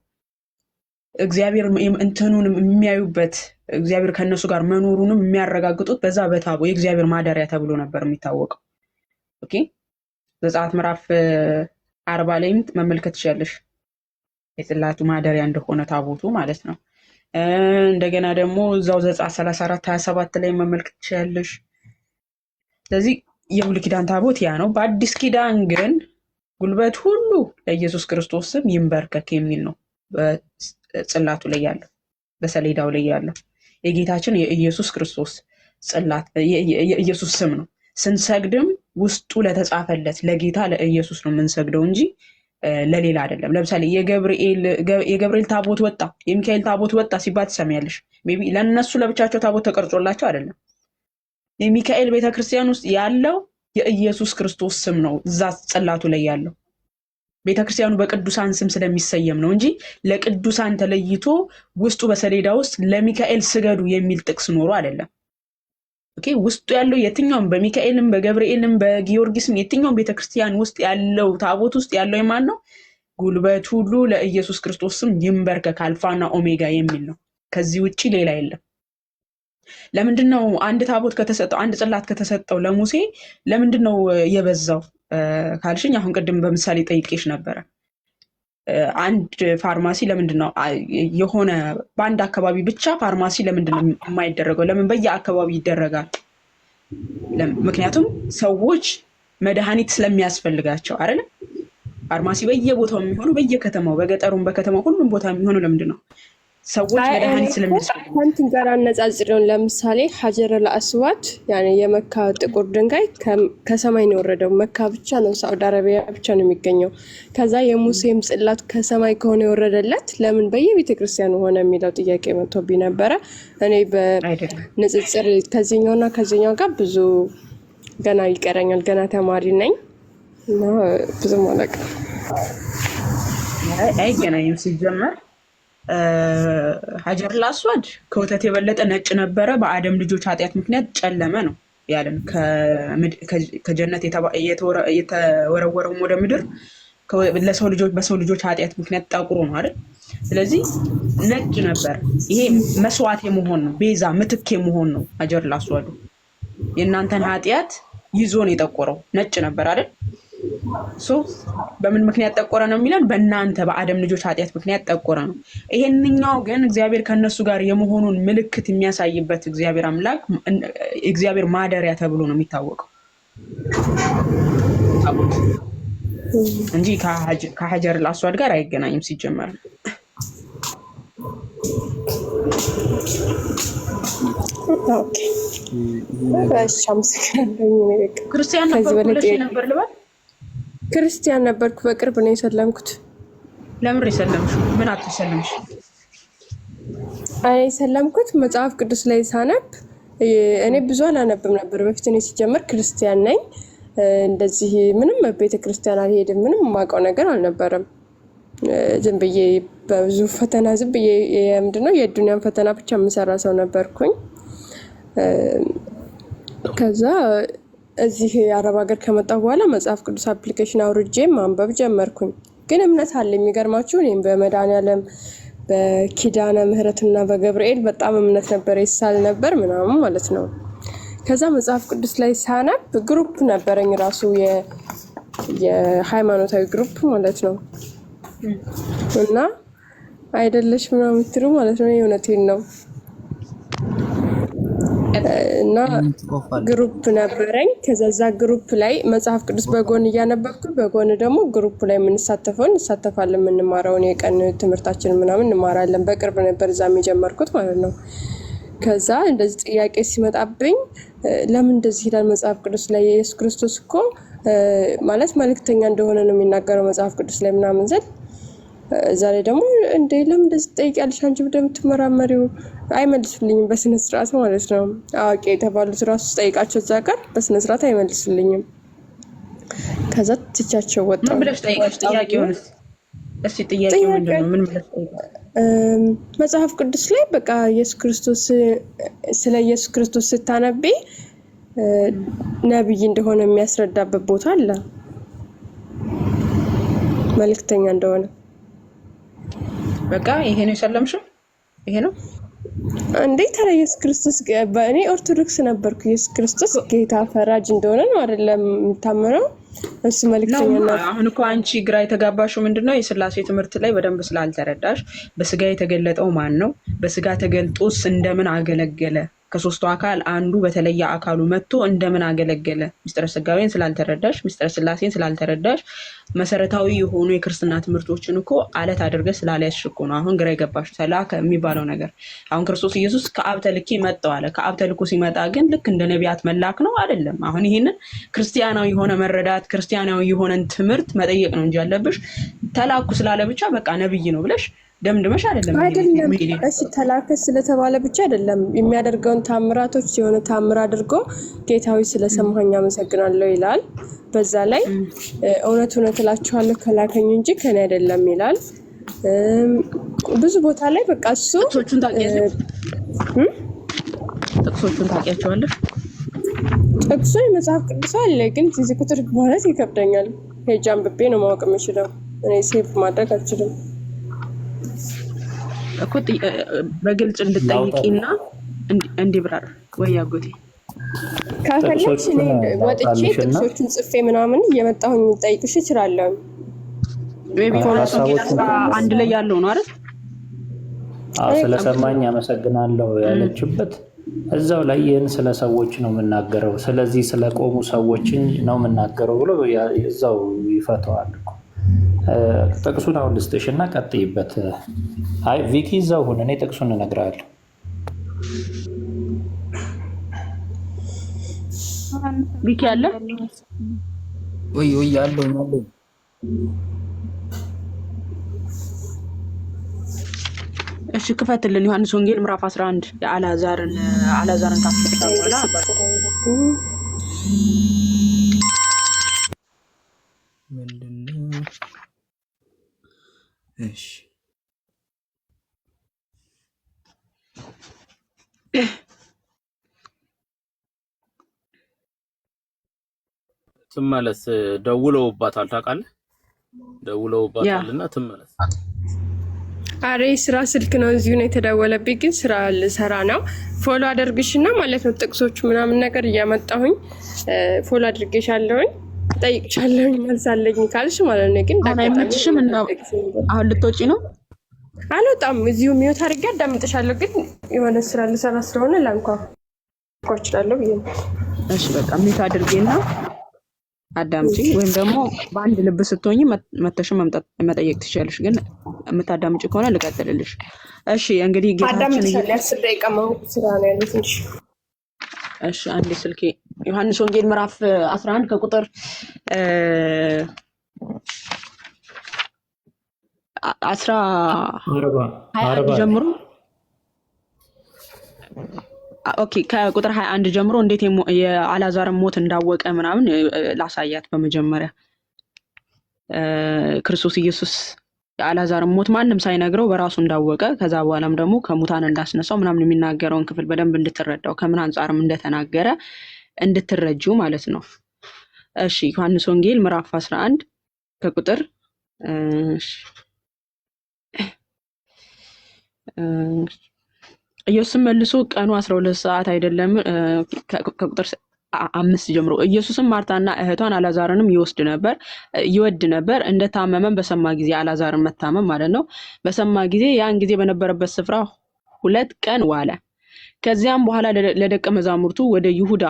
Speaker 2: እግዚአብሔር እንትኑን የሚያዩበት እግዚአብሔር ከእነሱ ጋር መኖሩንም የሚያረጋግጡት በዛ በታቦ የእግዚአብሔር ማደሪያ ተብሎ ነበር የሚታወቀው። ኦኬ ዘጸአት ምዕራፍ 40 ላይም መመልከት ትችላለሽ የጽላቱ ማደሪያ እንደሆነ ታቦቱ ማለት ነው። እንደገና ደግሞ እዛው ዘጸአት 34 27 ላይ መመልከት ትችላለሽ። ስለዚህ የብሉይ ኪዳን ታቦት ያ ነው። በአዲስ ኪዳን ግን ጉልበት ሁሉ ለኢየሱስ ክርስቶስ ስም ይንበርከክ የሚል ነው በጽላቱ ላይ ያለው በሰሌዳው ላይ ያለው የጌታችን የኢየሱስ ክርስቶስ ጽላት የኢየሱስ ስም ነው። ስንሰግድም ውስጡ ለተጻፈለት ለጌታ ለኢየሱስ ነው የምንሰግደው እንጂ ለሌላ አይደለም። ለምሳሌ የገብርኤል ታቦት ወጣ፣ የሚካኤል ታቦት ወጣ ሲባል ትሰሚያለሽ። ሜይ ቢ ለእነሱ ለብቻቸው ታቦት ተቀርጾላቸው አይደለም። የሚካኤል ቤተክርስቲያን ውስጥ ያለው የኢየሱስ ክርስቶስ ስም ነው እዛ ጽላቱ ላይ ያለው። ቤተክርስቲያኑ በቅዱሳን ስም ስለሚሰየም ነው እንጂ ለቅዱሳን ተለይቶ ውስጡ በሰሌዳ ውስጥ ለሚካኤል ስገዱ የሚል ጥቅስ ኖሮ አይደለም። ኦኬ፣ ውስጡ ያለው የትኛውም በሚካኤልም በገብርኤልም በጊዮርጊስም የትኛውም ቤተክርስቲያን ውስጥ ያለው ታቦት ውስጥ ያለው የማን ነው? ጉልበት ሁሉ ለኢየሱስ ክርስቶስ ስም ይንበርከክ አልፋና ኦሜጋ የሚል ነው። ከዚህ ውጪ ሌላ የለም። ለምንድነው አንድ ታቦት ከተሰጠው አንድ ጽላት ከተሰጠው ለሙሴ ለምንድነው የበዛው ካልሽኝ፣ አሁን ቅድም በምሳሌ ጠይቄሽ ነበረ። አንድ ፋርማሲ ለምንድነው የሆነ በአንድ አካባቢ ብቻ ፋርማሲ ለምንድነው የማይደረገው? ለምን በየአካባቢ ይደረጋል? ምክንያቱም ሰዎች መድኃኒት ስለሚያስፈልጋቸው አይደል? ፋርማሲ በየቦታው የሚሆነው በየከተማው በገጠሩም በከተማው ሁሉም ቦታ የሚሆነው ለምንድን ነው? ሰዎች መድኃኒት ስለሚያስፈልጋቸው።
Speaker 10: ከእንትን ጋር አነጻጽረውን ለምሳሌ ሀጀረል አስዋድ ያኔ የመካ ጥቁር ድንጋይ ከሰማይ ነው የወረደው። መካ ብቻ ነው ሳዑዲ አረቢያ ብቻ ነው የሚገኘው። ከዛ የሙሴም ጽላት ከሰማይ ከሆነ የወረደለት ለምን በየቤተ ክርስቲያኑ ሆነ የሚለው ጥያቄ መጥቶብኝ ነበረ። እኔ በንጽጽር ከዚህኛውና ከዚህኛው ጋር ብዙ ገና ይቀረኛል። ገና ተማሪ ነኝ እና ብዙ ማለቅ
Speaker 2: አይገናኝም ሲጀመር። ሀጀረል አስዋድ ከወተት የበለጠ ነጭ ነበረ፣ በአደም ልጆች ኃጢአት ምክንያት ጨለመ ነው ያለን። ከጀነት የተወረወረውም ወደ ምድር በሰው ልጆች ኃጢአት ምክንያት ጠቁሮ ነው አይደል? ስለዚህ ነጭ ነበር። ይሄ መስዋዕት የመሆን ነው፣ ቤዛ ምትክ የመሆን ነው። ሀጀረል አስዋዱ የእናንተን ኃጢአት ይዞ ነው የጠቆረው። ነጭ ነበር አይደል? በምን ምክንያት ጠቆረ ነው የሚለን? በእናንተ በአደም ልጆች ኃጢአት ምክንያት ጠቆረ ነው። ይሄንኛው ግን እግዚአብሔር ከነሱ ጋር የመሆኑን ምልክት የሚያሳይበት እግዚአብሔር አምላክ እግዚአብሔር ማደሪያ ተብሎ ነው የሚታወቀው እንጂ ከሀጀረል አስዋድ ጋር አይገናኝም ሲጀመር። ክርስቲያን ነበር ልበል?
Speaker 10: ክርስቲያን ነበርኩ። በቅርብ ነው የሰለምኩት።
Speaker 2: ለምን የሰለምሽ? ምን አትሰለምሽ?
Speaker 10: እኔ የሰለምኩት መጽሐፍ ቅዱስ ላይ ሳነብ፣ እኔ ብዙ አላነብም ነበር በፊት። እኔ ሲጀመር ክርስቲያን ነኝ። እንደዚህ ምንም ቤተ ክርስቲያን አልሄድም። ምንም የማውቀው ነገር አልነበረም። ዝም ብዬ በብዙ ፈተና ዝም ብዬ ምንድነው የዱንያን ፈተና ብቻ የምሰራ ሰው ነበርኩኝ። ከዛ እዚህ የአረብ ሀገር ከመጣሁ በኋላ መጽሐፍ ቅዱስ አፕሊኬሽን አውርጄ ማንበብ ጀመርኩኝ። ግን እምነት አለ። የሚገርማችሁ እኔም በመድኃኒዓለም በኪዳነ ምህረትና በገብርኤል በጣም እምነት ነበር፣ ይሳል ነበር ምናምን ማለት ነው። ከዛ መጽሐፍ ቅዱስ ላይ ሳነብ ግሩፕ ነበረኝ፣ ራሱ የሃይማኖታዊ ግሩፕ ማለት ነው። እና አይደለሽ ምናምን የምትሉ ማለት ነው። የእውነቴን ነው። እና ግሩፕ ነበረኝ። ከዛ ግሩፕ ላይ መጽሐፍ ቅዱስ በጎን እያነበብኩ በጎን ደግሞ ግሩፕ ላይ እንሳተፋለን። የምንማረውን የቀን ትምህርታችን ምናምን እንማራለን። በቅርብ ነበር እዛም የጀመርኩት ማለት ነው። ከዛ እንደዚህ ጥያቄ ሲመጣብኝ ለምን እንደዚህ ይላል መጽሐፍ ቅዱስ ላይ? ኢየሱስ ክርስቶስ እኮ ማለት መልእክተኛ እንደሆነ ነው የሚናገረው መጽሐፍ ቅዱስ ላይ ምናምን ዘል ዛሬ ደግሞ እንደ ለምን እንደዚህ ትጠይቂያለሽ አንቺ እንደምትመራመሪው? አይመልሱልኝም በስነ ስርዓት ማለት ነው። አዋቂ የተባሉት ራሱ ጠይቃቸው እዛ ጋር በስነ ስርዓት አይመልሱልኝም። ከዛ ትቻቸው ወጣሁ።
Speaker 2: ምን ብለሽ ጠይቃሽ? ጥያቄውን እስቲ ጥያቄው ምንድነው? ምን ብለሽ ጠይቃሽ?
Speaker 10: መጽሐፍ ቅዱስ ላይ በቃ ኢየሱስ ክርስቶስ ስለ ኢየሱስ ክርስቶስ ስታነቢ ነብይ እንደሆነ የሚያስረዳበት ቦታ አለ፣ መልእክተኛ እንደሆነ።
Speaker 2: በቃ ይሄ ነው የሰለምሽው? ይሄ ነው
Speaker 10: እንዴ? ታዲያ ኢየሱስ ክርስቶስ በእኔ ኦርቶዶክስ ነበርኩ። ኢየሱስ ክርስቶስ ጌታ ፈራጅ እንደሆነ ነው አይደለም የምታምነው? እሱ መልእክተኛ ነው።
Speaker 2: አሁን እኮ አንቺ ግራ የተጋባሽው ምንድነው? የሥላሴ ትምህርት ላይ በደንብ ስላልተረዳሽ። በስጋ የተገለጠው ማን ነው? በስጋ ተገልጦስ እንደምን አገለገለ ከሶስቱ አካል አንዱ በተለየ አካሉ መጥቶ እንደምን አገለገለ? ምስጢረ ሥጋዌን ስላልተረዳሽ፣ ምስጢረ ሥላሴን ስላልተረዳሽ፣ መሰረታዊ የሆኑ የክርስትና ትምህርቶችን እኮ አለት አድርገሽ ስላልያዝሽ እኮ ነው አሁን ግራ የገባሽ። ተላከ የሚባለው ነገር አሁን ክርስቶስ ኢየሱስ ከአብ ተልኬ መጣሁ አለ። ከአብ ተልኮ ሲመጣ ግን ልክ እንደ ነቢያት መላክ ነው አይደለም። አሁን ይህንን ክርስቲያናዊ የሆነ መረዳት ክርስቲያናዊ የሆነን ትምህርት መጠየቅ ነው እንጂ ያለብሽ ተላኩ ስላለ ብቻ በቃ ነብይ ነው ብለሽ ደምድመሽ አይደለም።
Speaker 10: እሺ ተላከ ስለተባለ ብቻ አይደለም የሚያደርገውን ታምራቶች ሲሆን ታምር አድርጎ ጌታዊ ስለሰማኸኝ አመሰግናለሁ ይላል። በዛ ላይ እውነት እላችኋለሁ ከላከኝ እንጂ ከኔ አይደለም ይላል። ብዙ ቦታ ላይ በቃ እሱ
Speaker 2: ጥቅሶቹን ታውቂያቸዋለሽ?
Speaker 10: ጥቅሱ የመጽሐፍ ቅዱስ አለ፣ ግን እዚህ ቁጥር ማለት ይከብደኛል። ሄጄ አንብቤ ነው ማወቅ የምችለው። እኔ ሴፍ ማድረግ አልችልም
Speaker 2: እኮ በግልጽ እንድጠይቂና እንዲብራራ ወይ አጎቴ
Speaker 10: ካፈለግሽ እኔ ወጥቼ ጥቅሶቹን ጽፌ ምናምን እየመጣሁኝ ጠይቅሽ እችላለሁ።
Speaker 2: ሜቢ አንድ ላይ ያለው ነው አይደል?
Speaker 6: ስለሰማኝ አመሰግናለሁ ያለችበት እዛው ላይ ይህን ስለ ሰዎች ነው የምናገረው፣ ስለዚህ ስለቆሙ ሰዎችን ነው የምናገረው ብሎ እዛው ይፈተዋል እኮ። ጥቅሱን አሁን ልስጥሽ እና ቀጥይበት። አይ ቪኪ እዛው ሁን፣ እኔ ጥቅሱን እነግርሃለሁ።
Speaker 2: ቪኪ አለ
Speaker 3: ወይ አለው ነው።
Speaker 2: እሺ ክፈትልን። ዮሐንስ ወንጌል ምዕራፍ 11 የአልዓዛርን ካፈታ በኋላ
Speaker 3: ምንድነው? እሺ
Speaker 5: ትመለስ። ደውለውባታል ታውቃለህ? ደውለውባታልና ትመለስ።
Speaker 10: አሬ ስራ ስልክ ነው እዚሁ ነው የተደወለብኝ፣ ግን ስራ ልሰራ ነው። ፎሎ አደርግሽና ማለት ነው ጥቅሶቹ ምናምን ነገር እያመጣሁኝ ፎሎ አድርጌሻለሁኝ፣ ጠይቅሻለሁኝ፣ መልሳለኝ ካልሽ ማለት ነው። ግን
Speaker 2: አይመችሽም? እና አሁን ልትወጪ ነው?
Speaker 10: አልወጣም፣ እዚሁ ሚውት አድርጌ አዳምጥሻለሁ። ግን የሆነ ስራ ልሰራ ስለሆነ ላንኳኳ እችላለሁ ብዬ ነው።
Speaker 2: እሺ በቃ ሚውት አድርጌና አዳምጪ፣ ወይም ደግሞ በአንድ ልብ ስትሆኚ መተሽም መጠየቅ ትችያለሽ። ግን የምታዳምጪ ከሆነ ልቀጥልልሽ። እሺ እንግዲህ ጌታችን እሺ አንዴ ስልኬ ዮሐንስ ወንጌል ምዕራፍ 11 ከቁጥር 21 ጀምሮ ኦኬ ከቁጥር 21 ጀምሮ እንዴት የአልዓዛርን ሞት እንዳወቀ ምናምን ላሳያት። በመጀመሪያ ክርስቶስ ኢየሱስ የአልዓዛርን ሞት ማንም ሳይነግረው በራሱ እንዳወቀ ከዛ በኋላም ደግሞ ከሙታን እንዳስነሳው ምናምን የሚናገረውን ክፍል በደንብ እንድትረዳው ከምን አንጻርም እንደተናገረ እንድትረጁ ማለት ነው። እሺ ዮሐንስ ወንጌል ምዕራፍ 11 ከቁጥር ኢየሱስም መልሶ ቀኑ 12 ሰዓት አይደለም? ከቁጥር 5 ጀምሮ ኢየሱስም ማርታና እህቷን አልዓዛርንም ይወድ ነበር። እንደታመመም በሰማ ጊዜ አልዓዛርን መታመም ማለት ነው በሰማ ጊዜ ያን ጊዜ በነበረበት ስፍራ 2 ቀን ዋለ። ከዚያም በኋላ ለደቀ መዛሙርቱ ወደ ይሁዳ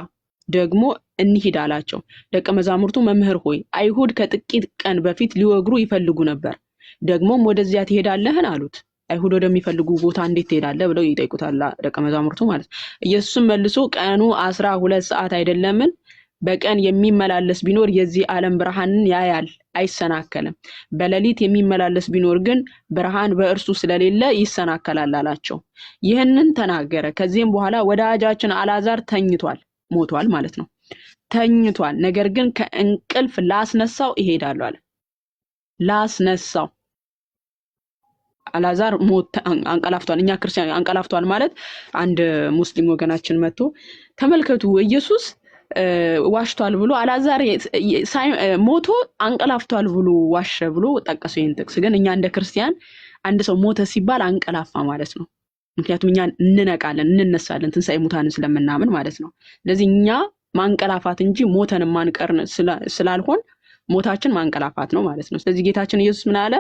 Speaker 2: ደግሞ እንሂድ አላቸው። ደቀ መዛሙርቱ መምህር ሆይ አይሁድ ከጥቂት ቀን በፊት ሊወግሩ ይፈልጉ ነበር፣ ደግሞም ወደዚያ ትሄዳለህን አሉት። አይሁድ ወደሚፈልጉ ቦታ እንዴት ትሄዳለህ ብለው ይጠይቁታል ደቀ መዛሙርቱ ማለት። ኢየሱስም መልሶ ቀኑ 12 ሰዓት አይደለምን? በቀን የሚመላለስ ቢኖር የዚህ ዓለም ብርሃንን ያያል አይሰናከልም። በሌሊት የሚመላለስ ቢኖር ግን ብርሃን በእርሱ ስለሌለ ይሰናከላል አላቸው። ይህንን ተናገረ። ከዚህም በኋላ ወዳጃችን አልዓዛር ተኝቷል፣ ሞቷል ማለት ነው። ተኝቷል፣ ነገር ግን ከእንቅልፍ ላስነሳው እሄዳለሁ አለ። ላስነሳው አልዓዛር ሞት አንቀላፍቷል። እኛ ክርስቲያን አንቀላፍቷል ማለት አንድ ሙስሊም ወገናችን መጥቶ ተመልከቱ ኢየሱስ ዋሽቷል ብሎ አልዓዛር ሞቶ አንቀላፍቷል ብሎ ዋሸ ብሎ ጠቀሰው። ይሄን ጥቅስ ግን እኛ እንደ ክርስቲያን አንድ ሰው ሞተ ሲባል አንቀላፋ ማለት ነው። ምክንያቱም እኛ እንነቃለን፣ እንነሳለን ትንሣኤ ሙታንን ስለምናምን ማለት ነው። ስለዚህ እኛ ማንቀላፋት እንጂ ሞተን ማንቀርን ስላልሆን ሞታችን ማንቀላፋት ነው ማለት ነው። ስለዚህ ጌታችን ኢየሱስ ምን አለ?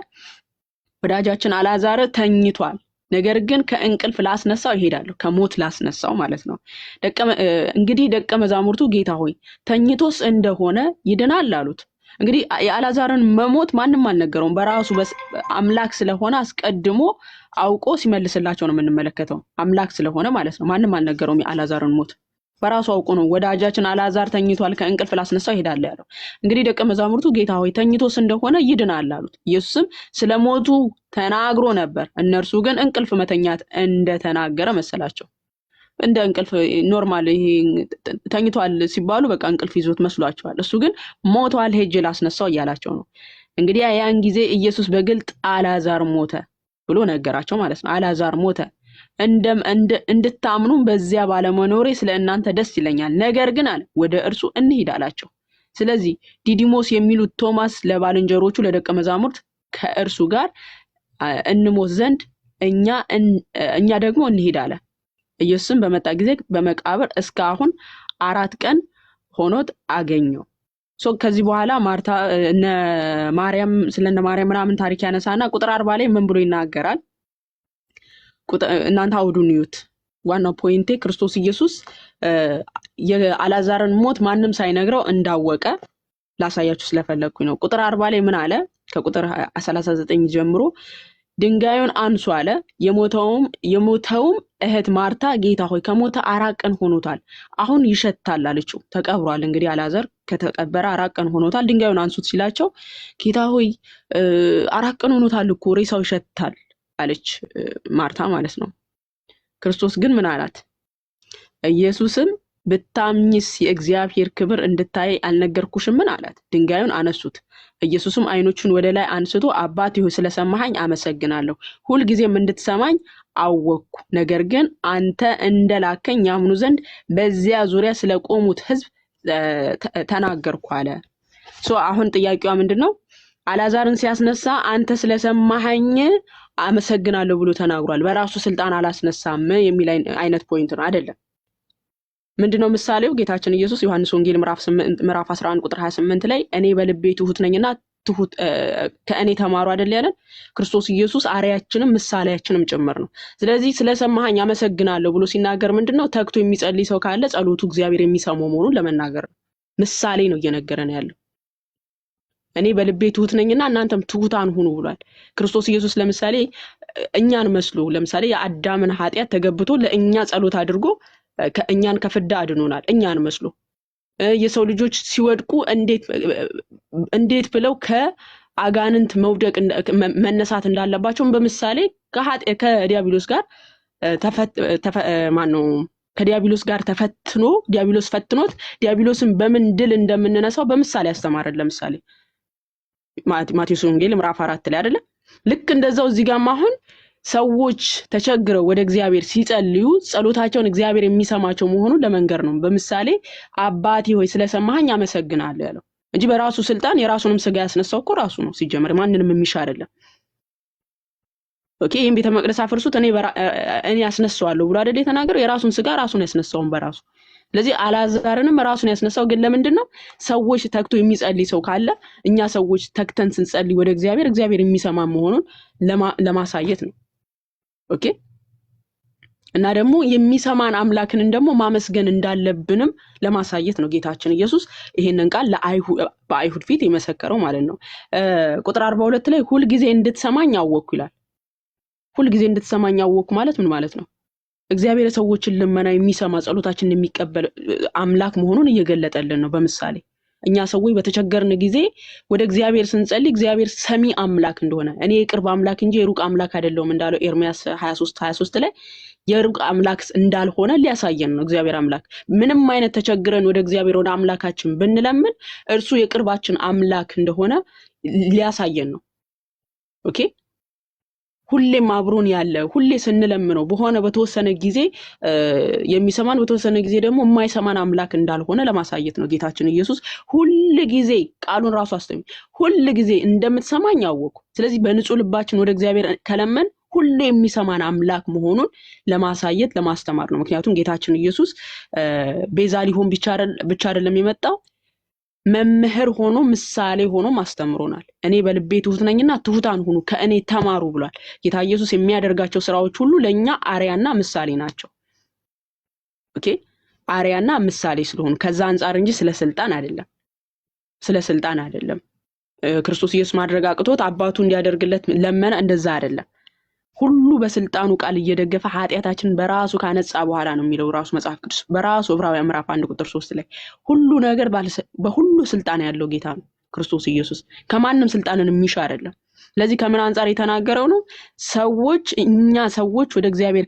Speaker 2: ወዳጃችን አልዓዛር ተኝቷል፣ ነገር ግን ከእንቅልፍ ላስነሳው ይሄዳለሁ፣ ከሞት ላስነሳው ማለት ነው። እንግዲህ ደቀ መዛሙርቱ ጌታ ሆይ ተኝቶስ እንደሆነ ይድናል አሉት። እንግዲህ የአልዓዛርን መሞት ማንም አልነገረውም። በራሱ አምላክ ስለሆነ አስቀድሞ አውቆ ሲመልስላቸው ነው የምንመለከተው። አምላክ ስለሆነ ማለት ነው። ማንም አልነገረውም የአልዓዛርን ሞት። በራሱ አውቆ ነው ወዳጃችን አልዓዛር ተኝቷል ከእንቅልፍ ላስነሳው ይሄዳል ያለው። እንግዲህ ደቀ መዛሙርቱ ጌታ ሆይ ተኝቶስ እንደሆነ ይድናል አሉት። ኢየሱስም ስለሞቱ ተናግሮ ነበር፣ እነርሱ ግን እንቅልፍ መተኛት እንደተናገረ መሰላቸው። እንደ እንቅልፍ ኖርማል ይሄ ተኝቷል ሲባሉ በቃ እንቅልፍ ይዞት መስሏቸዋል። እሱ ግን ሞቷል ሄጄ ላስነሳው እያላቸው ነው። እንግዲህ ያን ጊዜ ኢየሱስ በግልጥ አልዓዛር ሞተ ብሎ ነገራቸው ማለት ነው። አልዓዛር ሞተ፣ እንድታምኑ በዚያ ባለመኖሬ ስለ እናንተ ደስ ይለኛል። ነገር ግን አለ ወደ እርሱ እንሂድ አላቸው። ስለዚህ ዲዲሞስ የሚሉት ቶማስ ለባልንጀሮቹ ለደቀ መዛሙርት ከእርሱ ጋር እንሞት ዘንድ እኛ ደግሞ እንሂድ አለ። ኢየሱስም በመጣ ጊዜ በመቃብር እስካሁን 4 ቀን ሆኖት አገኘው። ከዚህ በኋላ ማርታ እነ ማርያም ስለነ ማርያም ምናምን ታሪክ ያነሳና ቁጥር 40 ላይ ምን ብሎ ይናገራል? እናንተ አውዱን ይዩት። ዋናው ፖይንቴ ክርስቶስ ኢየሱስ የአልዓዛርን ሞት ማንም ሳይነግረው እንዳወቀ ላሳያችሁ ስለፈለኩኝ ነው። ቁጥር 40 ላይ ምን አለ? ከቁጥር 39 ጀምሮ ድንጋዩን አንሱ አለ። የሞተውም እህት ማርታ ጌታ ሆይ ከሞተ 4 ቀን ሆኖታል፣ አሁን ይሸታል አለችው። ተቀብሯል። እንግዲህ አልዓዛር ከተቀበረ 4 ቀን ሆኖታል፣ ድንጋዩን አንሱት ሲላቸው ጌታ ሆይ 4 ቀን ሆኖታል እኮ ሬሳው ይሸታል አለች ማርታ ማለት ነው። ክርስቶስ ግን ምን አላት? ኢየሱስም ብታምኝስ የእግዚአብሔር ክብር እንድታይ አልነገርኩሽም? ምን አላት። ድንጋዩን አነሱት። ኢየሱስም አይኖቹን ወደ ላይ አንስቶ አባት ሆይ ስለሰማኸኝ አመሰግናለሁ፣ ሁልጊዜም እንድትሰማኝ አወቅኩ። ነገር ግን አንተ እንደላከኝ ያምኑ ዘንድ በዚያ ዙሪያ ስለቆሙት ሕዝብ ተናገርኩ አለ። አሁን ጥያቄዋ ምንድነው? አልዓዛርን ሲያስነሳ አንተ ስለሰማኸኝ አመሰግናለሁ ብሎ ተናግሯል። በራሱ ስልጣን አላስነሳም የሚል አይነት ፖይንት ነው አይደለም። ምንድነው ምሳሌው? ጌታችን ኢየሱስ ዮሐንስ ወንጌል ምዕራፍ 11 ቁጥር 28 ላይ እኔ በልቤ ትሁት ነኝና ከእኔ ተማሩ አይደል ያለን? ክርስቶስ ኢየሱስ አርያችንም ምሳሌያችንም ጭምር ነው። ስለዚህ ስለሰማኸኝ አመሰግናለሁ ብሎ ሲናገር ምንድነው? ተግቶ የሚጸልይ ሰው ካለ ጸሎቱ እግዚአብሔር የሚሰማው መሆኑን ለመናገር ነው። ምሳሌ ነው እየነገረን ያለው። እኔ በልቤ ትሁት ነኝና እናንተም ትሁታን ሁኑ ብሏል። ክርስቶስ ኢየሱስ ለምሳሌ እኛን መስሎ ለምሳሌ የአዳምን ኃጢአት ተገብቶ ለእኛ ጸሎት አድርጎ እኛን ከፍዳ አድኖናል። እኛን መስሎ የሰው ልጆች ሲወድቁ እንዴት ብለው ከአጋንንት መውደቅ መነሳት እንዳለባቸው በምሳሌ ከዲያብሎስ ጋር ከዲያብሎስ ጋር ተፈትኖ ዲያብሎስ ፈትኖት ዲያብሎስን በምን ድል እንደምንነሳው በምሳሌ ያስተማረን። ለምሳሌ ማቴዎስ ወንጌል ምዕራፍ 4 ላይ አይደለ? ልክ እንደዛው እዚህ ጋር አሁን ሰዎች ተቸግረው ወደ እግዚአብሔር ሲጸልዩ ጸሎታቸውን እግዚአብሔር የሚሰማቸው መሆኑን ለመንገር ነው። በምሳሌ አባቴ ሆይ ስለሰማኸኝ አመሰግናለሁ ያለው እንጂ በራሱ ስልጣን የራሱንም ስጋ ያስነሳው እኮ ራሱ ነው። ሲጀመር ማንንም የሚሻ አይደለም። ኦኬ ይሄን ቤተ መቅደስ አፍርሱት እኔ ያስነሳዋለሁ ብሎ አይደል የተናገረው? የራሱን ስጋ ራሱን ያስነሳውን በራሱ። ስለዚህ አልዓዛርንም ራሱን ያስነሳው ግን ለምንድነው? ሰዎች ተግቶ የሚጸልይ ሰው ካለ እኛ ሰዎች ተግተን ስንጸልይ ወደ እግዚአብሔር የሚሰማ መሆኑን ለማሳየት ነው። ኦኬ እና ደግሞ የሚሰማን አምላክን ደግሞ ማመስገን እንዳለብንም ለማሳየት ነው ጌታችን ኢየሱስ ይሄንን ቃል በአይሁድ ፊት የመሰከረው ማለት ነው። ቁጥር 42 ላይ ሁል ጊዜ እንድትሰማኝ አወቅኩ ይላል። ሁል ጊዜ እንድትሰማኝ አወቅኩ ማለት ምን ማለት ነው? እግዚአብሔር ሰዎችን ልመና የሚሰማ ጸሎታችንን የሚቀበል አምላክ መሆኑን እየገለጠልን ነው በምሳሌ። እኛ ሰዎች በተቸገርን ጊዜ ወደ እግዚአብሔር ስንጸልይ እግዚአብሔር ሰሚ አምላክ እንደሆነ እኔ የቅርብ አምላክ እንጂ የሩቅ አምላክ አይደለሁም እንዳለው ኤርምያስ 23 ላይ የሩቅ አምላክ እንዳልሆነ ሊያሳየን ነው። እግዚአብሔር አምላክ ምንም አይነት ተቸግረን ወደ እግዚአብሔር ወደ አምላካችን ብንለምን እርሱ የቅርባችን አምላክ እንደሆነ ሊያሳየን ነው። ኦኬ ሁሌም አብሮን ያለ ሁሌ ስንለምነው በሆነ በተወሰነ ጊዜ የሚሰማን በተወሰነ ጊዜ ደግሞ የማይሰማን አምላክ እንዳልሆነ ለማሳየት ነው ጌታችን ኢየሱስ ሁል ጊዜ ቃሉን ራሱ አስተምሮ ሁል ጊዜ እንደምትሰማኝ አወቅኩ። ስለዚህ በንጹህ ልባችን ወደ እግዚአብሔር ከለመን ሁሌ የሚሰማን አምላክ መሆኑን ለማሳየት ለማስተማር ነው። ምክንያቱም ጌታችን ኢየሱስ ቤዛ ሊሆን ብቻ አይደለም የመጣው መምህር ሆኖ ምሳሌ ሆኖ ማስተምሮናል። እኔ በልቤ ትሁት ነኝና ትሁታን ሁኑ ከእኔ ተማሩ ብሏል። ጌታ ኢየሱስ የሚያደርጋቸው ስራዎች ሁሉ ለኛ አርያና ምሳሌ ናቸው። ኦኬ አርያና ምሳሌ ስለሆኑ ከዛ አንፃር እንጂ ስለ ስልጣን አይደለም። ክርስቶስ ኢየሱስ ማድረግ አቅቶት አባቱ እንዲያደርግለት ለመነ፣ እንደዛ አይደለም። ሁሉ በስልጣኑ ቃል እየደገፈ ኃጢአታችንን በራሱ ካነጻ በኋላ ነው የሚለው ራሱ መጽሐፍ ቅዱስ በራሱ ዕብራውያን ምዕራፍ 1 ቁጥር 3 ላይ ሁሉ ነገር በሁሉ ስልጣን ያለው ጌታ ነው ክርስቶስ ኢየሱስ። ከማንም ስልጣንን የሚሻ አይደለም። ስለዚህ ከምን አንፃር የተናገረው ነው? እኛ ሰዎች ወደ እግዚአብሔር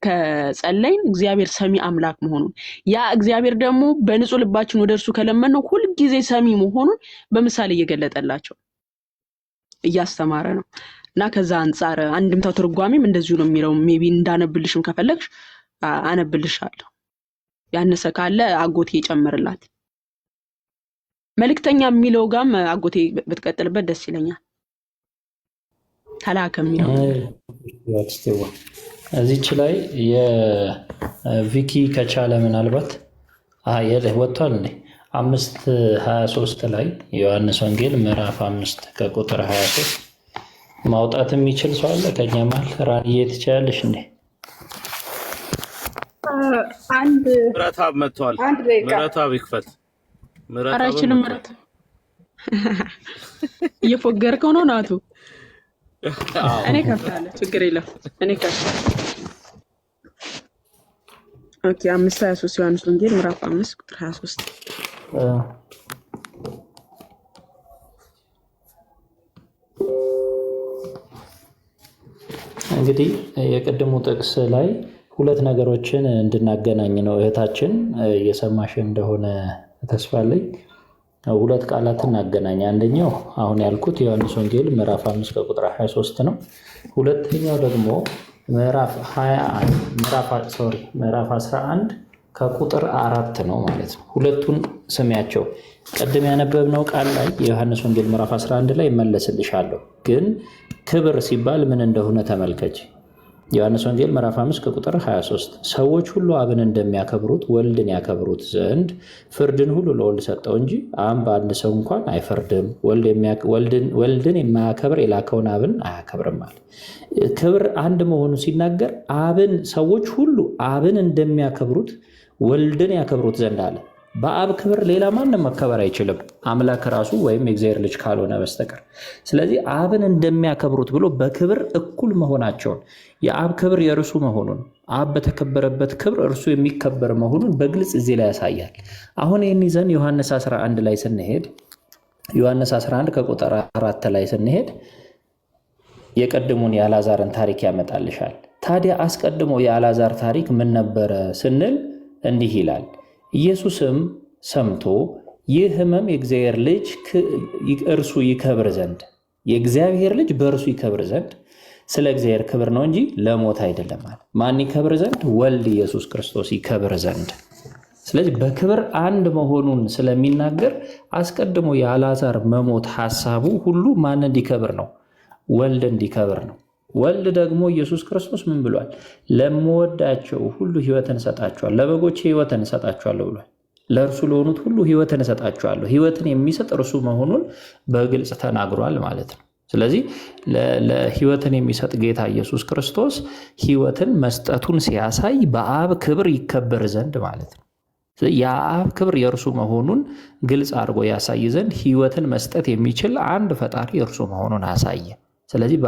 Speaker 2: ከጸለይን እግዚአብሔር ሰሚ አምላክ መሆኑን፣ ያ እግዚአብሔር ደግሞ በንጹህ ልባችን ወደ እርሱ ከለመን ነው ሁሉ ጊዜ ሰሚ መሆኑን በምሳሌ እየገለጠላቸው እያስተማረ ነው። እና ከዛ አንፃር አንድምታው ትርጓሜም እንደዚሁ ነው የሚለው። ሜቢ እንዳነብልሽም ከፈለግሽ አነብልሻለሁ። ያነሰ ካለ አጎቴ ይጨምርላት። መልእክተኛ የሚለው ጋም አጎቴ ብትቀጥልበት ደስ ይለኛል። ተላከ የሚለው
Speaker 6: እዚች ላይ የቪኪ ከቻለ ምናልባት ወጥቷል እንዴ 5:23 ላይ ዮሐንስ ወንጌል ምዕራፍ 5 ከቁጥር 23 ማውጣት የሚችል ሰው አለ ከኛ መሀል? ራንዬ ትችያለሽ እንዴ?
Speaker 11: አንድ
Speaker 5: ምዕራፍ መጥቷል። ምዕራፍ ይክፈት።
Speaker 2: አራችንም ምዕራፍ እየፎገርከው ነው ናቱ። እኔ ከፍታለሁ፣ ችግር የለም። እኔ ከፍታለሁ። ኦኬ 5:23 ዮሐንስ ወንጌል ምዕራፍ 5 ቁጥር 23
Speaker 6: እንግዲህ የቀደሙ ጥቅስ ላይ ሁለት ነገሮችን እንድናገናኝ ነው። እህታችን እየሰማሽ እንደሆነ ተስፋ አለኝ። ሁለት ቃላትን እናገናኝ። አንደኛው አሁን ያልኩት ዮሐንስ ወንጌል ምዕራፍ 5 ከቁጥር 23 ነው። ሁለተኛው ደግሞ ምዕራፍ 11 ከቁጥር 4 ነው ማለት ነው። ሁለቱን ስሚያቸው። ቀደም ያነበብነው ቃል ላይ የዮሐንስ ወንጌል ምዕራፍ 11 ላይ እመለስልሻለሁ፣ ግን ክብር ሲባል ምን እንደሆነ ተመልከች። ዮሐንስ ወንጌል ምዕራፍ 5 ከቁጥር 23 ሰዎች ሁሉ አብን እንደሚያከብሩት ወልድን ያከብሩት ዘንድ ፍርድን ሁሉ ለወልድ ሰጠው እንጂ አብ በአንድ ሰው እንኳን አይፈርድም። ወልድን የማያከብር የላከውን አብን አያከብርም አለ። ክብር አንድ መሆኑ ሲናገር ሰዎች ሁሉ አብን እንደሚያከብሩት ወልድን ያከብሩት ዘንድ አለ። በአብ ክብር ሌላ ማንም መከበር አይችልም፣ አምላክ ራሱ ወይም የእግዚአብሔር ልጅ ካልሆነ በስተቀር። ስለዚህ አብን እንደሚያከብሩት ብሎ በክብር እኩል መሆናቸውን፣ የአብ ክብር የእርሱ መሆኑን፣ አብ በተከበረበት ክብር እርሱ የሚከበር መሆኑን በግልጽ እዚህ ላይ ያሳያል። አሁን ይህን ይዘን ዮሐንስ 11 ላይ ስንሄድ ዮሐንስ 11 ከቁጥር 4 ላይ ስንሄድ የቀድሞውን የአልዓዛርን ታሪክ ያመጣልሻል። ታዲያ አስቀድሞ የአልዓዛር ታሪክ ምን ነበረ ስንል እንዲህ ይላል። ኢየሱስም ሰምቶ ይህ ሕመም የእግዚአብሔር ልጅ እርሱ ይከብር ዘንድ የእግዚአብሔር ልጅ በእርሱ ይከብር ዘንድ ስለ እግዚአብሔር ክብር ነው እንጂ ለሞት አይደለም አለ። ማን ይከብር ዘንድ? ወልድ ኢየሱስ ክርስቶስ ይከብር ዘንድ። ስለዚህ በክብር አንድ መሆኑን ስለሚናገር አስቀድሞ የአልዓዛር መሞት ሐሳቡ ሁሉ ማን እንዲከብር ነው? ወልድ እንዲከብር ነው። ወልድ ደግሞ ኢየሱስ ክርስቶስ ምን ብሏል? ለምወዳቸው ሁሉ ሕይወትን እሰጣቸዋለሁ፣ ለበጎቼ ሕይወትን እሰጣቸዋለሁ ብሏል። ለእርሱ ለሆኑት ሁሉ ሕይወትን እሰጣቸዋለሁ። ሕይወትን የሚሰጥ እርሱ መሆኑን በግልጽ ተናግሯል ማለት ነው። ስለዚህ ለሕይወትን የሚሰጥ ጌታ ኢየሱስ ክርስቶስ ሕይወትን መስጠቱን ሲያሳይ በአብ ክብር ይከበር ዘንድ ማለት ነው። የአብ ክብር የእርሱ መሆኑን ግልጽ አድርጎ ያሳይ ዘንድ ሕይወትን መስጠት የሚችል አንድ ፈጣሪ እርሱ መሆኑን አሳየ። ስለዚህ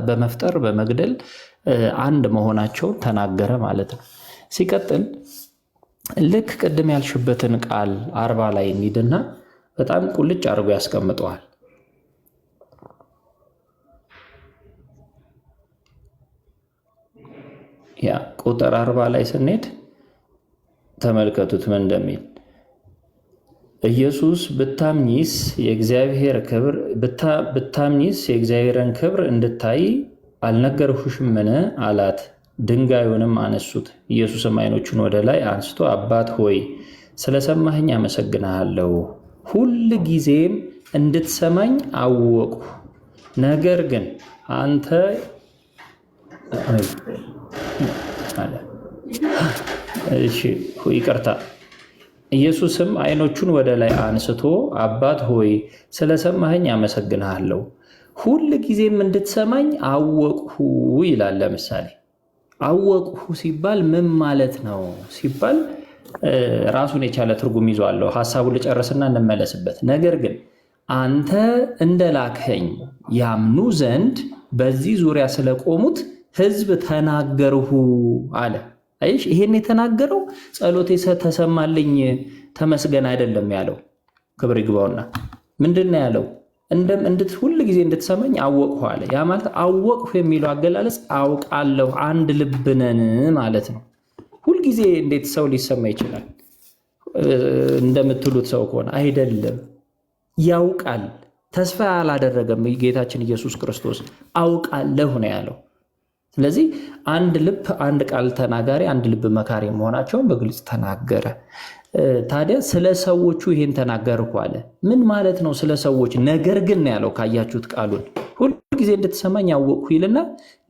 Speaker 6: በመፍጠር በመግደል አንድ መሆናቸውን ተናገረ ማለት ነው። ሲቀጥል ልክ ቅድም ያልሽበትን ቃል 40 ላይ እንሂድና በጣም ቁልጭ አድርጎ ያስቀምጠዋል። ያ ቁጥር 40 ላይ ስንሄድ ተመልከቱት ምን እንደሚል። ኢየሱስ ብታምኚስ የእግዚአብሔርን ክብር እንድታይ አልነገርሁሽምን አላት። ድንጋዩንም አነሱት። ኢየሱስም ዓይኖቹን ወደ ላይ አንስቶ አባት ሆይ ስለሰማኸኝ አመሰግንሃለሁ፣ ሁል ጊዜም እንድትሰማኝ አወቅሁ። ነገር ግን አንተ ይቅርታ ኢየሱስም ዓይኖቹን ወደ ላይ አንስቶ አባት ሆይ ስለሰማኸኝ አመሰግንሃለሁ፣ ሁል ጊዜም እንድትሰማኝ አወቅሁ ይላል። ለምሳሌ አወቅሁ ሲባል ምን ማለት ነው ሲባል ራሱን የቻለ ትርጉም ይዟለሁ። ሐሳቡን ልጨርስና እንመለስበት። ነገር ግን አንተ እንደላክኸኝ ያምኑ ዘንድ በዚህ ዙሪያ ስለቆሙት ሕዝብ ተናገርሁ አለ። አይሽ ይሄን የተናገረው ጸሎቴ ተሰማልኝ ተመስገን አይደለም ያለው። ክብር ይግባውና ምንድነው ያለው? ሁል ጊዜ እንድትሰማኝ አወቅሁ አለ። ያ ማለት አወቅሁ የሚለው አገላለጽ አውቃለሁ፣ አንድ ልብ ነን ማለት ነው። ሁል ጊዜ እንዴት ሰው ሊሰማ ይችላል? እንደምትሉት ሰው ከሆነ አይደለም፣ ያውቃል። ተስፋ አላደረገም ጌታችን ኢየሱስ ክርስቶስ አውቃለሁ ነው ያለው። ስለዚህ አንድ ልብ፣ አንድ ቃል ተናጋሪ፣ አንድ ልብ መካሪ መሆናቸውን በግልጽ ተናገረ። ታዲያ ስለ ሰዎቹ ይሄን ተናገርኩ አለ። ምን ማለት ነው ስለ ሰዎች? ነገር ግን ነው ያለው። ካያችሁት ቃሉን ሁል ጊዜ እንድትሰማኝ አወቅሁ ይልና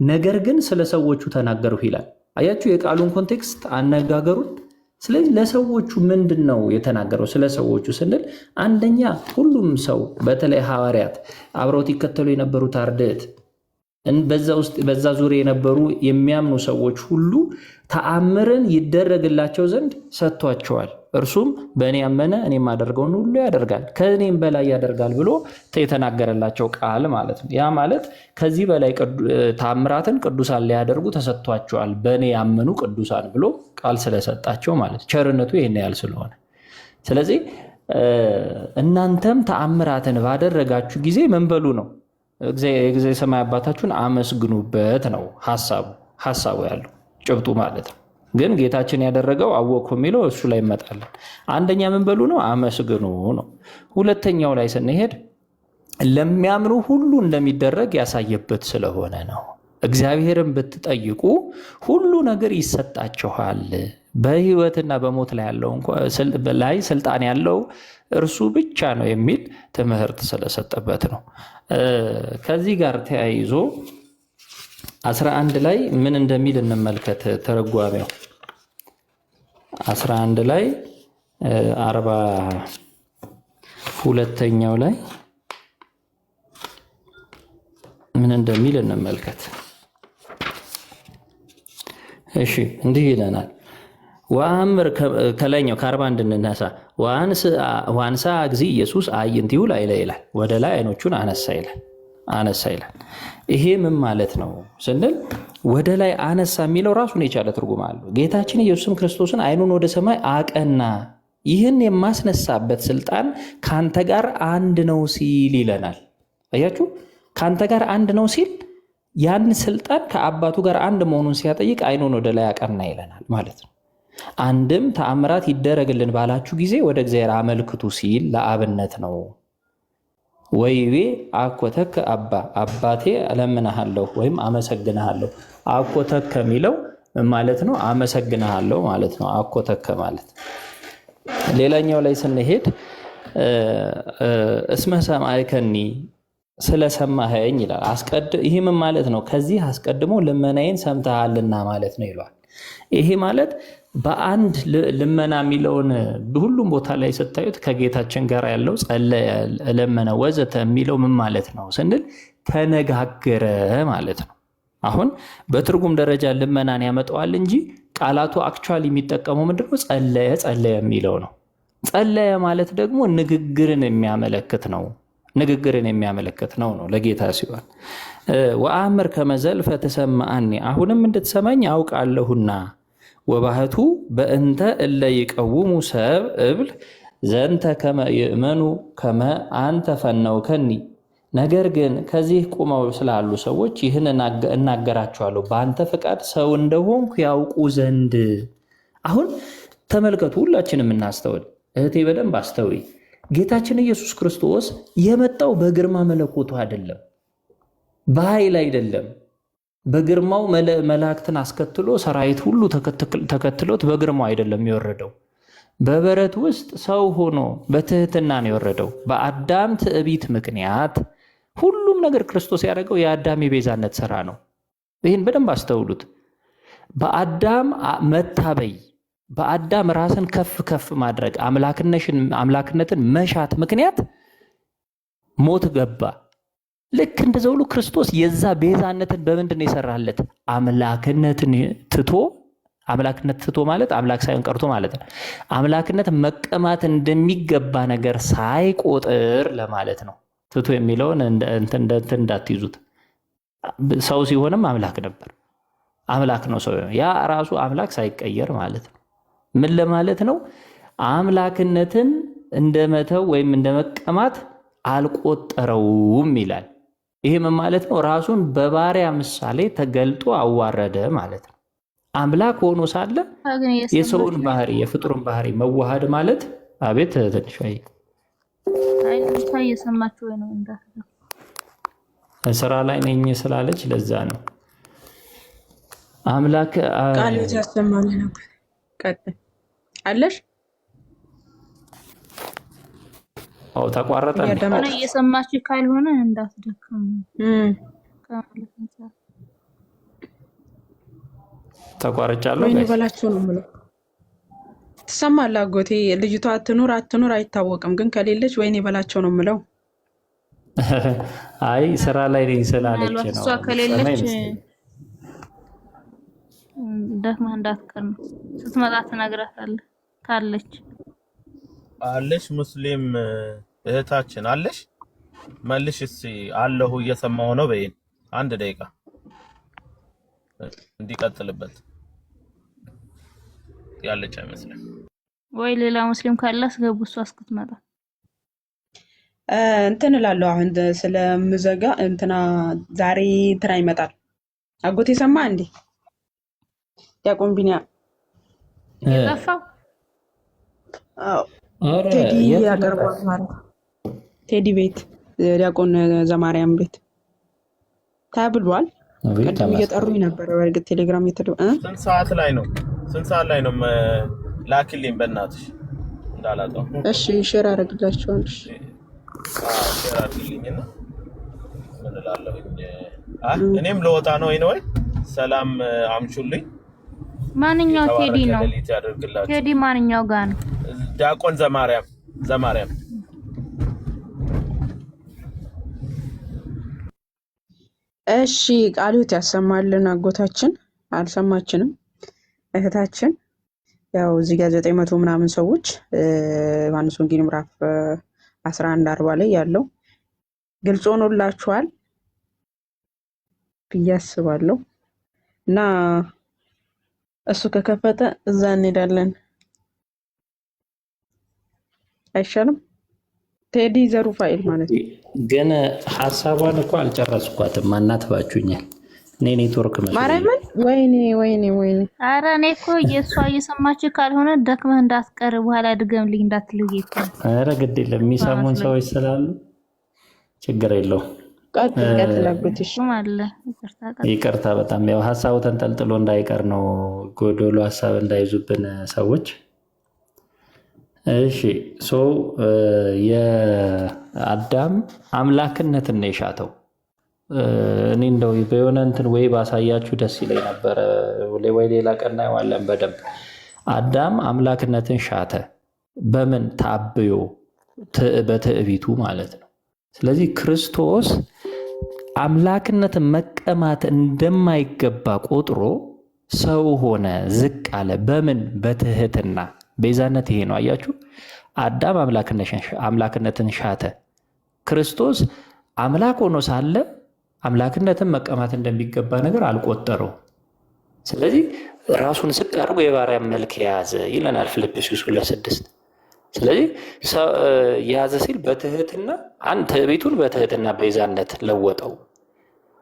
Speaker 6: ነገር ግን ስለ ሰዎቹ ተናገርሁ ይላል። አያችሁ የቃሉን ኮንቴክስት አነጋገሩን። ስለዚህ ለሰዎቹ ምንድን ነው የተናገረው? ስለ ሰዎቹ ስንል አንደኛ ሁሉም ሰው በተለይ ሐዋርያት አብረውት ይከተሉ የነበሩት አርድእት በዛ ዙሪያ የነበሩ የሚያምኑ ሰዎች ሁሉ ተአምርን ይደረግላቸው ዘንድ ሰጥቷቸዋል። እርሱም በእኔ ያመነ እኔ የማደርገውን ሁሉ ያደርጋል ከእኔም በላይ ያደርጋል ብሎ የተናገረላቸው ቃል ማለት ነው። ያ ማለት ከዚህ በላይ ተአምራትን ቅዱሳን ሊያደርጉ ተሰጥቷቸዋል በእኔ ያመኑ ቅዱሳን ብሎ ቃል ስለሰጣቸው ማለት ቸርነቱ ይሄን ያህል ስለሆነ፣ ስለዚህ እናንተም ተአምራትን ባደረጋችሁ ጊዜ ምን በሉ ነው የእግዚአብሔር ሰማይ አባታችሁን አመስግኑበት ነው ሐሳቡ ያለው ጭብጡ ማለት ነው። ግን ጌታችን ያደረገው አወቅሁ የሚለው እሱ ላይ እንመጣለን። አንደኛ ምን በሉ ነው? አመስግኑ ነው። ሁለተኛው ላይ ስንሄድ ለሚያምኑ ሁሉ እንደሚደረግ ያሳየበት ስለሆነ ነው። እግዚአብሔርን ብትጠይቁ ሁሉ ነገር ይሰጣችኋል፣ በሕይወትና በሞት ላይ ስልጣን ያለው እርሱ ብቻ ነው የሚል ትምህርት ስለሰጠበት ነው። ከዚህ ጋር ተያይዞ 11 ላይ ምን እንደሚል እንመልከት። ተረጓሚው 11 ላይ 42ኛው ላይ ምን እንደሚል እንመልከት። እሺ እንዲህ ይለናል። ወአምር ከላይኛው ከ41 እንነሳ። ዋንሳ ጊዜ ኢየሱስ አዕይንቲሁ ላዕለ ይላል። ወደ ላይ አይኖቹን አነሳ ይላል። ይሄ ምን ማለት ነው ስንል ወደ ላይ አነሳ የሚለው ራሱን የቻለ ትርጉም አለው። ጌታችን ኢየሱስም ክርስቶስን አይኑን ወደ ሰማይ አቀና፣ ይህን የማስነሳበት ስልጣን ከአንተ ጋር አንድ ነው ሲል ይለናል። አያችሁ፣ ከአንተ ጋር አንድ ነው ሲል ያን ስልጣን ከአባቱ ጋር አንድ መሆኑን ሲያጠይቅ አይኑን ወደ ላይ አቀና ይለናል ማለት ነው። አንድም ተአምራት ይደረግልን ባላችሁ ጊዜ ወደ እግዚአብሔር አመልክቱ ሲል ለአብነት ነው። ወይቤ አኮተከ አባ፣ አባቴ እለምንሃለሁ ወይም አመሰግንሃለሁ። አኮተከ የሚለው ማለት ነው አመሰግንሃለሁ ማለት ነው። አኮተከ ማለት ሌላኛው ላይ ስንሄድ እስመ ሰማዕከኒ ስለሰማኸኝ ይላል። ይህ ምን ማለት ነው? ከዚህ አስቀድሞ ልመናዬን ሰምተሃልና ማለት ነው ይሏል። ይሄ ማለት በአንድ ልመና የሚለውን በሁሉም ቦታ ላይ ስታዩት ከጌታችን ጋር ያለው ጸለየ፣ ለመነ፣ ወዘተ የሚለው ምን ማለት ነው ስንል ተነጋገረ ማለት ነው። አሁን በትርጉም ደረጃ ልመናን ያመጣዋል እንጂ ቃላቱ አክቹዋሊ የሚጠቀመው ምንድነው? ጸለየ የሚለው ነው። ጸለየ ማለት ደግሞ ንግግርን የሚያመለክት ነው ነው ለጌታ ሲሆን ወአምር ከመዘልፈ ትሰማዓኒ፣ አሁንም እንድትሰማኝ አውቃለሁና ወባህቱ በእንተ እለ ይቀውሙ ሰብ እብል ዘንተ ከመ ይእመኑ ከመ አንተ ፈነውከኒ፣ ነገር ግን ከዚህ ቁመው ስላሉ ሰዎች ይህን እናገራቸዋለሁ በአንተ ፍቃድ ሰው እንደሆንኩ ያውቁ ዘንድ። አሁን ተመልከቱ፣ ሁላችንም እናስተውል። እህቴ በደንብ አስተውይ። ጌታችን ኢየሱስ ክርስቶስ የመጣው በግርማ መለኮቱ አይደለም፣ በኃይል አይደለም። በግርማው መላእክትን አስከትሎ ሰራዊት ሁሉ ተከትሎት በግርማው አይደለም የወረደው። በበረት ውስጥ ሰው ሆኖ በትህትና ነው የወረደው። በአዳም ትዕቢት ምክንያት ሁሉም ነገር ክርስቶስ ያደረገው የአዳም የቤዛነት ስራ ነው። ይህን በደንብ አስተውሉት። በአዳም መታበይ በአዳም ራስን ከፍ ከፍ ማድረግ አምላክነትን መሻት ምክንያት ሞት ገባ። ልክ እንደዚያው ሁሉ ክርስቶስ የዛ ቤዛነትን በምንድን ነው የሰራለት? አምላክነትን ትቶ አምላክነት ትቶ ማለት አምላክ ሳይሆን ቀርቶ ማለት ነው። አምላክነት መቀማት እንደሚገባ ነገር ሳይቆጥር ለማለት ነው። ትቶ የሚለውን እንትን እንዳትይዙት። ሰው ሲሆንም አምላክ ነበር። አምላክ ነው ሰው። ያ ራሱ አምላክ ሳይቀየር ማለት ነው። ምን ለማለት ነው? አምላክነትን እንደመተው ወይም እንደመቀማት አልቆጠረውም ይላል። ይሄ ምን ማለት ነው? ራሱን በባሪያ ምሳሌ ተገልጦ አዋረደ ማለት ነው። አምላክ ሆኖ ሳለ የሰውን ባህሪ የፍጡርን ባህሪ መዋሃድ ማለት አቤት ትንሽ
Speaker 8: እየሰማችሁ ወይ ነው?
Speaker 6: ስራ ላይ ነኝ ስላለች ለዛ ነው። አምላክ
Speaker 2: ቃልዮት ያሰማል ነበር። ቀጥል አለሽ።
Speaker 6: አው ተቋረጠ።
Speaker 8: እየሰማችሁ ካልሆነ እንዳትደክሙ።
Speaker 6: ተቋርጫለሁ።
Speaker 2: ወይኔ በላቸው ነው የምለው። ትሰማለህ አጎቴ? ልጅቷ አትኑር አይታወቅም፣ ግን ከሌለች ወይኔ በላቸው ነው የምለው።
Speaker 6: አይ ስራ ላይ ነኝ ስላለች ነው።
Speaker 8: እሷ ከሌለች ደክማ እንዳትቀር ነው። ስትመጣ ትነግራታለህ። ካለች
Speaker 5: አለሽ ሙስሊም እህታችን አለሽ? መልሽ እስኪ። አለሁ እየሰማሁ ነው በይን። አንድ ደቂቃ እንዲቀጥልበት ያለች አይመስልም
Speaker 8: ወይ? ሌላ ሙስሊም ካለ አስገቡ፣ እሷ እስክትመጣ
Speaker 2: እንትን እላለሁ። አሁን ስለምዘጋ እንትና ዛሬ እንትና ይመጣል። አጎቴ ሰማ እንዴ? ዲያቆን ቢኒያም
Speaker 8: የጠፋው?
Speaker 2: አዎ ቴዲ ያቀርባል ማለት ቴዲ ቤት ዲያቆን ዘማርያም ቤት ታብሏል። ቀደም እየጠሩኝ ነበር። በእርግጥ ቴሌግራም
Speaker 5: ስንት ሰዓት ላይ ነው? ላክልኝ በእናትሽ እንዳላጣው።
Speaker 2: እሺ ሼር አደርግላችኋለሁ።
Speaker 5: ሼር አድርግልኝና ምን እላለሁኝ። እኔም ለወጣ ነው ወይ ሰላም አምቹልኝ።
Speaker 8: ማንኛው ቴዲ ነው? ቴዲ ማንኛው ጋር ነው?
Speaker 5: ዲያቆን ዘማርያም
Speaker 2: እሺ ቃልዮት ያሰማልን። አጎታችን አልሰማችንም። እህታችን ያው እዚህ ጋር 900 ምናምን ሰዎች ዮሐንስ ወንጌል ምዕራፍ 11:40 ላይ ያለው ግልጽ ሆኖላችኋል ብዬ አስባለሁ እና እሱ ከከፈተ እዛ እንሄዳለን አይሻልም? ቴዲ ዘሩፋኤል ማለት ነው።
Speaker 6: ግን ሐሳቧን እኮ አልጨረስኳትም። ማናትባችሁኛል። እኔ ኔትወርክ
Speaker 2: ማርያምን ወይኔ
Speaker 8: ኧረ እኔ እኮ የእሷ እየሰማችሁ ካልሆነ ደክመህ እንዳትቀር በኋላ ድገምልኝ እንዳትልኝ እኮ።
Speaker 6: ኧረ ግድ የለም የሚሰሙን ሰዎች ስላሉ ችግር የለው። ይቅርታ በጣም ያው ሀሳቡ ተንጠልጥሎ እንዳይቀር ነው፣ ጎዶሎ ሀሳብ እንዳይዙብን ሰዎች። እሺ የአዳም አምላክነትን ነው የሻተው። እኔ እንደው በሆነ እንትን ወይ ባሳያችሁ ደስ ይለኝ ነበረ፣ ወይ ሌላ ቀን እናየዋለን በደንብ። አዳም አምላክነትን ሻተ። በምን ታብዮ? በትዕቢቱ ማለት ነው። ስለዚህ ክርስቶስ አምላክነትን መቀማት እንደማይገባ ቆጥሮ ሰው ሆነ፣ ዝቅ አለ። በምን? በትህትና። ቤዛነት ይሄ ነው። አያችሁ፣ አዳም አምላክነትን ሻተ። ክርስቶስ አምላክ ሆኖ ሳለ አምላክነትን መቀማት እንደሚገባ ነገር አልቆጠረው። ስለዚህ ራሱን ዝቅ አድርጎ የባሪያ መልክ የያዘ ይለናል ፊልጵስዩስ 2:6። ስለዚህ የያዘ ሲል በትህትና ትዕቢቱን በትህትና ቤዛነት ለወጠው።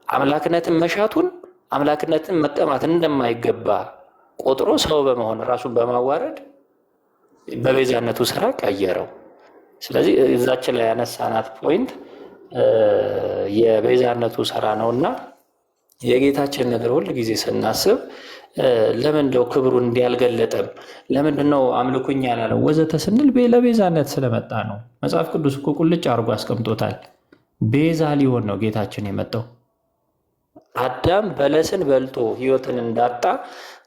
Speaker 6: አምላክነትን መሻቱን አምላክነትን መቀማት እንደማይገባ ቆጥሮ ሰው በመሆን ራሱን በማዋረድ በቤዛነቱ ስራ ቀየረው። ስለዚህ እዛችን ላይ ያነሳናት ፖይንት የቤዛነቱ ስራ ነውና የጌታችን ነገር ሁል ጊዜ ስናስብ ለምንድነው ክብሩን እንዲያልገለጠም ለምንድነው አምልኩኝ ያላለው ወዘተ ስንል ለቤዛነት ስለመጣ ነው። መጽሐፍ ቅዱስ እኮ ቁልጭ አድርጎ አስቀምጦታል። ቤዛ ሊሆን ነው ጌታችን የመጣው። አዳም በለስን በልቶ ሕይወትን እንዳጣ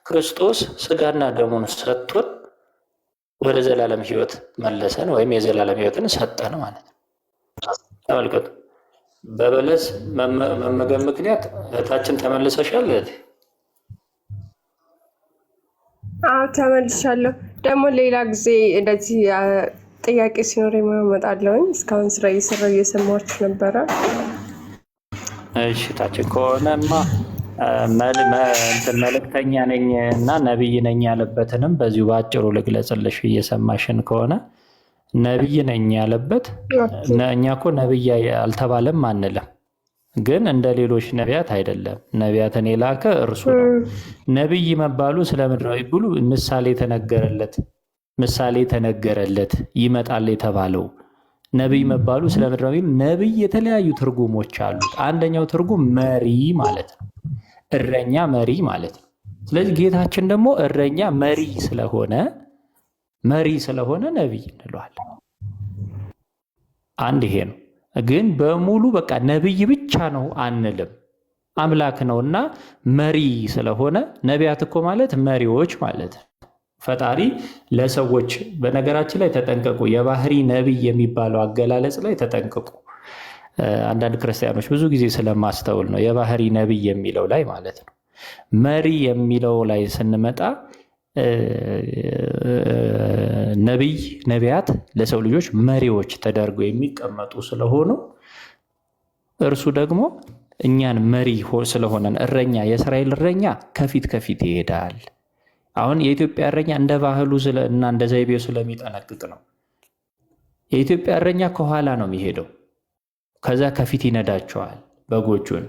Speaker 6: ክርስቶስ ስጋና ደሙን ሰጥቶን ወደ ዘላለም ሕይወት መለሰን ወይም የዘላለም ሕይወትን ሰጠን ማለት ነው። ተመልከቱ። በበለስ መመገብ ምክንያት እህታችን ተመልሰሻል እህቴ?
Speaker 10: አዎ ተመልሻለሁ። ደግሞ ሌላ ጊዜ እንደዚህ ጥያቄ ሲኖር እመጣለሁኝ። እስካሁን ስራ እየሰራሁ እየሰማችሁ ነበረ።
Speaker 6: እሺ ታችን ከሆነማ መልእክተኛ ነኝ እና ነቢይ ነኝ ያለበትንም በዚሁ በአጭሩ ልግለጽልሽ። እየሰማሽን ከሆነ ነቢይ ነኝ ያለበት እኛ እኮ ነቢይ አልተባለም አንልም፣ ግን እንደ ሌሎች ነቢያት አይደለም። ነቢያትን የላከ እርሱ ነው። ነቢይ መባሉ ስለ ምድራዊ ብሉ ምሳሌ ተነገረለት ይመጣል የተባለው ነቢይ መባሉ ስለ ምድራዊ ነቢይ የተለያዩ ትርጉሞች አሉት። አንደኛው ትርጉም መሪ ማለት ነው፣ እረኛ መሪ ማለት ነው። ስለዚህ ጌታችን ደግሞ እረኛ መሪ ስለሆነ ነቢይ እንለዋለን። አንድ ይሄ ነው። ግን በሙሉ በቃ ነቢይ ብቻ ነው አንልም። አምላክ ነውና መሪ ስለሆነ ነቢያት እኮ ማለት መሪዎች ማለት ነው። ፈጣሪ ለሰዎች በነገራችን ላይ ተጠንቀቁ። የባህሪ ነቢይ የሚባለው አገላለጽ ላይ ተጠንቀቁ። አንዳንድ ክርስቲያኖች ብዙ ጊዜ ስለማስተውል ነው የባህሪ ነቢይ የሚለው ላይ ማለት ነው። መሪ የሚለው ላይ ስንመጣ ነቢያት ለሰው ልጆች መሪዎች ተደርገው የሚቀመጡ ስለሆኑ እርሱ ደግሞ እኛን መሪ ስለሆነን እረኛ፣ የእስራኤል እረኛ ከፊት ይሄዳል። አሁን የኢትዮጵያ እረኛ እንደ ባህሉ እና እንደ ዘይቤው ስለሚጠነቅቅ ነው። የኢትዮጵያ እረኛ ከኋላ ነው የሚሄደው፣ ከዛ ከፊት ይነዳቸዋል በጎቹን።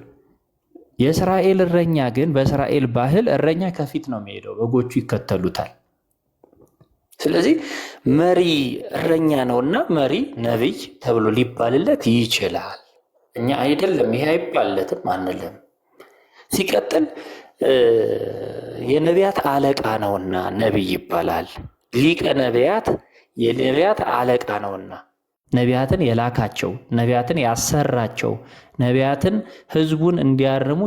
Speaker 6: የእስራኤል እረኛ ግን በእስራኤል ባህል እረኛ ከፊት ነው የሚሄደው፣ በጎቹ ይከተሉታል። ስለዚህ መሪ እረኛ ነውና መሪ ነቢይ ተብሎ ሊባልለት ይችላል። እኛ አይደለም ይሄ አይባልለትም አንልም። ሲቀጥል የነቢያት አለቃ ነውና ነቢይ ይባላል። ሊቀ ነቢያት የነቢያት አለቃ ነውና ነቢያትን የላካቸው፣ ነቢያትን ያሰራቸው፣ ነቢያትን ሕዝቡን እንዲያርሙ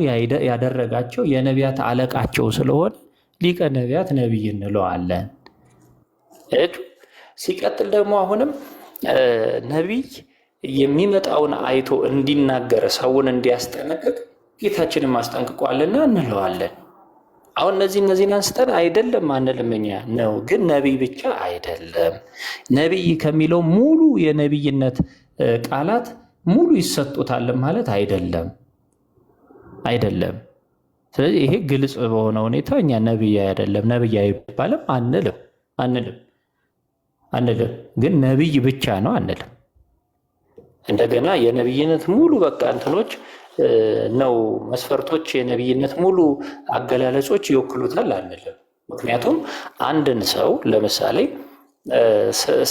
Speaker 6: ያደረጋቸው የነቢያት አለቃቸው ስለሆነ ሊቀ ነቢያት ነቢይ እንለዋለን። ሲቀጥል ደግሞ አሁንም ነቢይ የሚመጣውን አይቶ እንዲናገር ሰውን እንዲያስጠነቅቅ ጌታችንም አስጠንቅቋልና እንለዋለን። አሁን እነዚህን አንስተን አይደለም አንልም እኛ ነው። ግን ነቢይ ብቻ አይደለም። ነቢይ ከሚለው ሙሉ የነቢይነት ቃላት ሙሉ ይሰጡታል ማለት አይደለም። ስለዚህ ይሄ ግልጽ በሆነ ሁኔታ እኛ ነቢይ አይደለም ነቢይ አይባልም አንልም። ግን ነቢይ ብቻ ነው አንልም። እንደገና የነቢይነት ሙሉ በቃ እንትኖች ነው መስፈርቶች፣ የነቢይነት ሙሉ አገላለጾች ይወክሉታል አንልም። ምክንያቱም አንድን ሰው ለምሳሌ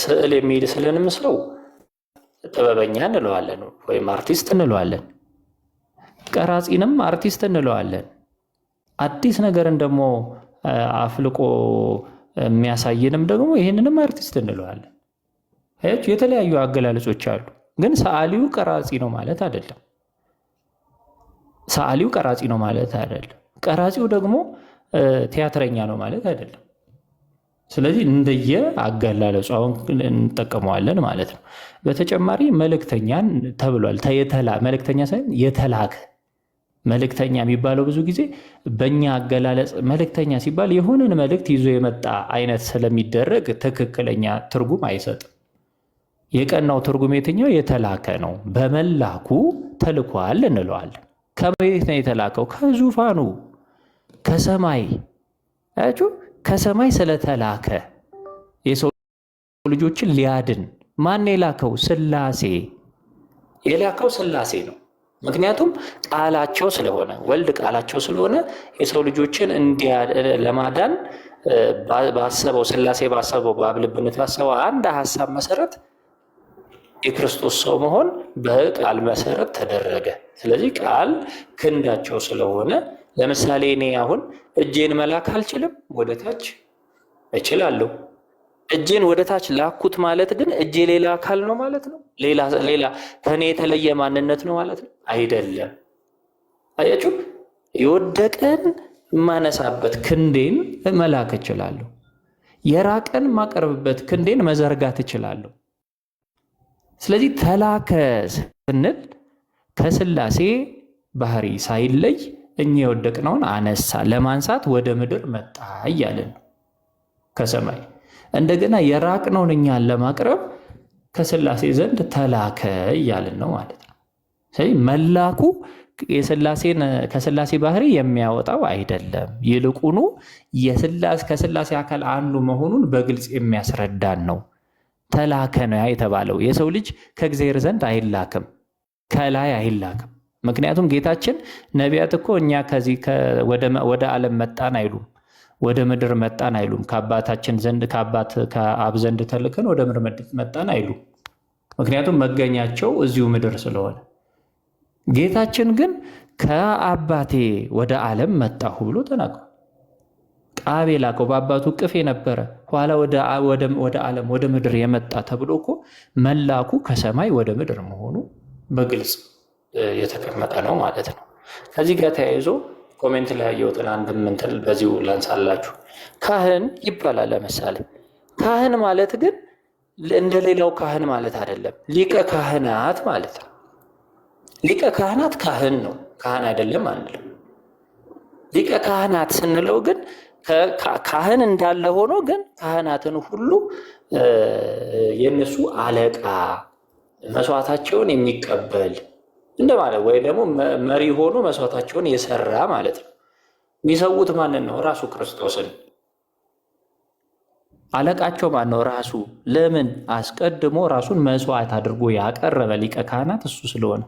Speaker 6: ስዕል የሚስልንም ሰው ጥበበኛ እንለዋለን ወይም አርቲስት እንለዋለን። ቀራጺንም አርቲስት እንለዋለን። አዲስ ነገርን ደግሞ አፍልቆ የሚያሳይንም ደግሞ ይህንንም አርቲስት እንለዋለን። የተለያዩ አገላለጾች አሉ። ግን ሰዓሊው ቀራጺ ነው ማለት አይደለም። ቀራጺው ደግሞ ቲያትረኛ ነው ማለት አይደለም። ስለዚህ እንደየ አገላለጹ አሁን እንጠቀመዋለን ማለት ነው። በተጨማሪ መልእክተኛን ተብሏል። መልእክተኛ ሳይሆን የተላከ መልእክተኛ የሚባለው ብዙ ጊዜ በእኛ አገላለጽ መልእክተኛ ሲባል የሆነን መልእክት ይዞ የመጣ አይነት ስለሚደረግ ትክክለኛ ትርጉም አይሰጥም። የቀናው ትርጉም የትኛው? የተላከ ነው። በመላኩ ተልኳል እንለዋለን። ከመሬት ነው የተላከው? ከዙፋኑ ከሰማይ ከሰማይ ስለተላከ የሰው ልጆችን ሊያድን ማን የላከው? ሥላሴ የላከው ሥላሴ ነው። ምክንያቱም ቃላቸው ስለሆነ ወልድ ቃላቸው ስለሆነ የሰው ልጆችን ለማዳን ባሰበው ሥላሴ ባሰበው በአብ ልብነት ባሰበው አንድ ሀሳብ መሰረት የክርስቶስ ሰው መሆን በቃል መሰረት ተደረገ። ስለዚህ ቃል ክንዳቸው ስለሆነ ለምሳሌ እኔ አሁን እጄን መላክ አልችልም፣ ወደ ታች እችላለሁ። እጄን ወደ ታች ላኩት ማለት ግን እጄ ሌላ አካል ነው ማለት ነው። ሌላ ከኔ የተለየ ማንነት ነው ማለት ነው አይደለም። አያችሁ፣ የወደቀን የማነሳበት ክንዴን መላክ እችላለሁ። የራቀን ማቀርብበት ክንዴን መዘርጋት እችላለሁ። ስለዚህ ተላከ ስንል ከስላሴ ባህሪ ሳይለይ እኛ የወደቅነውን አነሳ፣ ለማንሳት ወደ ምድር መጣ እያለን ነው ከሰማይ። እንደገና የራቅነውን እኛን ለማቅረብ ከስላሴ ዘንድ ተላከ እያለን ነው ማለት ነው። ስለዚህ መላኩ ከስላሴ ባህሪ የሚያወጣው አይደለም፣ ይልቁኑ ከስላሴ አካል አንዱ መሆኑን በግልጽ የሚያስረዳን ነው። ተላከ ነው የተባለው። የሰው ልጅ ከእግዚአብሔር ዘንድ አይላክም፣ ከላይ አይላክም። ምክንያቱም ጌታችን ነቢያት እኮ እኛ ከዚህ ወደ ዓለም መጣን አይሉም፣ ወደ ምድር መጣን አይሉም። ከአባታችን ዘንድ ከአብ ዘንድ ተልከን ወደ ምድር መጣን አይሉም። ምክንያቱም መገኛቸው እዚሁ ምድር ስለሆነ። ጌታችን ግን ከአባቴ ወደ ዓለም መጣሁ ብሎ ተናግሯል። ቃቤ ላከው በአባቱ እቅፍ የነበረ ኋላ ወደ ዓለም ወደ ምድር የመጣ ተብሎ እኮ መላኩ ከሰማይ ወደ ምድር መሆኑ በግልጽ የተቀመጠ ነው ማለት ነው። ከዚህ ጋር ተያይዞ ኮሜንት ላይ ያየሁትን አንድ ምንትል በዚሁ ላንሳላችሁ። ካህን ይባላል። ለምሳሌ ካህን ማለት ግን እንደሌላው ካህን ማለት አይደለም፣ ሊቀ ካህናት ማለት ነው። ሊቀ ካህናት ካህን ነው፣ ካህን አይደለም አንልም። ሊቀ ካህናት ስንለው ግን ካህን እንዳለ ሆኖ ግን ካህናትን ሁሉ የነሱ አለቃ፣ መስዋዕታቸውን የሚቀበል እንደማለት ወይ ደግሞ መሪ ሆኖ መስዋዕታቸውን የሰራ ማለት ነው። የሚሰዉት ማንን ነው? ራሱ ክርስቶስን። አለቃቸው ማን ነው? ራሱ። ለምን? አስቀድሞ ራሱን መስዋዕት አድርጎ ያቀረበ ሊቀ ካህናት እሱ ስለሆነ፣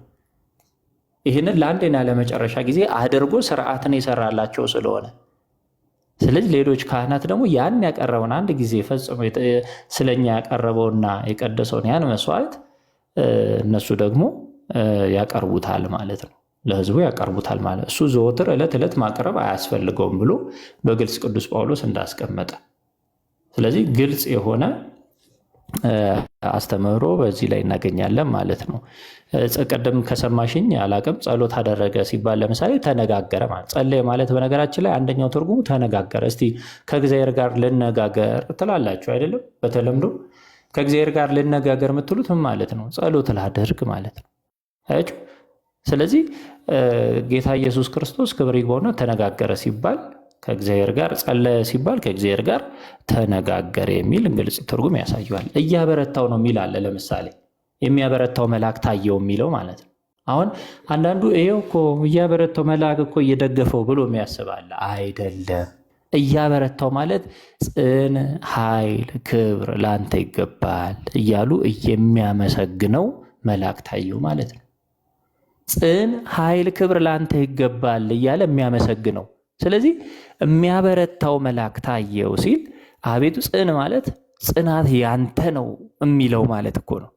Speaker 6: ይህንን ለአንዴና ለመጨረሻ ጊዜ አድርጎ ስርዓትን የሰራላቸው ስለሆነ። ስለዚህ ሌሎች ካህናት ደግሞ ያን ያቀረበውን አንድ ጊዜ ፈጽሞ ስለኛ ያቀረበውና የቀደሰውን ያን መስዋዕት እነሱ ደግሞ ያቀርቡታል ማለት ነው። ለሕዝቡ ያቀርቡታል ማለት እሱ ዘወትር ዕለት ዕለት ማቅረብ አያስፈልገውም ብሎ በግልጽ ቅዱስ ጳውሎስ እንዳስቀመጠ። ስለዚህ ግልጽ የሆነ አስተምህሮ በዚህ ላይ እናገኛለን ማለት ነው። ቀደም ከሰማሽኝ አላቅም ጸሎት አደረገ ሲባል ለምሳሌ ተነጋገረ ማለት ጸለየ ማለት በነገራችን ላይ አንደኛው ትርጉሙ ተነጋገረ። እስቲ ከእግዚአብሔር ጋር ልነጋገር ትላላችሁ አይደለም? በተለምዶ ከእግዚአብሔር ጋር ልነጋገር የምትሉት ምን ማለት ነው? ጸሎት ላደርግ ማለት ነው። አያችሁ? ስለዚህ ጌታ ኢየሱስ ክርስቶስ ክብር ይግባውና ተነጋገረ ሲባል ከእግዚአብሔር ጋር፣ ጸለየ ሲባል ከእግዚአብሔር ጋር ተነጋገረ የሚል ግልጽ ትርጉም ያሳየዋል። እያበረታው ነው የሚል አለ። ለምሳሌ የሚያበረታው መልአክ ታየው የሚለው ማለት ነው። አሁን አንዳንዱ ይሄው እኮ እያበረታው መልአክ እኮ እየደገፈው ብሎ የሚያስባል። አይደለም። እያበረታው ማለት ጽን፣ ኃይል፣ ክብር ለአንተ ይገባል እያሉ የሚያመሰግነው መልአክ ታየው ማለት ነው። ጽን፣ ኃይል፣ ክብር ለአንተ ይገባል እያለ የሚያመሰግነው። ስለዚህ የሚያበረታው መልአክ ታየው ሲል አቤቱ ጽን ማለት ጽናት ያንተ ነው የሚለው ማለት እኮ ነው።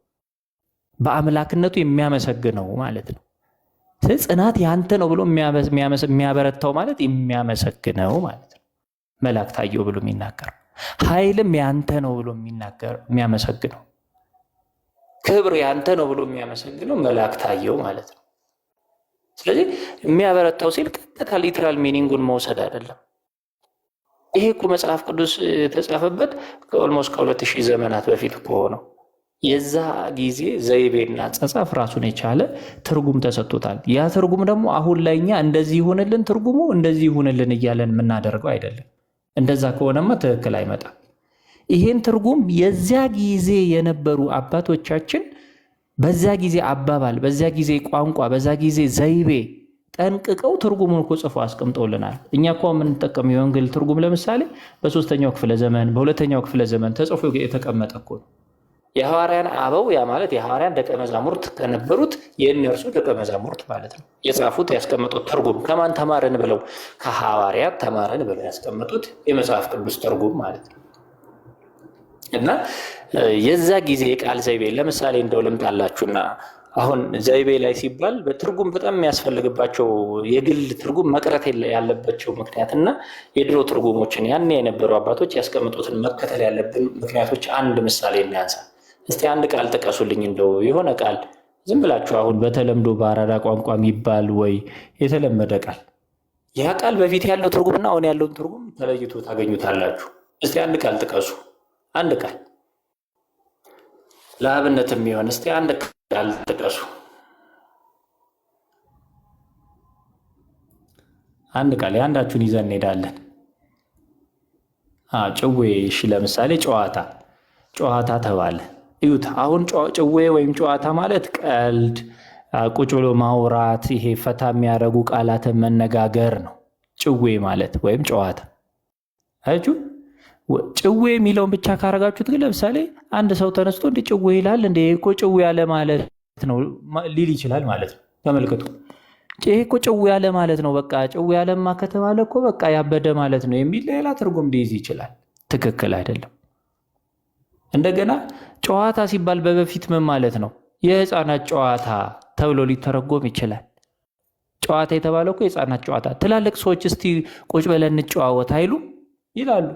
Speaker 6: በአምላክነቱ የሚያመሰግነው ማለት ነው። ስለዚህ ጽናት ያንተ ነው ብሎ የሚያበረታው ማለት የሚያመሰግነው ማለት ነው። መልአክ ታየው ብሎ የሚናገር ኃይልም ያንተ ነው ብሎ የሚያመሰግነው፣ ክብር ያንተ ነው ብሎ የሚያመሰግነው መልአክ ታየው ማለት ነው። ስለዚህ የሚያበረታው ሲል ቀጥታ ሊትራል ሚኒንጉን መውሰድ አይደለም። ይሄ እኮ መጽሐፍ ቅዱስ የተጻፈበት ኦልሞስት ከ2000 ዘመናት በፊት እኮ ነው። የዛ ጊዜ ዘይቤና ጸጻፍ ራሱን የቻለ ትርጉም ተሰጥቶታል። ያ ትርጉም ደግሞ አሁን ላይ እኛ እንደዚህ ይሁንልን ትርጉሙ እንደዚህ ይሁንልን እያለን የምናደርገው አይደለም። እንደዛ ከሆነማ ትክክል አይመጣም። ይሄን ትርጉም የዚያ ጊዜ የነበሩ አባቶቻችን በዛ ጊዜ አባባል፣ በዛ ጊዜ ቋንቋ፣ በዛ ጊዜ ዘይቤ ጠንቅቀው ትርጉሙን እኮ ጽፎ አስቀምጠውልናል። እኛ እኮ የምንጠቀመው የወንጌል ትርጉም ለምሳሌ በ3ኛው ክፍለ ዘመን በ2ኛው ክፍለ ዘመን ተጽፎ የተቀመጠ እኮ ነው። የሐዋርያን አበው ያ ማለት የሐዋርያን ደቀ መዛሙርት ከነበሩት የእነርሱ ደቀ መዛሙርት ማለት ነው። የጻፉት ያስቀመጡት ትርጉም ከማን ተማረን ብለው ከሐዋርያት ተማረን ብለው ያስቀመጡት የመጽሐፍ ቅዱስ ትርጉም ማለት ነው። እና የዛ ጊዜ የቃል ዘይቤ ለምሳሌ እንደው ልምጣላችሁና አሁን ዘይቤ ላይ ሲባል በትርጉም በጣም የሚያስፈልግባቸው የግል ትርጉም መቅረት ያለባቸው ምክንያትና የድሮ ትርጉሞችን ያን የነበሩ አባቶች ያስቀምጡትን መከተል ያለብን ምክንያቶች አንድ ምሳሌ እናንሳ። እስቲ አንድ ቃል ጥቀሱልኝ፣ እንደው የሆነ ቃል ዝም ብላችሁ አሁን በተለምዶ በአራዳ ቋንቋ የሚባል ወይ የተለመደ ቃል ያ ቃል በፊት ያለው ትርጉምና አሁን ያለውን ትርጉም ተለይቶ ታገኙታላችሁ። እስቲ አንድ ቃል ጥቀሱ። አንድ ቃል ለአብነት የሚሆን እስቲ አንድ ቃል ጥቀሱ። አንድ ቃል የአንዳችሁን ይዘን እንሄዳለን። ጭዌ። እሺ ለምሳሌ ጨዋታ ተባለ። እዩት። አሁን ጭዌ ወይም ጨዋታ ማለት ቀልድ፣ ቁጭ ብሎ ማውራት፣ ይሄ ፈታ የሚያደርጉ ቃላትን መነጋገር ነው ጭዌ ማለት ወይም ጨዋታ። አያችሁ? ጭዌ የሚለውን ብቻ ካረጋችሁት ግን ለምሳሌ አንድ ሰው ተነስቶ እንደ ጭዌ ይላል እንደ እኮ ጭዌ ያለ ማለት ነው ሊል ይችላል ማለት ነው። ተመልከቱ። ይሄ እኮ ጭዌ ያለ ማለት ነው። በቃ ጭዌ ያለማ ከተባለ እኮ በቃ ያበደ ማለት ነው የሚል ሌላ ትርጉም ሊይዝ ይችላል። ትክክል አይደለም። እንደገና ጨዋታ ሲባል በፊት ምን ማለት ነው? የህፃናት ጨዋታ ተብሎ ሊተረጎም ይችላል። ጨዋታ የተባለው እኮ የህፃናት ጨዋታ። ትላልቅ ሰዎች እስቲ ቁጭ ብለን እንጨዋወት አይሉ ይላሉ።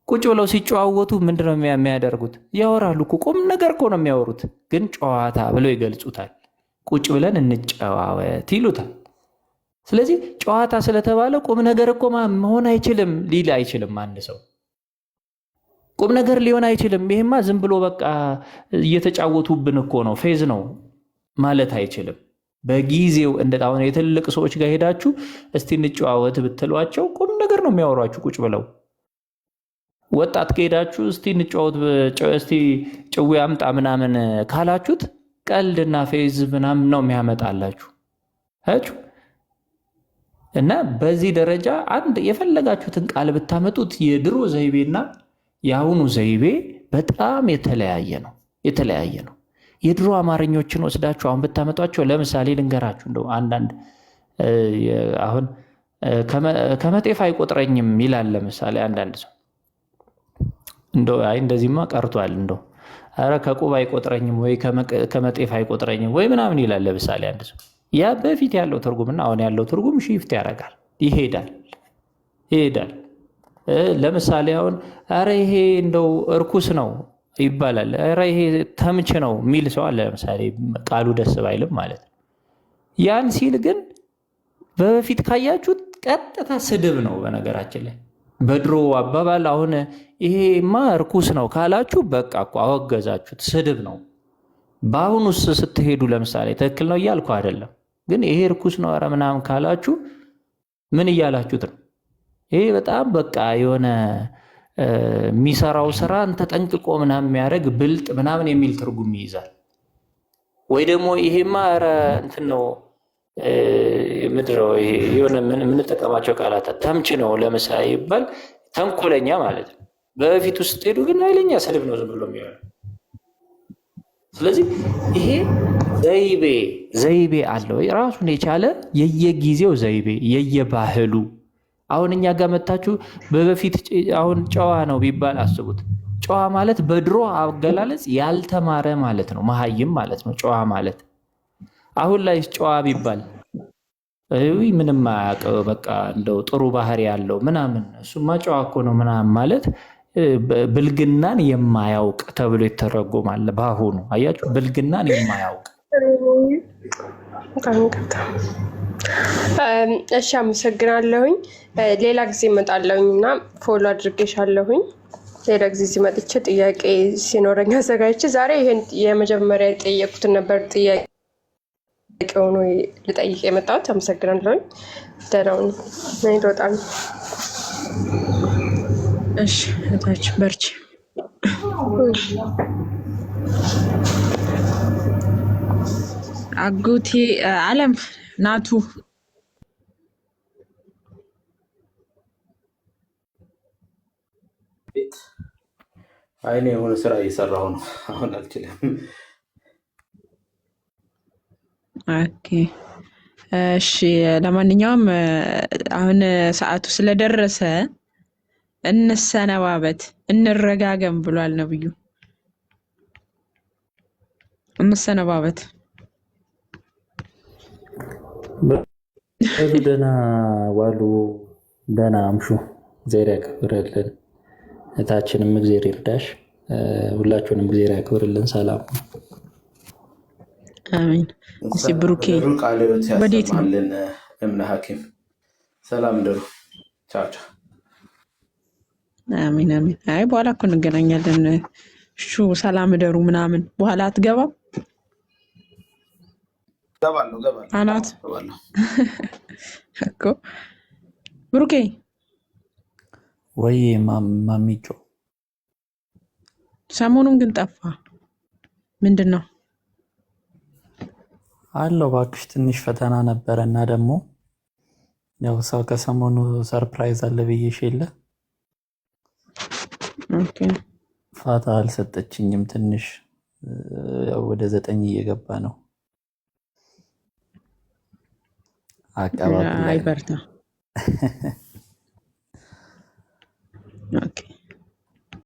Speaker 6: ቁጭ ብለው ሲጨዋወቱ ምንድነው የሚያደርጉት? ያወራሉ እኮ ቁም ነገር እኮ ነው የሚያወሩት፣ ግን ጨዋታ ብለው ይገልጹታል። ቁጭ ብለን እንጨዋወት ይሉታል። ስለዚህ ጨዋታ ስለተባለ ቁም ነገር እኮ መሆን አይችልም ሊል አይችልም። አንድ ሰው ቁም ነገር ሊሆን አይችልም፣ ይሄማ ዝም ብሎ በቃ እየተጫወቱብን እኮ ነው ፌዝ ነው ማለት አይችልም። በጊዜው አሁን የትልቅ ሰዎች ጋር ሄዳችሁ እስቲ እንጨዋወት ብትሏቸው ቁም ነገር ነው የሚያወሯችሁ ቁጭ ብለው። ወጣት ከሄዳችሁ እስቲ እንጨዋወት እስቲ ጭዌ አምጣ ምናምን ካላችሁት ቀልድና ፌዝ ምናምን ነው የሚያመጣላችሁ። አያችሁ? እና በዚህ ደረጃ አንድ የፈለጋችሁትን ቃል ብታመጡት የድሮ ዘይቤና የአሁኑ ዘይቤ በጣም የተለያየ ነው። የድሮ አማርኞችን ወስዳችሁ አሁን ብታመጧቸው ለምሳሌ ልንገራችሁ። እንደው አንዳንድ አሁን ከመጤፍ አይቆጥረኝም ይላል። ለምሳሌ አንዳንድ ሰው እንደው አይ እንደዚህማ ቀርቷል እንደው አረ ከቁብ አይቆጥረኝም ወይ ከመጤፍ አይቆጥረኝም ወይ ምናምን ይላል። ለምሳሌ አንድ ሰው ያ በፊት ያለው ትርጉምና አሁን ያለው ትርጉም ሺፍት ያደርጋል፣ ይሄዳል። ለምሳሌ አሁን አረ ይሄ እንደው እርኩስ ነው ይባላል። አረ ይሄ ተምች ነው የሚል ሰው አለ። ለምሳሌ ቃሉ ደስ ባይልም ማለት ነው። ያን ሲል ግን በፊት ካያችሁት ቀጥታ ስድብ ነው። በነገራችን ላይ በድሮ አባባል አሁን ይሄማ እርኩስ ነው ካላችሁ በቃ እኮ አወገዛችሁት፣ ስድብ ነው። በአሁኑስ ስትሄዱ ለምሳሌ ትክክል ነው እያልኩ አይደለም፣ ግን ይሄ እርኩስ ነው ኧረ ምናምን ካላችሁ ምን እያላችሁት ነው? ይሄ በጣም በቃ የሆነ የሚሰራው ስራን ተጠንቅቆ ምናምን የሚያደርግ ብልጥ ምናምን የሚል ትርጉም ይይዛል። ወይ ደግሞ ይሄማ ኧረ እንትን ነው ምድረው ይሄ የሆነ የምንጠቀማቸው ቃላት ተምች ነው ለምሳሌ ይባል ተንኮለኛ ማለት ነው። በፊት ውስጥ ሄዱ ግን ኃይለኛ ስድብ ነው ዝም ብሎ የሚሆነው። ስለዚህ ይሄ ዘይቤ አለው ራሱን የቻለ የየጊዜው ዘይቤ የየባህሉ። አሁን እኛ ጋር መታችሁ በፊት አሁን ጨዋ ነው ቢባል አስቡት። ጨዋ ማለት በድሮ አገላለጽ ያልተማረ ማለት ነው፣ መሀይም ማለት ነው ጨዋ ማለት። አሁን ላይ ጨዋ ቢባል ምንም አያውቅ በቃ እንደው ጥሩ ባህሪ ያለው ምናምን እሱማ ጨዋ እኮ ነው ምናምን ማለት ብልግናን የማያውቅ ተብሎ ይተረጎማል። በአሁኑ አያችሁ፣ ብልግናን የማያውቅ።
Speaker 10: እሺ፣ አመሰግናለሁኝ። ሌላ ጊዜ እመጣለሁኝ እና ፎሎ አድርጌሻለሁኝ። ሌላ ጊዜ ሲመጥቼ ጥያቄ ሲኖረኝ አዘጋጅቼ፣ ዛሬ ይሄን የመጀመሪያ የጠየቁትን ነበር ጥያቄ ሆኖ ልጠይቅ የመጣሁት። አመሰግናለሁኝ። ደህና ሁኑ። እኔ ልወጣ ነው።
Speaker 2: እሺ እታች በርቺ። አጎቴ አለም ናቱ
Speaker 5: አይኔ የሆነ ስራ እየሰራሁ ነው። አሁን አልችልም።
Speaker 2: ኦኬ እሺ። ለማንኛውም አሁን ሰዓቱ ስለደረሰ እንሰነባበት፣ እንረጋገም ብሏል ነብዩ። እንሰነባበት።
Speaker 6: ደህና ዋሉ፣ ደህና አምሹ። እግዚአብሔር ያክብርልን። እታችንም እግዚአብሔር ይርዳሽ። ሁላችሁንም እግዚአብሔር ያክብርልን። ሰላም
Speaker 2: አሜን። እስቲ ብሩኬ ወዴት ነው?
Speaker 5: እምነ ሐኪም ሰላም ደሩ። ቻው ቻው።
Speaker 2: አሜን አሜን። አይ በኋላ እኮ እንገናኛለን። ሰላም እደሩ ምናምን በኋላ አትገባም
Speaker 5: ገባለሁ
Speaker 2: አናት እኮ ብሩኬ
Speaker 6: ወይ ማሚጮ
Speaker 2: ሰሞኑን ግን ጠፋ። ምንድን ነው
Speaker 6: አለው? እባክሽ ትንሽ ፈተና ነበረ እና ደግሞ ያው ሰው ከሰሞኑ ሰርፕራይዝ አለ ብዬሽ የለ
Speaker 2: ኦኬ
Speaker 6: ፋታ አልሰጠችኝም። ትንሽ ያው ወደ 9 እየገባ ነው አቀባበል ላይ
Speaker 2: አይ በርታ